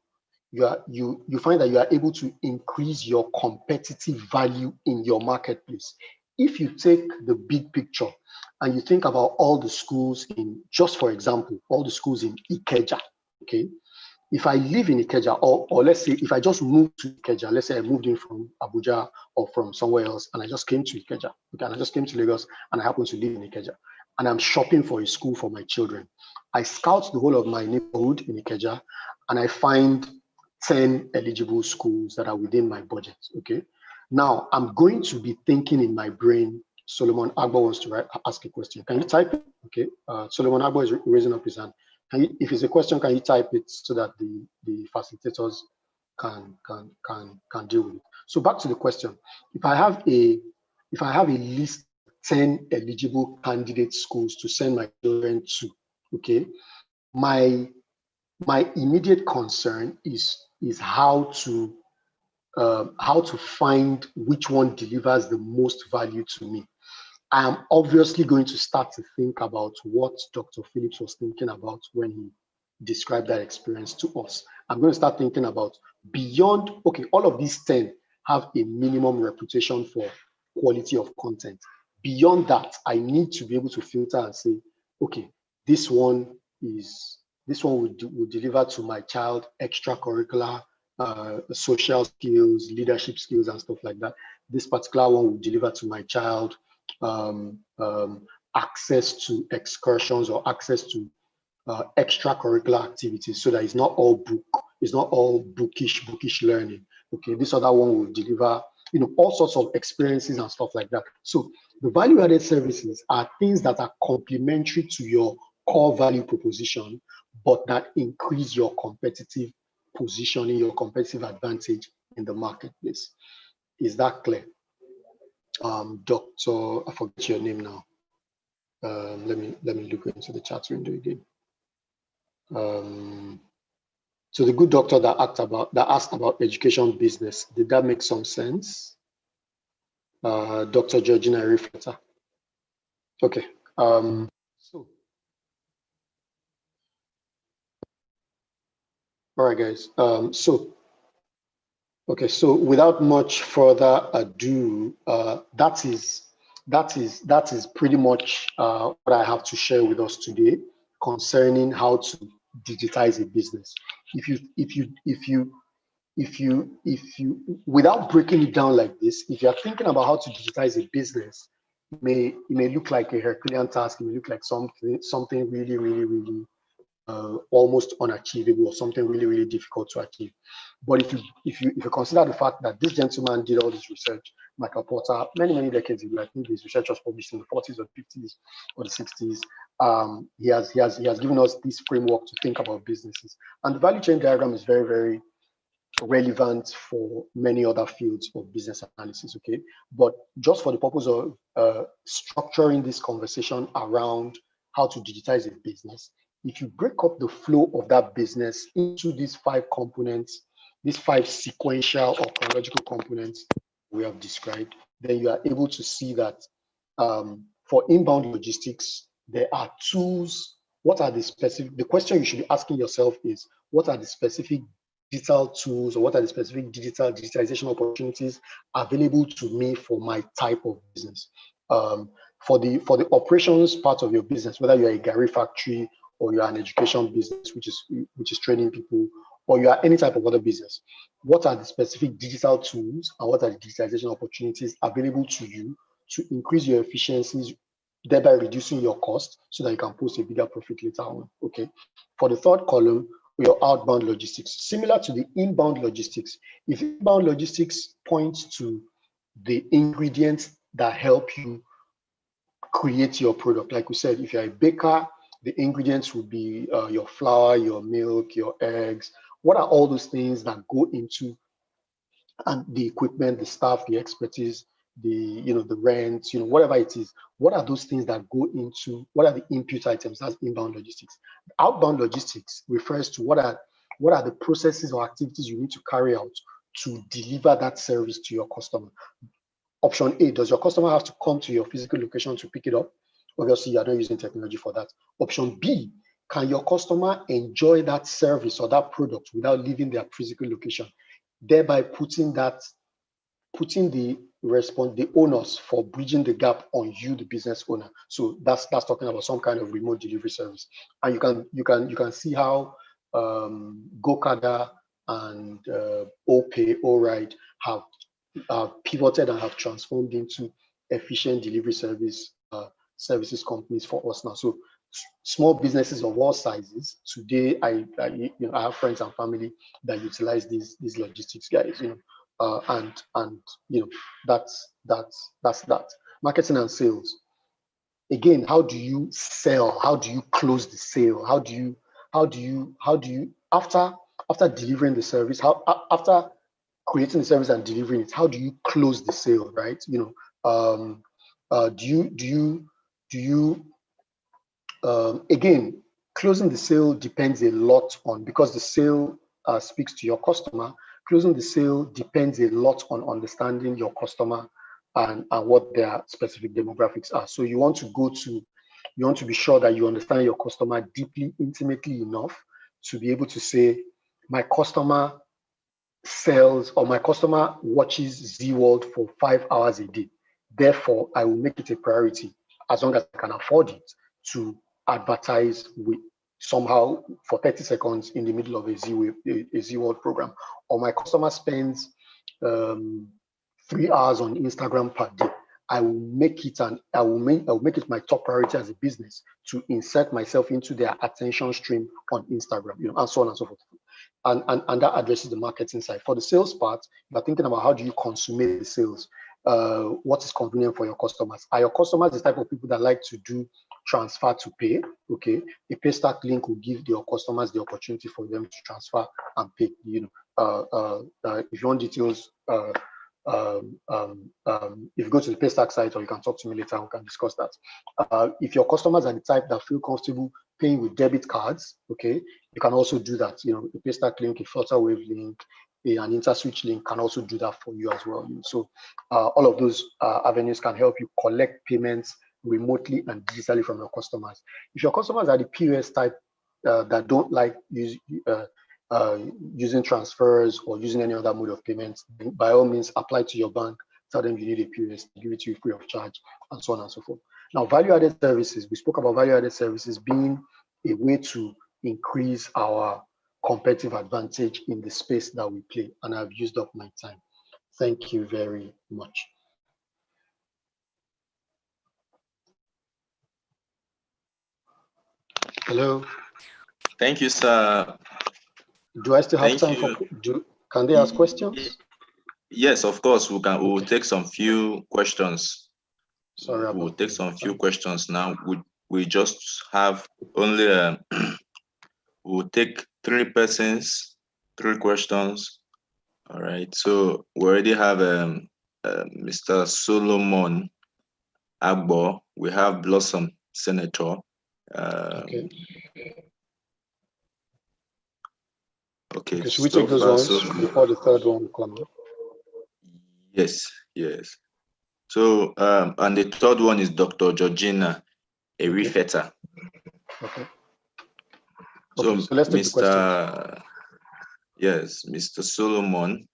you find that you are able to increase your competitive value in your marketplace. If you take the big picture and you think about all the schools in, just for example, all the schools in Ikeja, okay? If I live in Ikeja, or let's say if I just moved to Ikeja, let's say I moved in from Abuja or from somewhere else, and I just came to Ikeja, okay, and I just came to Lagos, and I happen to live in Ikeja, and I'm shopping for a school for my children. I scout the whole of my neighborhood in Ikeja, and I find 10 eligible schools that are within my budget, okay? Now, I'm going to be thinking in my brain, Solomon Agbo wants to ask a question. Can you type it? Okay, Solomon Agbo is raising up his hand. If it's a question, can you type it so that the facilitators can deal with it? So back to the question. If I have a list of 10 eligible candidate schools to send my children to, okay, my immediate concern is how to find which one delivers the most value to me. I am obviously going to start to think about what Dr. Phillips was thinking about when he described that experience to us. I'm going to start thinking about beyond, okay, all of these 10 have a minimum reputation for quality of content. Beyond that, I need to be able to filter and say, okay, this one will deliver to my child extracurricular social skills, leadership skills, and stuff like that. This particular one will deliver to my child access to excursions or access to extracurricular activities, so that it's not all bookish learning. Okay, this other one will deliver, all sorts of experiences and stuff like that. So the value-added services are things that are complementary to your core value proposition, but that increase your competitive positioning, your competitive advantage in the marketplace. Is that clear? Doctor, I forget your name now. Let me look into the chat window again. So the good doctor that asked about education business, did that make some sense? Dr. Georgina Rifleta. Okay. So, all right, guys. Okay. So without much further ado, that is pretty much what I have to share with us today concerning how to digitize a business. If you without breaking it down like this, if you're thinking about how to digitize a business, it may look like a Herculean task. It may look like something really almost unachievable, or something really difficult to achieve. But if you consider the fact that this gentleman did all this research, Michael Porter, many decades ago, I think his research was published in the 40s or 50s or the 60s. He has given us this framework to think about businesses, and the value chain diagram is very relevant for many other fields of business analysis. Okay, but just for the purpose of structuring this conversation around how to digitize a business, if you break up the flow of that business into these 5 components, these 5 sequential or chronological components we have described, then you are able to see that for inbound logistics, there are tools. What are the specific? The question you should be asking yourself is, what are the specific digital tools, or what are the specific digitalization opportunities available to me for my type of business? For the operations part of your business, whether you're a Gary factory or you're an education business, which is training people, or you are any type of other business, what are the specific digital tools and what are the digitalization opportunities available to you to increase your efficiencies, thereby reducing your cost so that you can post a bigger profit later on? Okay. For the third column, your outbound logistics, similar to the inbound logistics. If inbound logistics points to the ingredients that help you create your product, like we said, if you're a baker, the ingredients would be your flour, your milk, your eggs. What are all those things that go into, and the equipment, the staff, the expertise, the rent, whatever it is? What are those things that go into, what are the input items? That's inbound logistics. Outbound logistics refers to what are the processes or activities you need to carry out to deliver that service to your customer. Option A, does your customer have to come to your physical location to pick it up? Obviously, you're not using technology for that. Option B, can your customer enjoy that service or that product without leaving their physical location, thereby putting the onus for bridging the gap on you, the business owner? So that's talking about some kind of remote delivery service. And you can see how GoCada and OPay, Oride have pivoted and have transformed into efficient delivery services companies for us now. So small businesses of all sizes today, I have friends and family that utilize these logistics guys, and that's that. Marketing and sales. Again, how do you sell? How do you close the sale? How do you after delivering the service, after creating the service and delivering it, how do you close the sale, right? Again, closing the sale depends a lot on, because the sale speaks to your customer. Closing the sale depends a lot on understanding your customer and what their specific demographics are. So you want to be sure that you understand your customer deeply, intimately enough to be able to say, my customer sells, or my customer watches Z-World for 5 hours a day. Therefore, I will make it a priority, as long as I can afford it, to advertise with somehow for 30 seconds in the middle of a Z-World program. Or my customer spends 3 hours on Instagram per day. I will make it my top priority as a business to insert myself into their attention stream on Instagram, and so on and so forth. And that addresses the marketing side. For the sales part, you're thinking about how do you consummate the sales. what is convenient for your customers. Are your customers the type of people that like to do transfer to pay? Okay, a Paystack link will give your customers the opportunity for them to transfer and pay. You know, if you want details, if you go to the Paystack site, or you can talk to me later, we can discuss that. If your customers are the type that feel comfortable paying with debit cards, okay, you can also do that. You know, a Paystack link, a Flutterwave link, an InterSwitch link can also do that for you as well. So all of those avenues can help you collect payments remotely and digitally from your customers. If your customers are the POS type that don't like using transfers or using any other mode of payments, by all means, apply to your bank, tell them you need a POS, give it to you free of charge, and so on and so forth. Now, value-added services, we spoke about value-added services being a way to increase our competitive advantage in the space that we play, and I've used up my time. Thank you very much. Hello. Thank you, sir. Do I still have time for? Can they ask questions? Yes, of course. We can. We will take some few questions. Sorry, we'll take some few questions now. We just have only. We'll take 3 persons, 3 questions. All right. So we already have Mr. Solomon Agbo. We have Blossom Senator. Okay. Okay. Should we take those ones before the third one comes? Yes. Yes. So and the third one is Dr. Georgina Erifeta. Okay. So, so let's take the questions. Yes, Mr. Solomon,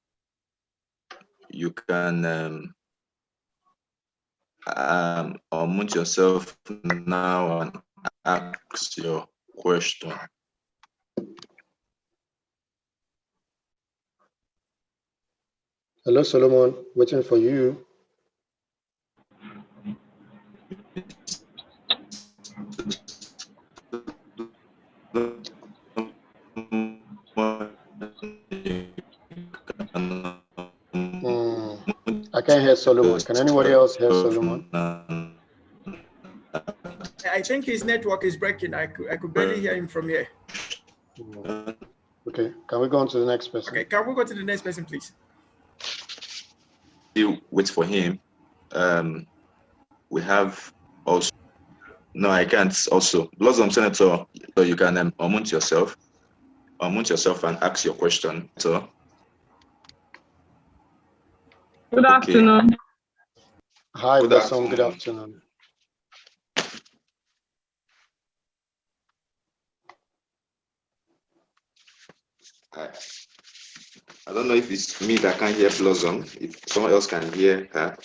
you can unmute yourself now and ask your question. Hello, Solomon, waiting for you. I can't hear Solomon. Can anybody else hear Solomon? I think his network is breaking. I could barely hear him from here. Okay, can we go on to the next person? Okay, can we go to the next person, please? You wait for him. We have also. No, I can't. Also, Blossom Senator, so you can unmute yourself. Unmute yourself and ask your question. So. Good afternoon. Hi, Blossom. Good afternoon. I don't know if it's me that can't hear Blossom. If someone else can hear her.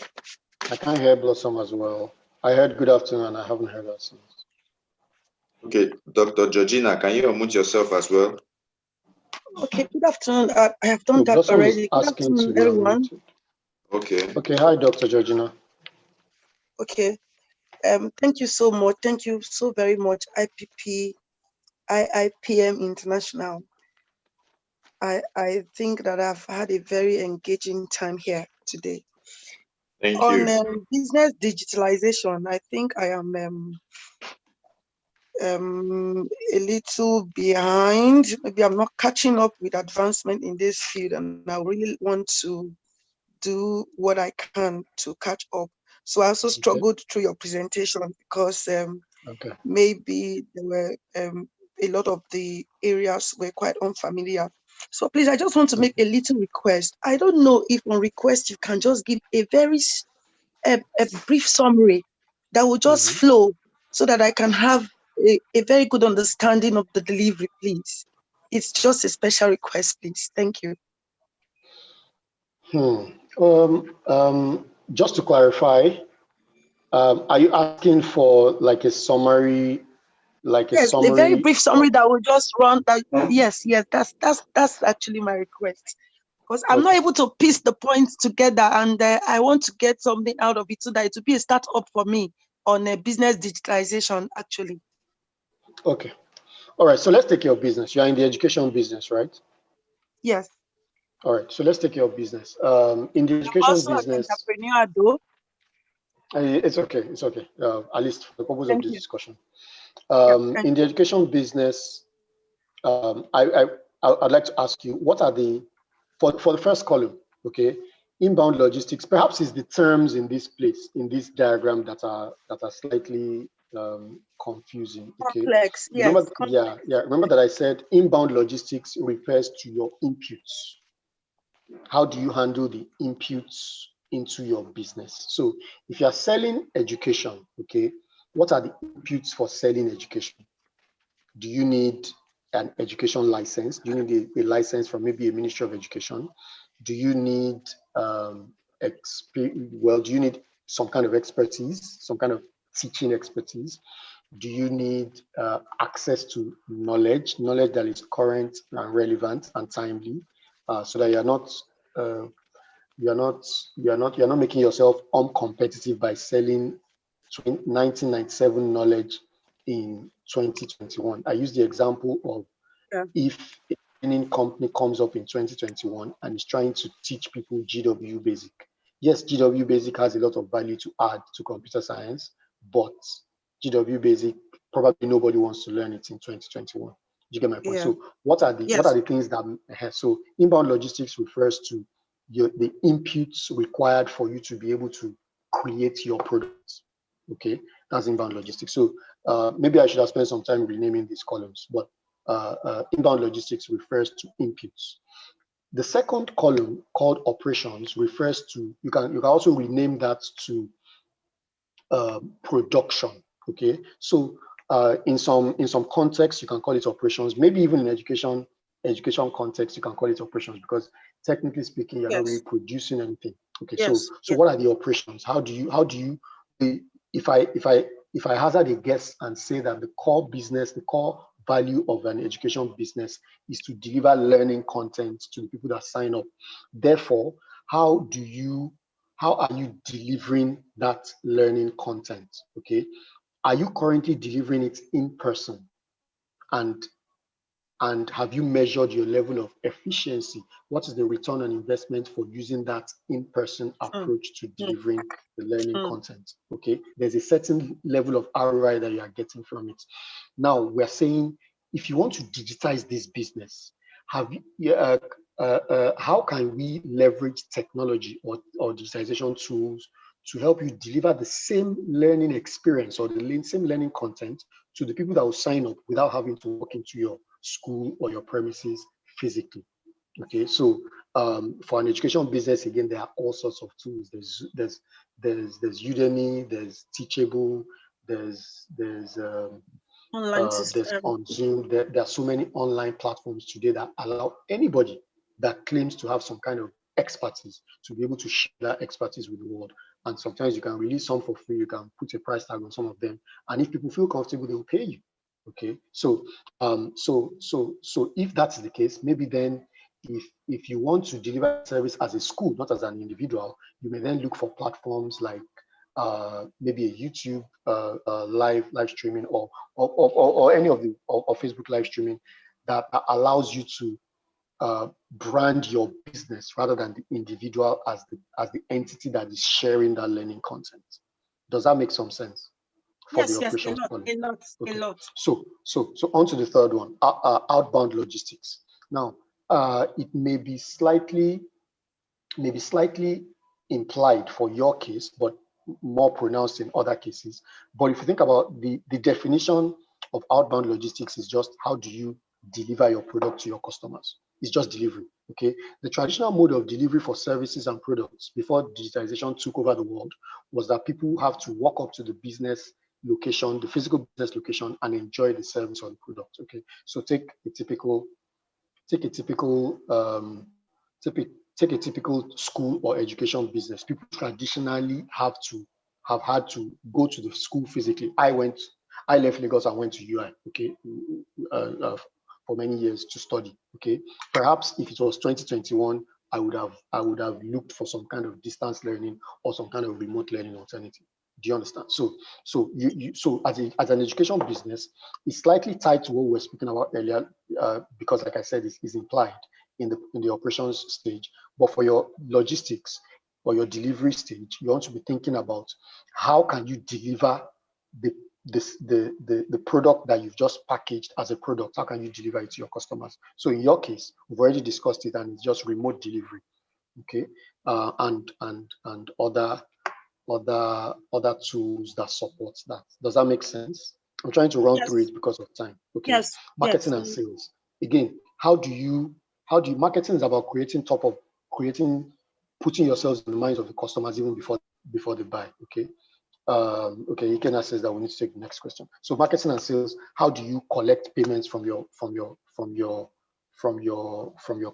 I can't hear Blossom as well. I heard good afternoon and I haven't heard that since. Okay, Dr. Georgina, can you unmute yourself as well? Okay, good afternoon. I have done that Blossom already. Good afternoon, everyone. Okay. Okay, hi, Dr. Georgina. Okay, thank you so much. Thank you so very much, IPP, IIPM International. I think that I've had a very engaging time here today. Thank you. On business digitalization, I think I am a little behind. Maybe I'm not catching up with advancement in this field, and I really want to do what I can to catch up. So I also struggled through your presentation because maybe there were a lot of the areas were quite unfamiliar. So please, I just want to make a little request. I don't know if on request you can just give a very a brief summary that will just flow so that I can have a very good understanding of the delivery, please. It's just a special request, please. Thank you. Just to clarify, are you asking for like a summary? Yes, a very brief summary that will just run that. Yes, that's actually my request, because I'm not able to piece the points together, and I want to get something out of it so that it will be a start up for me on a business digitalization actually. Okay, all right. So let's take your business. You are in the education business, right? Yes. All right, so let's take your business. In the education Also an business, entrepreneur, though. it's okay, it's okay. At least for the purpose of Thank this you. discussion. Thank In the you. education business, I'd like to ask you, what are the, for the first column, okay, inbound logistics, perhaps it's the terms in this place, in this diagram that are slightly confusing, okay? Complex, Remember, yes. Complex. remember that I said inbound logistics refers to your inputs. How do you handle the inputs into your business? So if you're selling education, okay, what are the inputs for selling education? Do you need an education license? Do you need a license from maybe a Ministry of Education? Do you need do you need some kind of expertise, some kind of teaching expertise? Do you need access to knowledge that is current and relevant and timely, so that you're not making yourself uncompetitive by selling 1997 knowledge in 2021. I use the example of if a training company comes up in 2021 and is trying to teach people GW Basic. Yes, GW Basic has a lot of value to add to computer science, but GW Basic, probably nobody wants to learn it in 2021. You get my point? Yeah. So what are the things that, so inbound logistics refers to the inputs required for you to be able to create your products. Okay, that's inbound logistics. So maybe I should have spent some time renaming these columns, but inbound logistics refers to inputs. The second column, called operations, refers to, you can also rename that to production. Okay, so in some contexts you can call it operations. Maybe even in education context you can call it operations, because technically speaking you're not really producing anything. Okay, so what are the operations? How do you if I hazard a guess and say that the core value of an education business is to deliver learning content to the people that sign up. Therefore, how are you delivering that learning content? Okay, are you currently delivering it in person? And have you measured your level of efficiency? What is the return on investment for using that in-person approach to delivering the learning content? Okay, there's a certain level of ROI that you are getting from it. Now we're saying, if you want to digitize this business, how can we leverage technology or digitization tools to help you deliver the same learning experience or the same learning content to the people that will sign up without having to walk into your school or your premises physically? Okay, so for an education business, again, there are all sorts of tools. There's Udemy, there's Teachable, there's on Zoom. There are so many online platforms today that allow anybody that claims to have some kind of expertise to be able to share that expertise with the world. And sometimes you can release some for free. You can put a price tag on some of them, and if people feel comfortable, they will pay you. Okay, so if that's the case, maybe then if you want to deliver service as a school, not as an individual, you may then look for platforms like maybe a YouTube live streaming or any of the or Facebook live streaming that allows you to brand your business rather than the individual as the entity that is sharing that learning content. Does that make some sense? Yes, a lot. So on to the third one, outbound logistics. Now, it may be slightly implied for your case, but more pronounced in other cases. But if you think about the definition of outbound logistics, is just how do you deliver your product to your customers? It's just delivery. Okay, the traditional mode of delivery for services and products before digitization took over the world was that people have to walk up to the business location, the physical business location, and enjoy the service or the product. Okay, so take a typical school or education business. People traditionally have had to go to the school physically. I left Lagos and went to UI. Okay, for many years to study. Okay, perhaps if it was 2021, I would have looked for some kind of distance learning or some kind of remote learning alternative. Do you understand? So as an education business, it's slightly tied to what we were speaking about earlier, because like I said, it's implied in the operations stage, but for your logistics or your delivery stage, you want to be thinking about how can you deliver the product that you've just packaged as a product. How can you deliver it to your customers? So in your case, we've already discussed it, and it's just remote delivery, okay, and other tools that support that. Does that make sense? I'm trying to run through it because of time. Okay. Yes. Marketing and sales. Again, how do you marketing is about putting yourselves in the minds of the customers even before they buy. Okay. Okay, Ikena says that we need to take the next question. So marketing and sales, how do you collect payments from your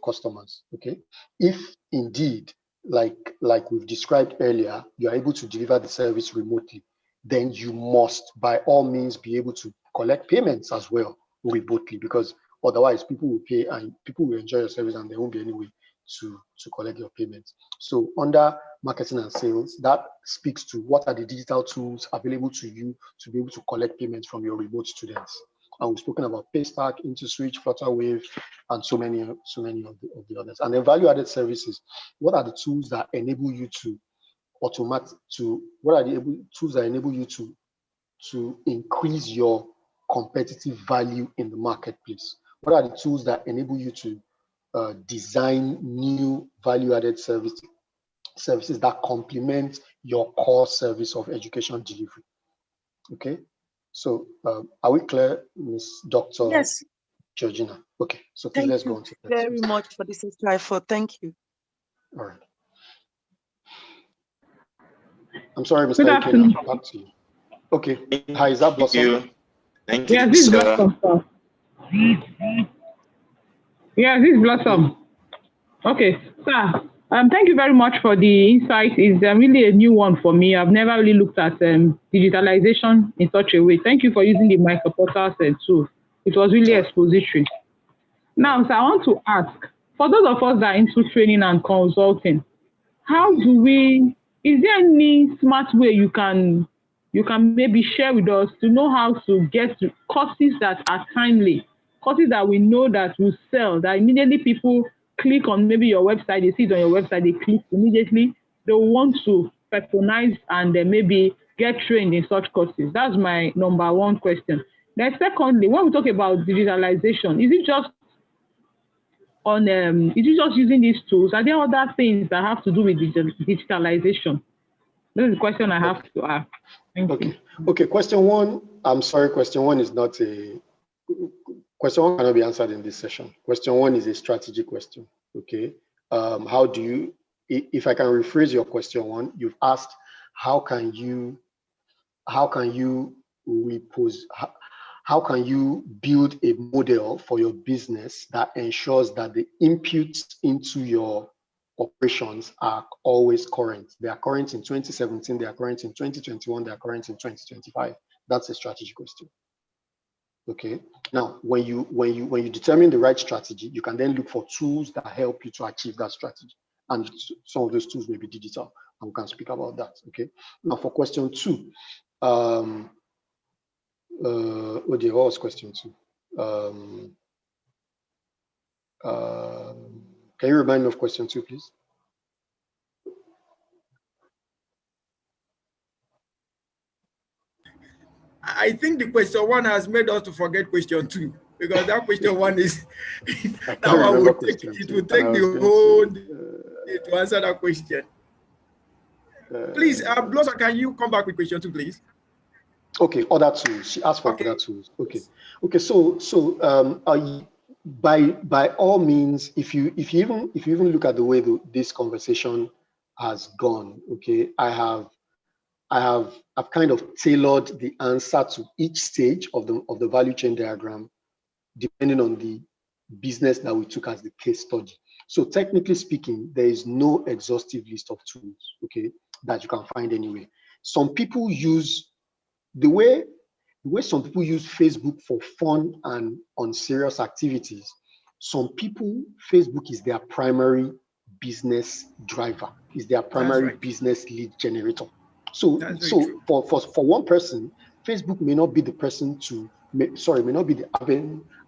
customers? Okay. If indeed, like we've described earlier, you're able to deliver the service remotely, then you must by all means be able to collect payments as well remotely, because otherwise people will pay and people will enjoy your service and there won't be any way to collect your payments. So under marketing and sales, that speaks to what are the digital tools available to you to be able to collect payments from your remote students. And we've spoken about Paystack, IntoSwitch, Flutterwave, and so many of the others. And then value-added services. What are the tools that enable you to tools that enable you to increase your competitive value in the marketplace? What are the tools that enable you to design new value-added services that complement your core service of education delivery? Okay, so are we clear, Ms. Dr. Yes. Georgina? Okay, so please let's go on to the next. Thank you very much for this insightful. Thank you. All right. I'm sorry, Mr. Ikena, back to you. Okay. Hi, is that Blossom? Thank you. Yeah, this is Blossom. Yeah, this is Blossom. Okay, sir. Thank you very much for the insight. It's really a new one for me. I've never really looked at digitalization in such a way. Thank you for using the microportals tool. It was really expository. Now, so I want to ask, for those of us that are into training and consulting, is there any smart way you can maybe share with us to know how to get to courses that are timely, courses that we know that will sell, that immediately people click on maybe your website, they see it on your website, they click immediately, they want to patronize and maybe get trained in such courses? That's my number one question. Then secondly, when we talk about digitalization, is it just using these tools? Are there other things that have to do with digitalization? This is the question I have to ask. Thank you. Okay, question one, I'm sorry, question one cannot be answered in this session. Question one is a strategy question, okay? How do you, if I can rephrase your question one, you've asked, how can you build a model for your business that ensures that the inputs into your operations are always current? They are current in 2017, they are current in 2021, they are current in 2025. That's a strategy question. Okay. Now, when you determine the right strategy, you can then look for tools that help you to achieve that strategy. And some of those tools may be digital, and we can speak about that. Okay. Now, for question two, what was question two? Can you remind me of question two, please? I think the question one has made us to forget question two, because that question one is that one will take the whole day to answer that question. Please, Blossom, can you come back with question two, please? Okay, other tools. She asked for other tools. Okay. Okay, so by all means, if you even look at the way this conversation has gone, okay, I've kind of tailored the answer to each stage of the value chain diagram, depending on the business that we took as the case study. So technically speaking, there is no exhaustive list of tools, okay, that you can find anywhere. Some people use the way some people use Facebook for fun and on serious activities. Some people, Facebook is their primary business driver, is their primary business lead generator. So for one person, Facebook may not be the person may not be the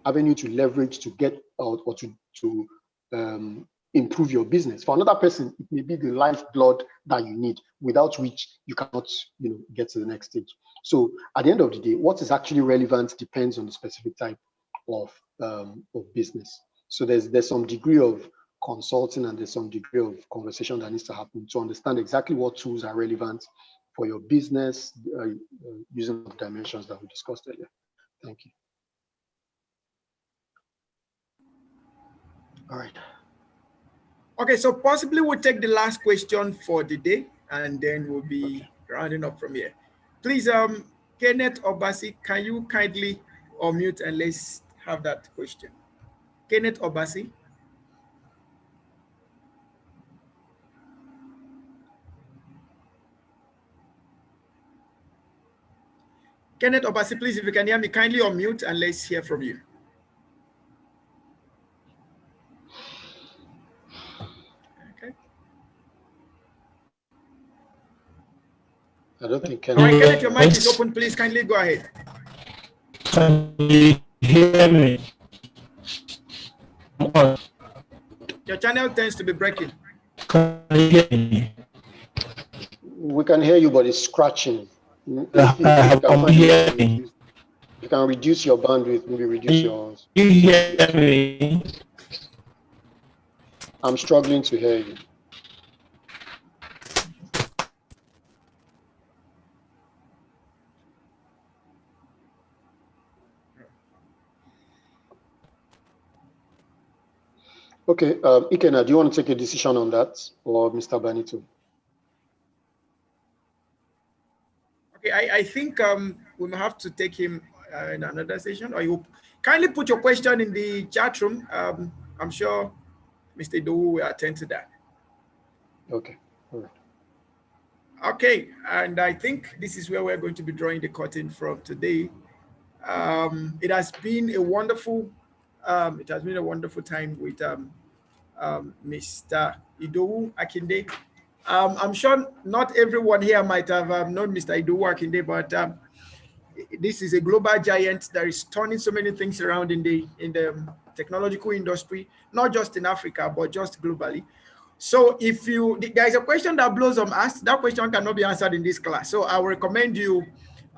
avenue to leverage to get out or to improve your business. For another person, it may be the lifeblood that you need, without which you cannot, get to the next stage. So at the end of the day, what is actually relevant depends on the specific type of business. So there's some degree of consulting and there's some degree of conversation that needs to happen to understand exactly what tools are relevant for your business using the dimensions that we discussed earlier. Thank you. All right. Okay, so possibly we'll take the last question for the day and then we'll be rounding up from here. Please, Kenneth Obasi, can you kindly unmute and let's have that question. Kenneth Obasi. Kenneth Obasi, please, if you can hear me, kindly unmute and let's hear from you. Okay. I don't think Kenneth. All right, Kenneth, your mic is open. Please, kindly go ahead. Can you hear me? Your channel tends to be breaking. Can you hear me? We can hear you, but it's scratching. I'm hearing. You can reduce your bandwidth, maybe reduce yours. You hear me? I'm struggling to hear you. Okay, Ikena, do you want to take a decision on that, or Mr. Benito? Okay, I think we may have to take him in another session, or you kindly put your question in the chat room. I'm sure Mr. Idowu will attend to that. Okay, all right. Okay, and I think this is where we're going to be drawing the curtain from today. It has been a wonderful time with Mr. Idowu Akinde. I'm sure not everyone here might have known Mr. Idowu Akinde, but this is a global giant that is turning so many things around in the technological industry, not just in Africa, but just globally. So if there is a question that Blossom asked, that question cannot be answered in this class. So I will recommend you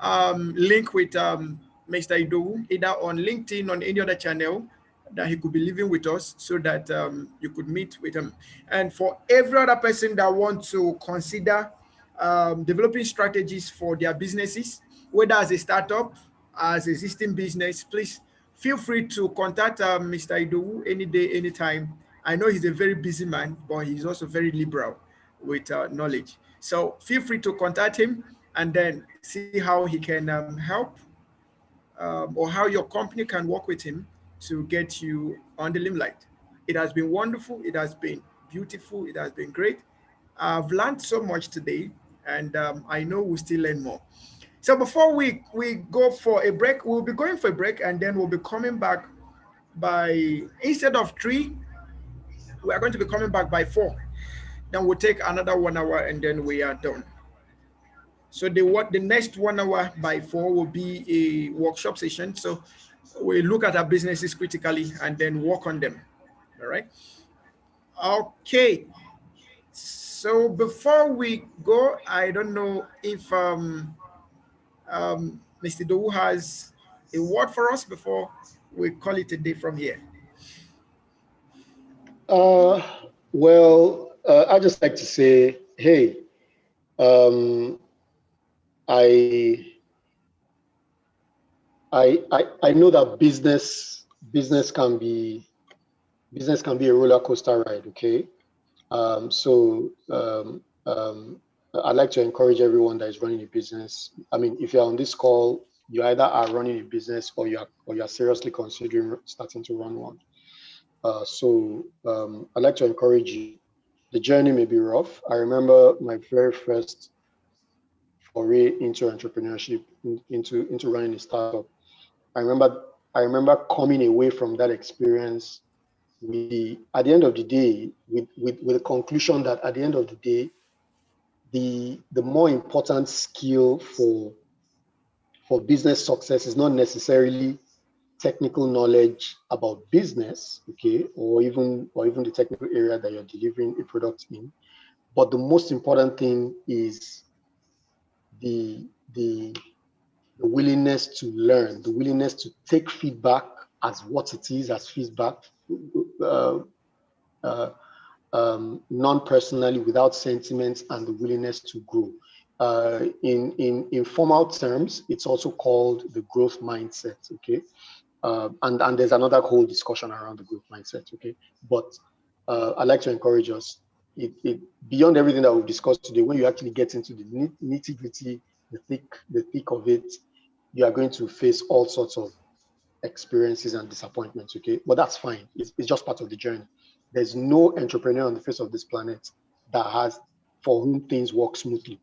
link with Mr. Idowu, either on LinkedIn, on any other channel that he could be living with us, so that you could meet with him. And for every other person that wants to consider developing strategies for their businesses, whether as a startup, as existing business, please feel free to contact Mr. Idowu any day, anytime. I know he's a very busy man, but he's also very liberal with knowledge. So feel free to contact him and then see how he can help or how your company can work with him to get you on the limelight. It has been wonderful. It has been beautiful. It has been great. I've learned so much today, and I know we'll still learn more. So before we go for a break, we'll be going for a break, and then we'll be coming back instead of 3, we are going to be coming back by 4. Then we'll take another 1 hour, and then we are done. So the next 1 hour by 4 will be a workshop session. So we look at our businesses critically and then work on them. All right. Okay. So before we go, I don't know if Mr. Idowu has a word for us before we call it a day from here. Well, I just like to say, hey, I know that business can be a roller coaster ride, okay? I'd like to encourage everyone that is running a business. I mean, if you're on this call, you either are running a business or you're seriously considering starting to run one. I'd like to encourage you. The journey may be rough. I remember my very first foray into entrepreneurship, into running a startup. I remember coming away from that experience at the end of the day, with the conclusion that at the end of the day, the more important skill for business success is not necessarily technical knowledge about business, okay, or even the technical area that you're delivering a product in. But the most important thing is the willingness to learn, the willingness to take feedback as what it is, as feedback, non-personally, without sentiments, and the willingness to grow. In formal terms, it's also called the growth mindset, okay? And there's another whole discussion around the growth mindset, okay? But I'd like to encourage us, beyond everything that we've discussed today, when you actually get into the nitty-gritty, the thick of it, you are going to face all sorts of experiences and disappointments, okay? But that's fine. It's just part of the journey. There's no entrepreneur on the face of this planet for whom things work smoothly.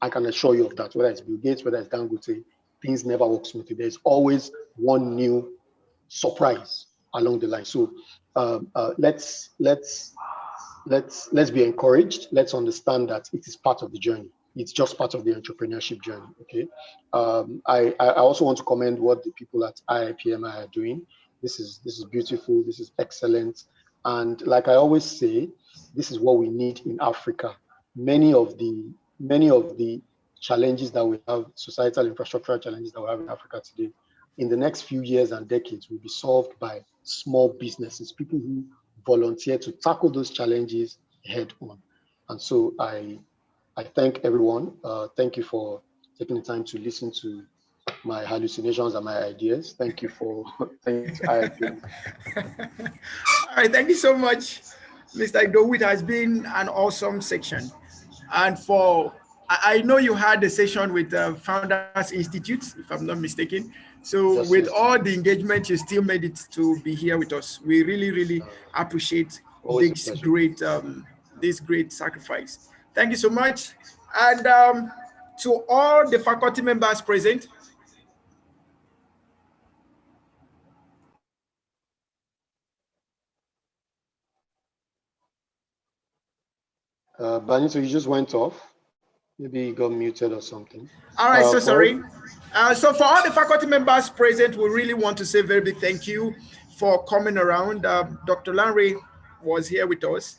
I can assure you of that. Whether it's Bill Gates, whether it's Dangote, things never work smoothly. There's always one new surprise along the line. So let's be encouraged. Let's understand that it is part of the journey. It's just part of the entrepreneurship journey. Okay. I also want to commend what the people at IIPMI are doing. This is beautiful. This is excellent. And like I always say, this is what we need in Africa. Many of the challenges that we have, societal infrastructural challenges that we have in Africa today, in the next few years and decades will be solved by small businesses, people who volunteer to tackle those challenges head on. And so I thank everyone. Thank you for taking the time to listen to my hallucinations and my ideas. Thank you for IIPMI. All right, thank you so much, Mr. Idowu. It has been an awesome section. And I know you had a session with Founders Institute, if I'm not mistaken. So yes, with all the engagement, you still made it to be here with us. We really, really appreciate this great sacrifice. Thank you so much. And to all the faculty members present, Benito, you just went off. Maybe you got muted or something. All right, so sorry. So for all the faculty members present, we really want to say a very big thank you for coming around. Dr. Lanre was here with us.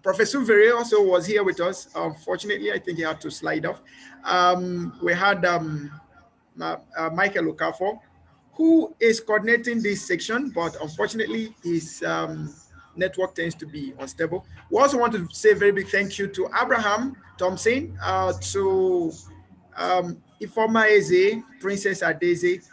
Professor Vere also was here with us. Unfortunately, I think he had to slide off. We had Michael Okafor, who is coordinating this section, but unfortunately his network tends to be unstable. We also want to say a very big thank you to Abraham Thompson, to Ifoma Eze, Princess Adeze,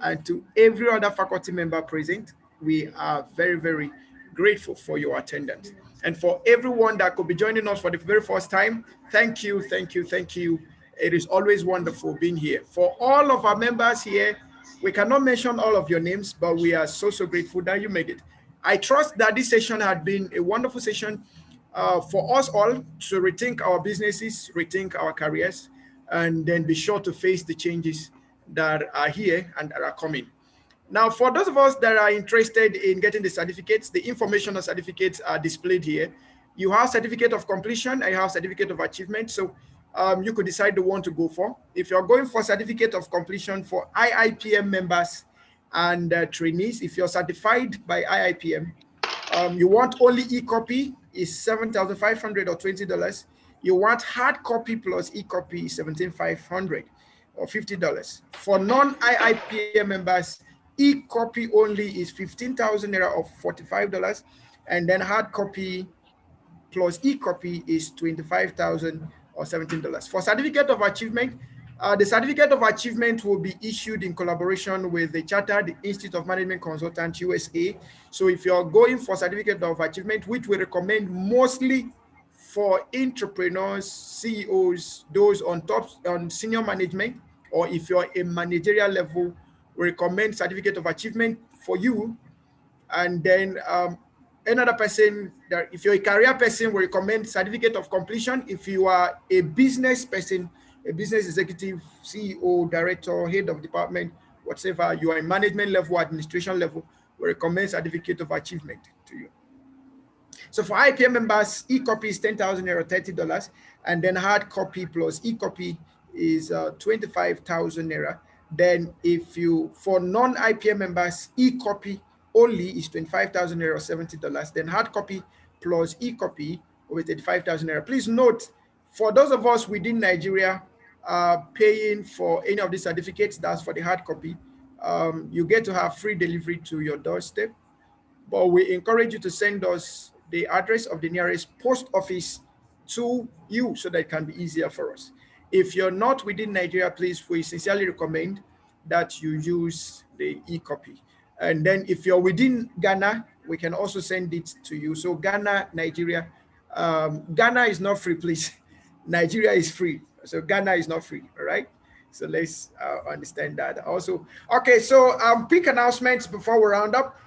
and to every other faculty member present. We are very, very grateful for your attendance. And for everyone that could be joining us for the very first time, thank you, thank you, thank you. It is always wonderful being here. For all of our members here, we cannot mention all of your names, but we are so, so grateful that you made it. I trust that this session had been a wonderful session for us all to rethink our businesses, rethink our careers, and then be sure to face the changes that are here and that are coming. Now, for those of us that are interested in getting the certificates, the information on certificates are displayed here. You have certificate of completion and you have certificate of achievement. So you could decide the one to go for. If you're going for certificate of completion for IIPM members and trainees, if you're certified by IIPM, you want only e-copy is $7,500 or $20. You want hard copy plus e-copy is $17,500 or $50. For non-IIPM members, e-copy only is 15,000 naira or $45, and then hard copy plus e-copy is 25,000 or $17. For certificate of achievement, the certificate of achievement will be issued in collaboration with the Chartered Institute of Management Consultants USA. So if you're going for certificate of achievement, which we recommend mostly for entrepreneurs, CEOs, those on senior management, or if you're a managerial level, we recommend certificate of achievement for you. And then another person, that if you're a career person, we recommend certificate of completion. If you are a business person, a business executive, CEO, director, head of department, whatever, you are in management level, administration level, we recommend certificate of achievement to you. So for IIPM members, e-copy is 10,000 naira, $30, and then hard copy plus e-copy is 25,000 naira. Then if you, for non-IPM members, e-copy only is 25,000 naira or $70. Then hard copy plus e-copy with 35,000 naira. Please note, for those of us within Nigeria paying for any of these certificates, that's for the hard copy, you get to have free delivery to your doorstep. But we encourage you to send us the address of the nearest post office to you so that it can be easier for us. If you're not within Nigeria, please, we sincerely recommend that you use the e-copy. And then if you're within Ghana, we can also send it to you. So Ghana, Nigeria, Ghana is not free, please. Nigeria is free. So Ghana is not free, all right? So let's understand that also. Okay, so quick announcements before we round up.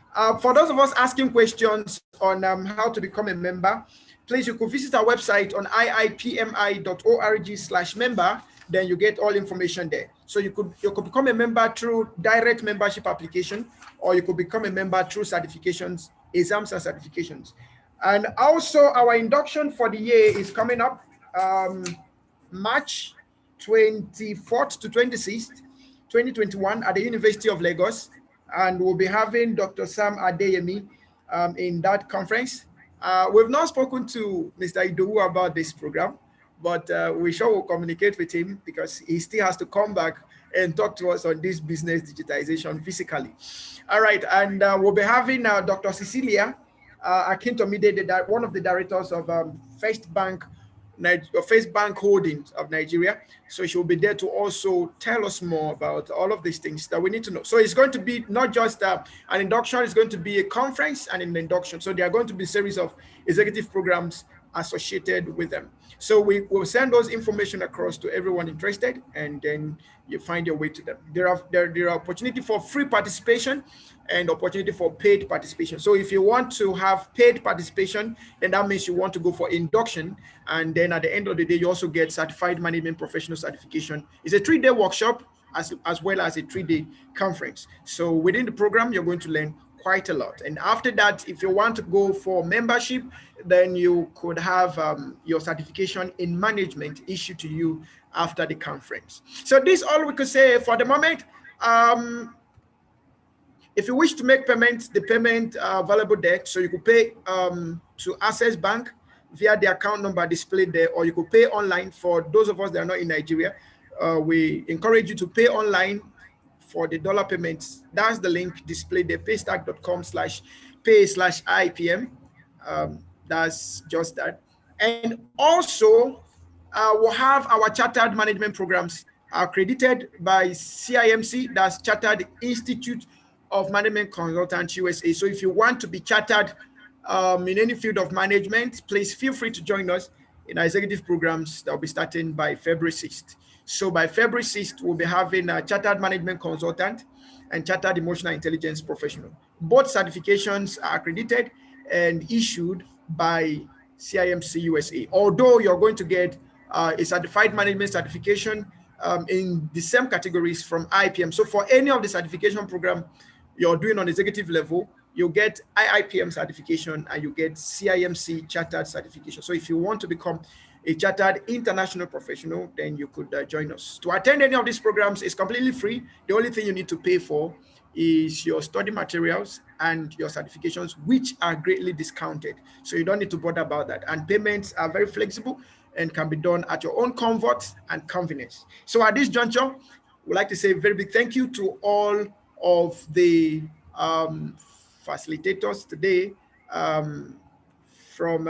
For those of us asking questions on how to become a member, please, you could visit our website on iipmi.org/member. Then you get all information there. So you could become a member through direct membership application, or you could become a member through certifications, exams and certifications. And also our induction for the year is coming up March 24th to 26th, 2021 at the University of Lagos. And we'll be having Dr. Sam Adeyemi in that conference. We've not spoken to Mr. Idowu about this program, but we sure will communicate with him because he still has to come back and talk to us on this business digitization physically. All right, and we'll be having Dr. Cecilia Akintomide, one of the directors of First Bank Holdings of Nigeria. So she'll be there to also tell us more about all of these things that we need to know. So it's going to be not just an induction, it's going to be a conference and an induction. So there are going to be a series of executive programs associated with them. So we will send those information across to everyone interested, and then you find your way to them. There are opportunity for free participation and opportunity for paid participation. So if you want to have paid participation, then that means you want to go for induction, and then at the end of the day, you also get certified management professional certification. It's a 3-day workshop as well as a 3-day conference. So within the program, you're going to learn quite a lot. And after that, if you want to go for membership, then you could have your certification in management issued to you after the conference. So this is all we could say for the moment. If you wish to make payments, the payment available there. So you could pay to Access Bank via the account number displayed there, or you could pay online. For those of us that are not in Nigeria, we encourage you to pay online for the dollar payments. That's the link displayed there, paystack.com/pay/IPM. That's just that. And also, we'll have our chartered management programs accredited by CIMC, that's Chartered Institute of Management Consultants USA. So if you want to be chartered in any field of management, please feel free to join us in our executive programs that will be starting by February 6th. So by February 6th, we'll be having a chartered management consultant and chartered emotional intelligence professional. Both certifications are accredited and issued by CIMC USA. Although you're going to get a certified management certification in the same categories from IPM. So for any of the certification program you're doing on executive level, you get IIPM certification and you get CIMC chartered certification. So if you want to become a chartered international professional, then you could join us. To attend any of these programs is completely free. The only thing you need to pay for is your study materials and your certifications, which are greatly discounted. So you don't need to bother about that. And payments are very flexible and can be done at your own comfort and convenience. So at this juncture, we'd like to say a very big thank you to all of the facilitators today, from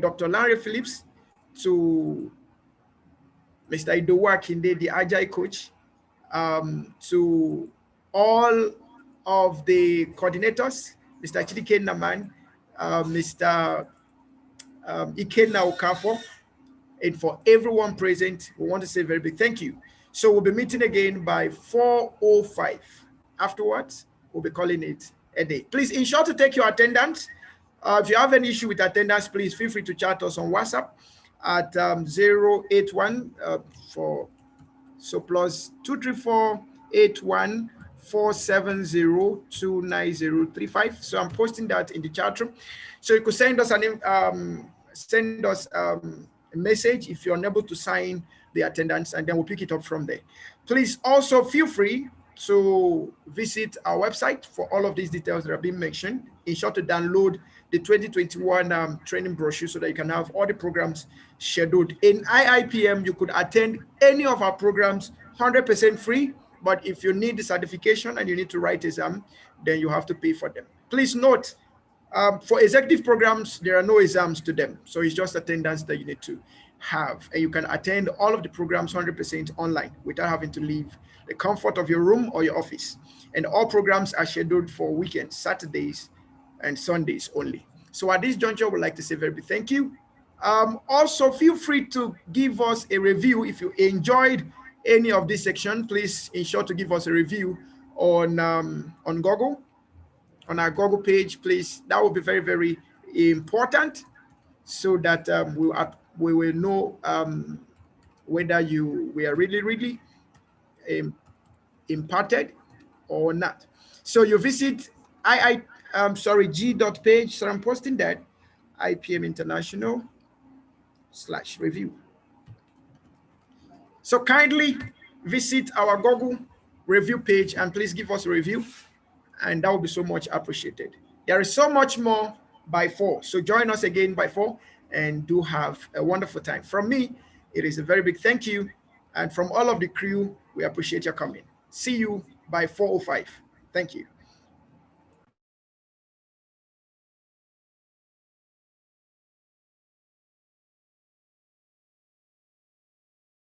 Dr. Larry Phillips, to Mr. Idowu Akinde, the Agile coach, to all of the coordinators, Mr. Chidike Naman, Mr. Ikenna Okafor, and for everyone present, we want to say a very big thank you. So we'll be meeting again by 4:05. Afterwards, we'll be calling it a day. Please ensure to take your attendance. If you have any issue with attendance, please feel free to chat us on WhatsApp at 081 plus 234-81-470-29035. So I'm posting that in the chat room. So you could send us a message if you're unable to sign the attendance, and then we'll pick it up from there. Please also feel free to visit our website for all of these details that have been mentioned. In short, to download the 2021 training brochure so that you can have all the programs scheduled. In IIPM, you could attend any of our programs 100% free, but if you need the certification and you need to write exam, then you have to pay for them. Please note, for executive programs, there are no exams to them. So it's just attendance that you need to have. And you can attend all of the programs 100% online without having to leave the comfort of your room or your office. And all programs are scheduled for weekends, Saturdays and Sundays only. So at this juncture, we'd like to say very big thank you. Also, feel free to give us a review if you enjoyed any of this section. Please ensure to give us a review on Google, on our Google page, please. That will be very, very important, so that we will know whether we are really imparted or not. So you visit g.page. So I'm posting that IPM International /review. So kindly visit our Google review page and please give us a review, and that will be so much appreciated. There is so much more by 4. So join us again by 4 and do have a wonderful time. From me, it is a very big thank you. And from all of the crew, we appreciate your coming. See you by 4:05. Thank you.